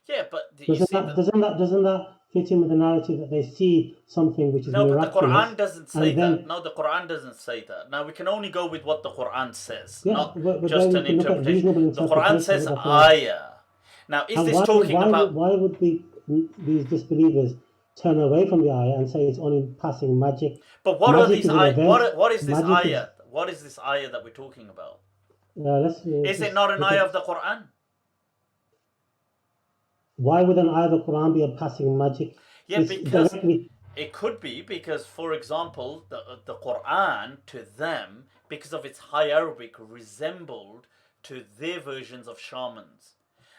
Yeah, but doesn't that fit in with the narrative that they see something which is miraculous? No, but the Quran doesn't say that. No, the Quran doesn't say that. Now, we can only go with what the Quran says, not just an interpretation. The Quran says ayah. Now, is this talking about... Why would these disbelievers turn away from the ayah and say it's only passing magic? But what are these ayah? What is this ayah? What is this ayah that we're talking about? Is it not an ayah of the Quran? Why would an ayah of the Quran be a passing magic? Yeah, because it could be because, for example, the Quran to them, because of its high Arabic, resembled to their versions of shamans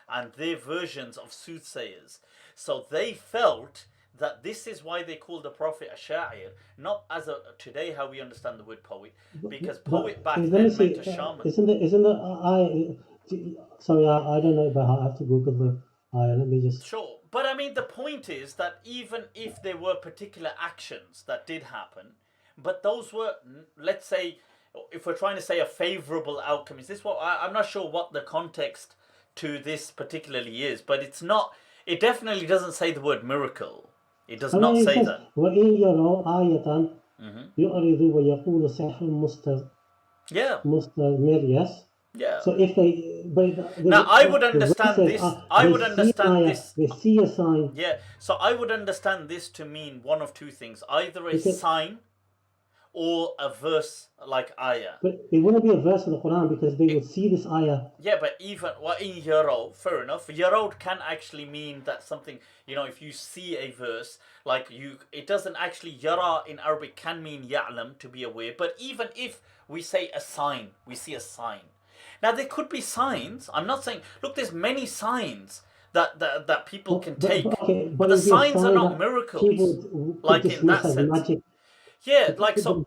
and their versions of soothsayers. So they felt that this is why they called the Prophet a sha'ir, not as today how we understand the word poet, because poet back then meant a shaman. Isn't the ayah? Sorry, I don't know about how. I have to Google the ayah. Let me just. Sure, but I mean the point is that even if there were particular actions that did happen, but those were, let's say, if we're trying to say a favorable outcome, is this what I'm not sure what the context to this particularly is, but it's not. It definitely doesn't say the word miracle. It does not say that. Yeah. Yes. Yeah. So if now I would understand this. I would understand this. They see a sign. Yeah. So I would understand this to mean one of two things: either a sign or a verse like ayah. But it wouldn't be a verse of the Quran because they would see this ayah. Yeah, but even in yarod, fair enough. Yarod can actually mean that something, if you see a verse, like it doesn't actually, yara in Arabic can mean ya'lam, to be aware. But even if we say a sign, we see a sign. Now there could be signs. I'm not saying, look, there's many signs that people can take. But the signs are not miracles, like in that sense. Magic. Yeah, like so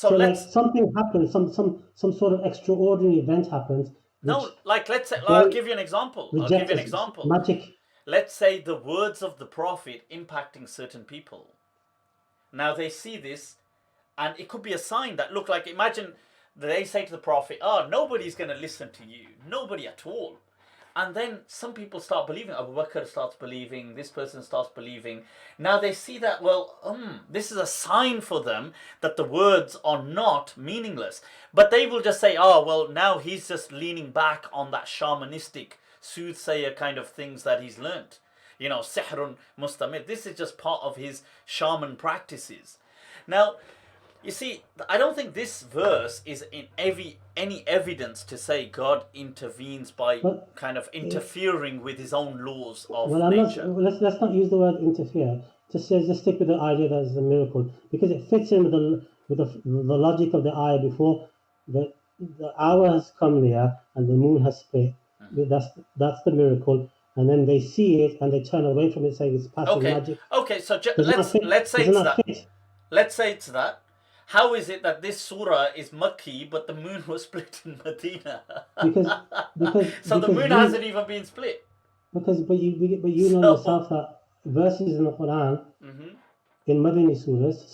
like something happens, some sort of extraordinary event happens. No, like let's say, I'll give you an example. Magic. Let's say the words of the Prophet impacting certain people. Now they see this, and it could be a sign that look like, imagine they say to the Prophet, nobody's going to listen to you, nobody at all. And then some people start believing. Abu Bakr starts believing. This person starts believing. Now they see that, this is a sign for them that the words are not meaningless. But they will just say, now he's just leaning back on that shamanistic soothsayer kind of things that he's learnt. Sihrun mustamir. This is just part of his shaman practices. Now, you see, I don't think this verse is in any evidence to say God intervenes by kind of interfering with his own laws of nature. Let's not use the word interfere. Just stick with the idea that it's a miracle, because it fits in with the logic of the ayah before. The hour has come near and the moon has split. That's the miracle. And then they see it and they turn away from it, saying it's passing magic. Okay, so let's say it's that. Let's say it's that. How is it that this surah is Makki, but the moon was split in Medina? So the moon hasn't even been split. But you know yourself that verses in the Quran, in Madani surahs,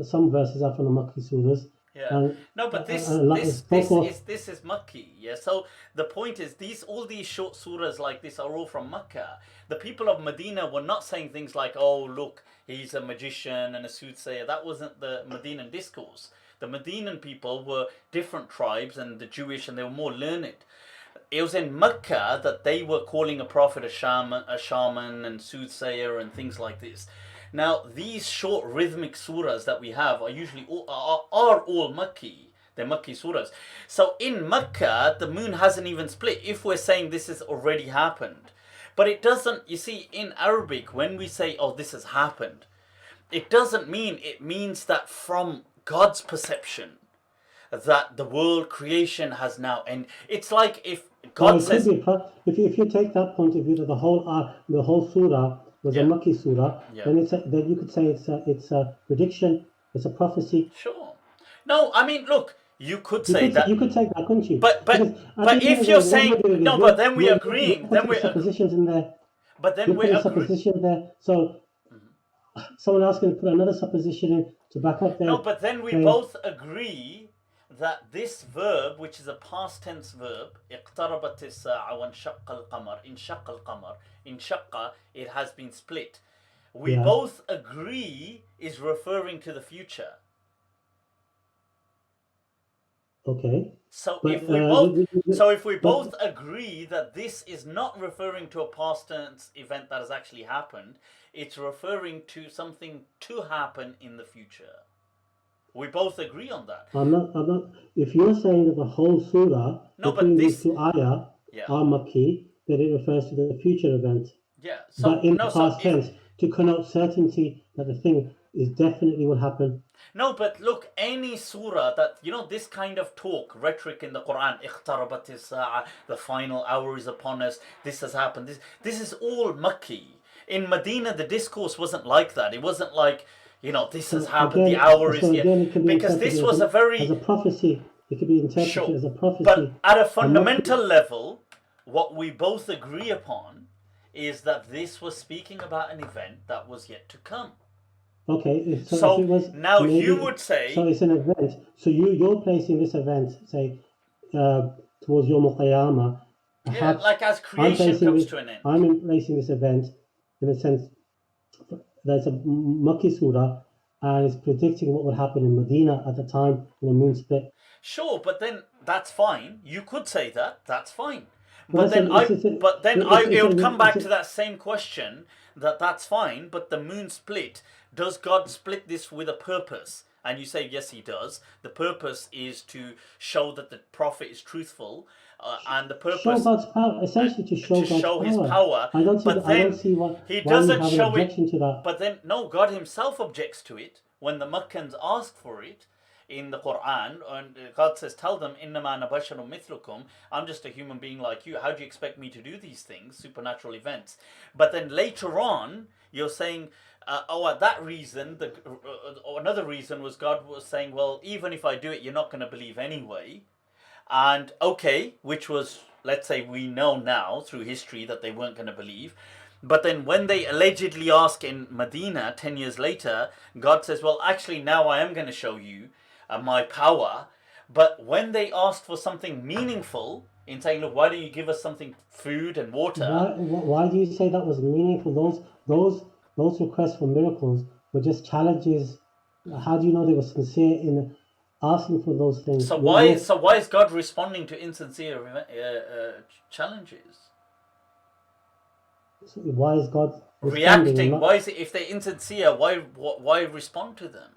some verses are from the Makki surahs. Yeah. No, but this is Makki. Yeah. So the point is, all these short surahs like this are all from Makkah. The people of Medina were not saying things like, "Oh, look, he's a magician and a soothsayer." That wasn't the Medinan discourse. The Medinan people were different tribes, and the Jewish, and they were more learned. It was in Mecca that they were calling a prophet a shaman and soothsayer and things like this. Now, these short rhythmic surahs that we have are usually all Makki. They're Makki surahs. So in Mecca, the moon hasn't even split, if we're saying this has already happened. But it doesn't, you see, in Arabic, when we say, this has happened, it doesn't mean, it means that from God's perception, that the world creation has now ended. It's like if God it says, could be if you take that point of view that the whole surah was a Makki surah, Yeah. then you could say it's a prediction, it's a prophecy. sure. No, I mean, look, you could You say could that, you could take that, couldn't you? but Because at the end if of you're the day, what saying doing no, is but then we're you're agreeing. putting Then we're suppositions in there. but then You're we're putting agreeing. supposition there, so someone else can put another supposition in to back up their. No, but then we claim. both agree that this verb, which is a past tense verb, اقتربت الساعة وانشق القمر, انشق القمر, انشق, it has been split. We Yeah. both agree is referring to the future. Okay. So But, if we both agree that this is not referring to a past tense event that has actually happened, it's referring to something to happen in the future. We both agree on that. I'm not. If you're saying that the whole surah, No, between but these this, two ayah, yeah, are Makki, then it refers to the future event. yeah. So But in no, the so past tense, to connote certainty that the thing is definitely will happen. no, but look, any surah that, you know, this kind of talk, rhetoric in the Quran, اقتربت الساعة, the final hour is upon us, this has happened, this is all Makki. In Medina, the discourse wasn't like that. It wasn't like, you know, this has happened, the hour is here. Again, it can be Because this interpreted was a very, as a prophecy. It could be interpreted sure, as a prophecy. but at a fundamental level, what we both agree upon is that this was speaking about an event that was yet to come. Okay, So if it was now maybe, you would say, so it's an event. So you're placing this event, say, towards Yom Qiyamah. yeah, like as creation comes to an end. I'm placing this event in a sense that it's a Makki surah and it's predicting what would happen in Medina at the time when the moon split. Sure, but then that's fine. You could say that. That's fine. Well, But then it would come back it's to that same question. That's fine. But the moon split. Does God split this with a purpose? And you say yes, He does. The purpose is to show that the prophet is truthful, and the purpose show God's power, essentially to show God's power. His power. I don't see why He why you doesn't have an show objection it. to that. But then no, God Himself objects to it when the Makkans ask for it in the Quran, and God says, "Tell them, innama ana basharun mithlukum. I'm just a human being like you. How do you expect me to do these things, supernatural events?" But then later on, you're saying, at that reason, another reason was God was saying, well, even if I do it, you're not going to believe anyway. And okay, which was, let's say, we know now through history that they weren't going to believe. But then when they allegedly ask in Medina 10 years later, God says, well, actually, now I am going to show you my power. But when they asked for something meaningful, in saying, look, why don't you give us something, food and water? Why do you say that was meaningful? Those requests for miracles were just challenges. How do you know they were sincere in asking for those things? So why is God responding to insincere challenges? So why is God reacting? Why is it, if they're insincere, why respond to them?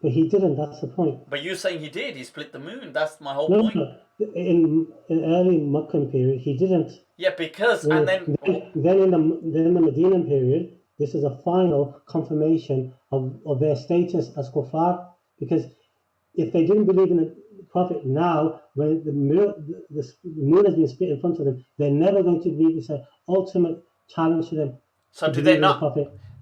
But He didn't. That's the point. But you're saying He did. He split the moon. That's my whole point. No, in early Meccan period, He didn't. Yeah, because and then in the Medinan period, this is a final confirmation of their status as kuffar. Because if they didn't believe in the Prophet now, when the moon has been split in front of them, they're never going to believe. It's an ultimate challenge to them. So do they not?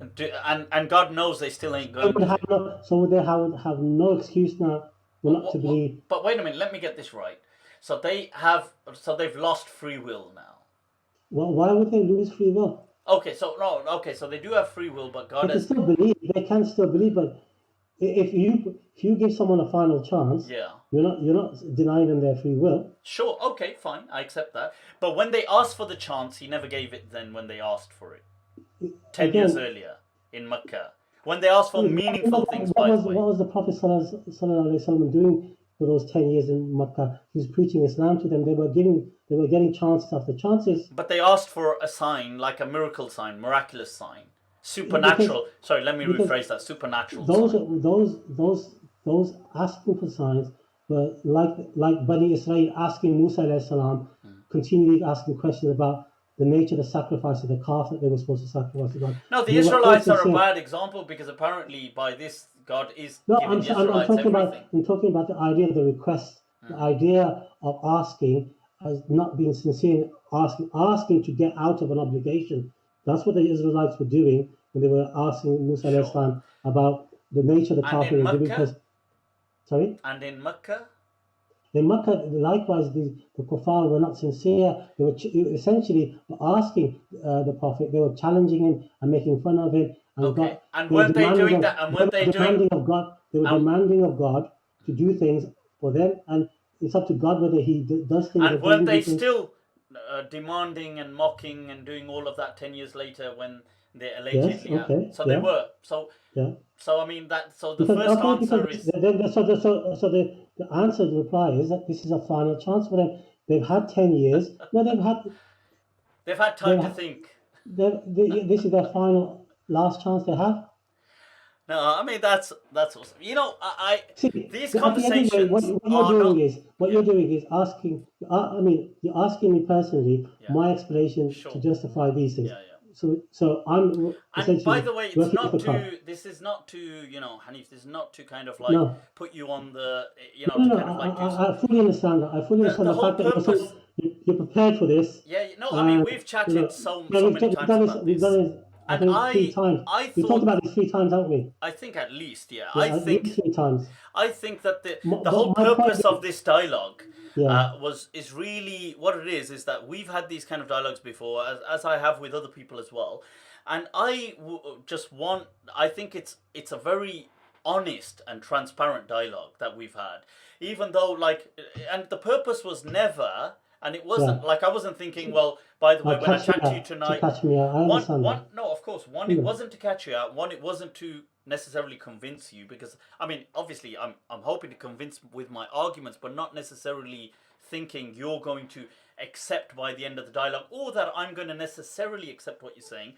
And God knows they still ain't going to. So would they have no excuse now not to believe? But wait a minute, let me get this right. So they've lost free will now. Well, why would they lose free will? Okay, so they do have free will, but God has... They can still believe, but if you give someone a final chance, yeah, you're not denying them their free will. Sure, okay, fine, I accept that. But when they asked for the chance, He never gave it then when they asked for it. 10 years earlier in Mecca. When they asked for meaningful things, by the way. What was the Prophet ﷺ doing for those 10 years in Mecca? He was preaching Islam to them. They were getting chances after chances. But they asked for a sign, like a miracle sign, miraculous sign. Supernatural. Sorry, let me rephrase that. Supernatural sign. Those asking for signs were like Bani Israel asking Musa alayhi salam, continually asking questions about the nature of the sacrifice of the calf that they were supposed to sacrifice to God. No, the Israelites are a bad example because apparently by this God is giving the Israelites everything. I'm talking about the idea of the request, the idea of asking as not being sincere, asking to get out of an obligation. That's what the Israelites were doing when they were asking Musa alayhi salam about the nature of the And Prophet. in Because, Mecca? sorry? And in Mecca? In Mecca, likewise, the kuffar were not sincere. They were essentially asking the Prophet. They were challenging him and making fun of him. And Okay. And they were weren't they doing demanding that? And they weren't were they doing... demanding of God. They were demanding of God to do things for them, and it's up to God whether He does things. And or weren't doesn't they do things. still demanding and mocking and doing all of that 10 years later when they Yes. allegedly Okay. So yeah. they were. Yeah. So I mean that. So the Because, first okay, answer because is the answer, the reply is that this is a final chance for them. They've had 10 years. No, they've had time to think. This is their final last chance they have. No, I mean that's awesome. You know, I See, these at the end of the day, conversations what you're doing is asking. I mean, you're asking me personally my explanation Sure. to justify these things. Yeah, yeah. So I'm And by essentially the way, it's working not for God. to. This is not to. You know, Hanif. This is not to kind of like No. put you on the. You know, No, to no, kind of like do I fully understand that. I fully understand the the whole fact that purpose. you're prepared for this. Yeah, no, I mean we've chatted so many times about We've this. done this, I think 3 times. We've talked about this 3 times, haven't we? I think at least, yeah. Yeah, at least 3 times. I think that the But whole my point purpose is- of this dialogue Yeah. is really what it is that we've had these kind of dialogues before, as I have with other people as well, and I think it's a very honest and transparent dialogue that we've had, even though and the purpose was never. And it wasn't like I wasn't thinking, well, by the way, when I chat to you tonight, to catch me out. I understand no, of course, it wasn't to catch you out. One, it wasn't to necessarily convince you, because I mean, obviously, I'm hoping to convince with my arguments, but not necessarily thinking you're going to accept by the end of the dialogue, or that I'm going to necessarily accept what you're saying,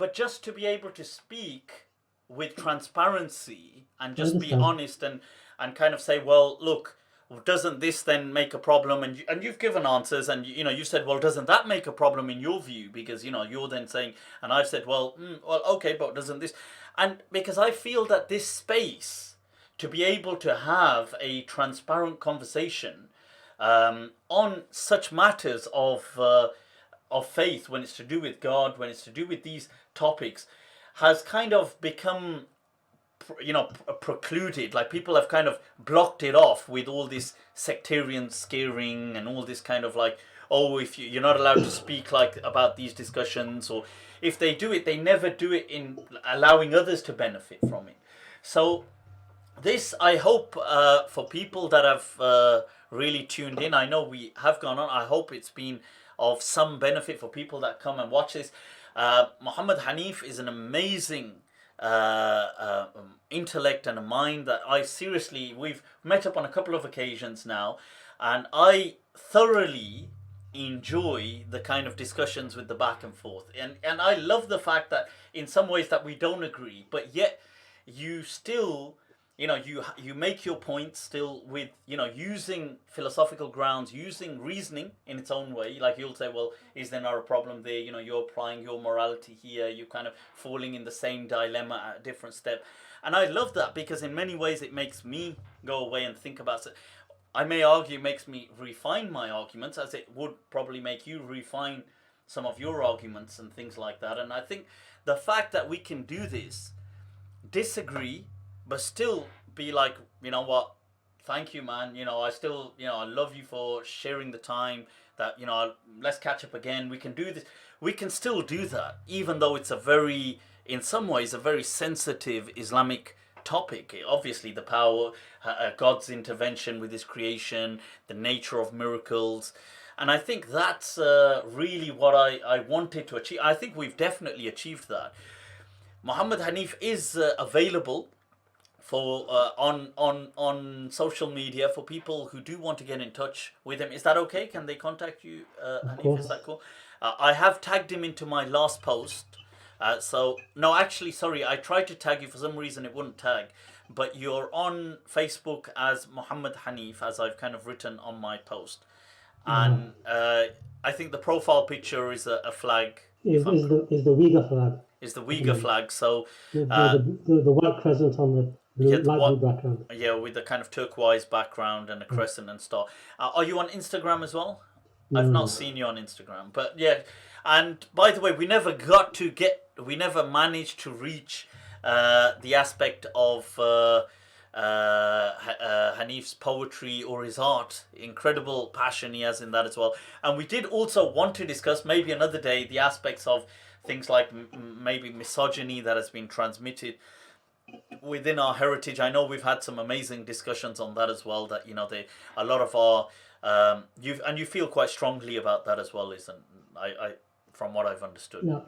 but just to be able to speak with transparency and just be honest and kind of say, well, look, doesn't this then make a problem? And you've given answers, and you said, well, doesn't that make a problem in your view? Because you're then saying, and I've said, well, okay, but doesn't this? And because I feel that this space to be able to have a transparent conversation on such matters of faith, when it's to do with God, when it's to do with these topics, has kind of become precluded. Like people have kind of blocked it off with all this sectarian scaring and all this kind of like, oh, if you're not allowed to speak like about these discussions, or if they do it, they never do it in allowing others to benefit from it. So this, I hope, for people that have really tuned in, I know we have gone on, I hope it's been of some benefit for people that come and watch this. Mohammed Hanif is an amazing intellect and a mind that we've met up on a couple of occasions now, and I thoroughly enjoy the kind of discussions with the back and forth, and I love the fact that in some ways that we don't agree, but yet you still you make your point still with using philosophical grounds, using reasoning in its own way. Like you'll say, well, is there not a problem there? You're applying your morality here, you're kind of falling in the same dilemma at a different step. And I love that, because in many ways it makes me go away and think about it. I may argue, makes me refine my arguments, as it would probably make you refine some of your arguments and things like that. And I think the fact that we can do this, disagree, but still be like, you know what, thank you, man, I still, I love you for sharing the time, that, let's catch up again, we can do this, we can still do that, even though it's in some ways a very sensitive Islamic topic. Obviously the power, God's intervention with his creation, the nature of miracles, and I think that's really what I wanted to achieve. I think we've definitely achieved that. Mohammed Hanif is available for on social media for people who do want to get in touch with him. Is that okay? Can they contact you, Hanif? Is that cool? I have tagged him into my last post. No, actually, sorry, I tried to tag you. For some reason it wouldn't tag. But you're on Facebook as Mohammed Hanif, as I've kind of written on my post. And I think the profile picture is a flag. Is the Uyghur flag. Is the Uyghur flag. So the white crescent on the light blue background. Yeah, with the kind of turquoise background and a crescent and star. Are you on Instagram as well? I've not seen you on Instagram, but yeah. And by the way, we never managed to reach the aspect of Hanif's poetry or his art. Incredible passion he has in that as well. And we did also want to discuss maybe another day the aspects of things like maybe misogyny that has been transmitted within our heritage. I know we've had some amazing discussions on that as well. That a lot of our you feel quite strongly about that as well, isn't I from what I've understood. Yeah.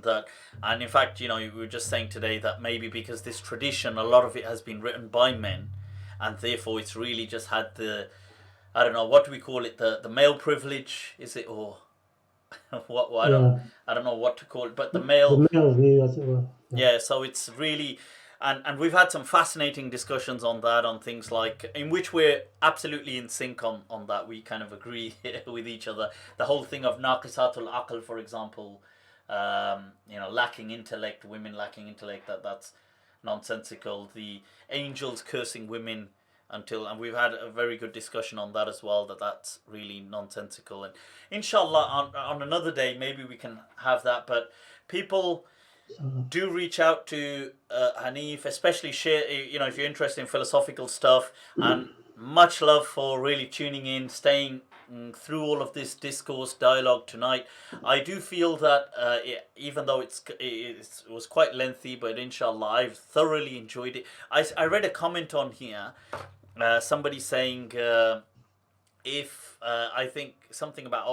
That, and in fact, we were just saying today that maybe because this tradition, a lot of it has been written by men, and therefore it's really just had the, I don't know, what do we call it, the male privilege, is it, or what? I don't know what to call it, but the male view, as it were. Yeah, so it's really, and we've had some fascinating discussions on that, on things like, in which we're absolutely in sync on that. We kind of agree with each other. The whole thing of naqisatul aql, for example, lacking intellect, women lacking intellect, that's nonsensical. The angels cursing women and we've had a very good discussion on that as well, that's really nonsensical. And inshallah on another day maybe we can have that. But people do reach out to Hanif, especially share, if you're interested in philosophical stuff. And much love for really tuning in, staying through all of this discourse dialogue tonight. I do feel that even though it was quite lengthy, but inshallah I've thoroughly enjoyed it. I read a comment on here, somebody saying if I think something about,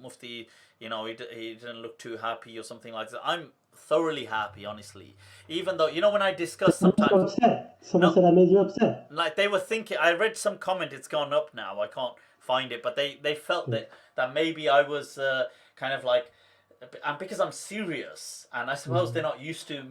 Mufti, he didn't look too happy or something like that. I'm thoroughly happy, honestly, even though when I discuss sometimes someone said I made you upset. Like they were thinking, I read some comment, it's gone up now, I can't find it, but they felt that maybe I was kind of like, and because I'm serious, and I suppose they're not used to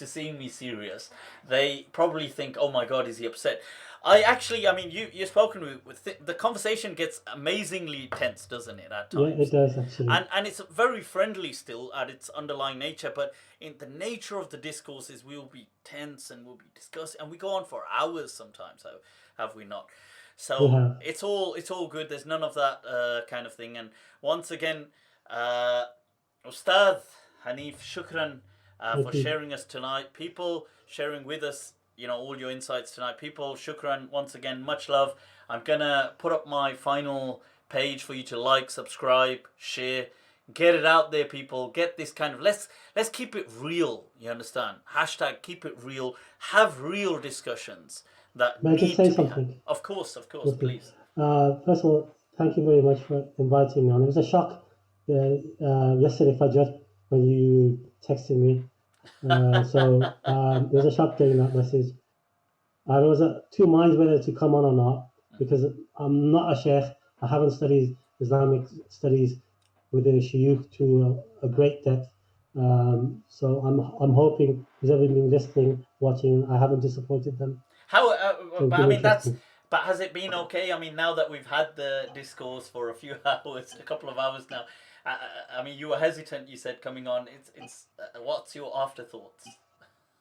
seeing me serious, they probably think, oh my god, is he upset? You've spoken with the conversation gets amazingly tense, doesn't it, at times? Yeah, it does, actually. And it's very friendly still at its underlying nature, but in the nature of the discourses, we'll be tense and we'll be discussing, and we go on for hours sometimes, have we not? So it's all good. There's none of that kind of thing. And once again, Ustad Hanif, shukran for sharing us tonight. People sharing with us, all your insights tonight. People, shukran once again. Much love. I'm gonna put up my final page for you to like, subscribe, share, get it out there, people. Get this kind of let's keep it real. You understand? # keep it real. Have real discussions. May I just say something? Of course, please. First of all, thank you very much for inviting me on. It was a shock yesterday, Fajr, when you texted me. So it was a shock getting that message. I was at two minds whether to come on or not, because I'm not a sheikh. I haven't studied Islamic studies with the shuyukh to a great depth. So I'm hoping who's ever been listening, watching, I haven't disappointed them. But has it been okay? I mean, now that we've had the discourse for a few hours, a couple of hours now, you were hesitant, you said, coming on. It's what's your afterthoughts?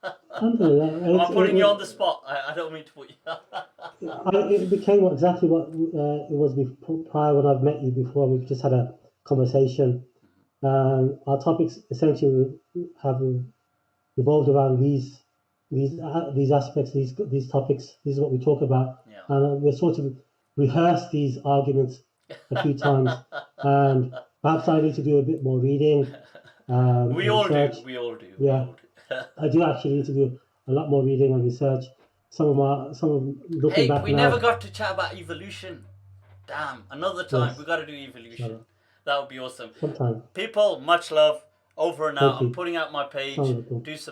I'm putting you on the spot. I don't mean to put you. It became exactly what it was prior when I've met you before. We've just had a conversation. Our topics essentially have revolved around these aspects, these topics. This is what we talk about, and we've sort of rehearsed these arguments a few times. And perhaps I need to do a bit more reading. We all do. Yeah, I do actually need to do a lot more reading and research. Looking back. We never got to chat about evolution. Damn, another time. Yes. We got to do evolution. Sure. That would be awesome. Sometime. People, much love. Over and out. I'm putting out my page. Do some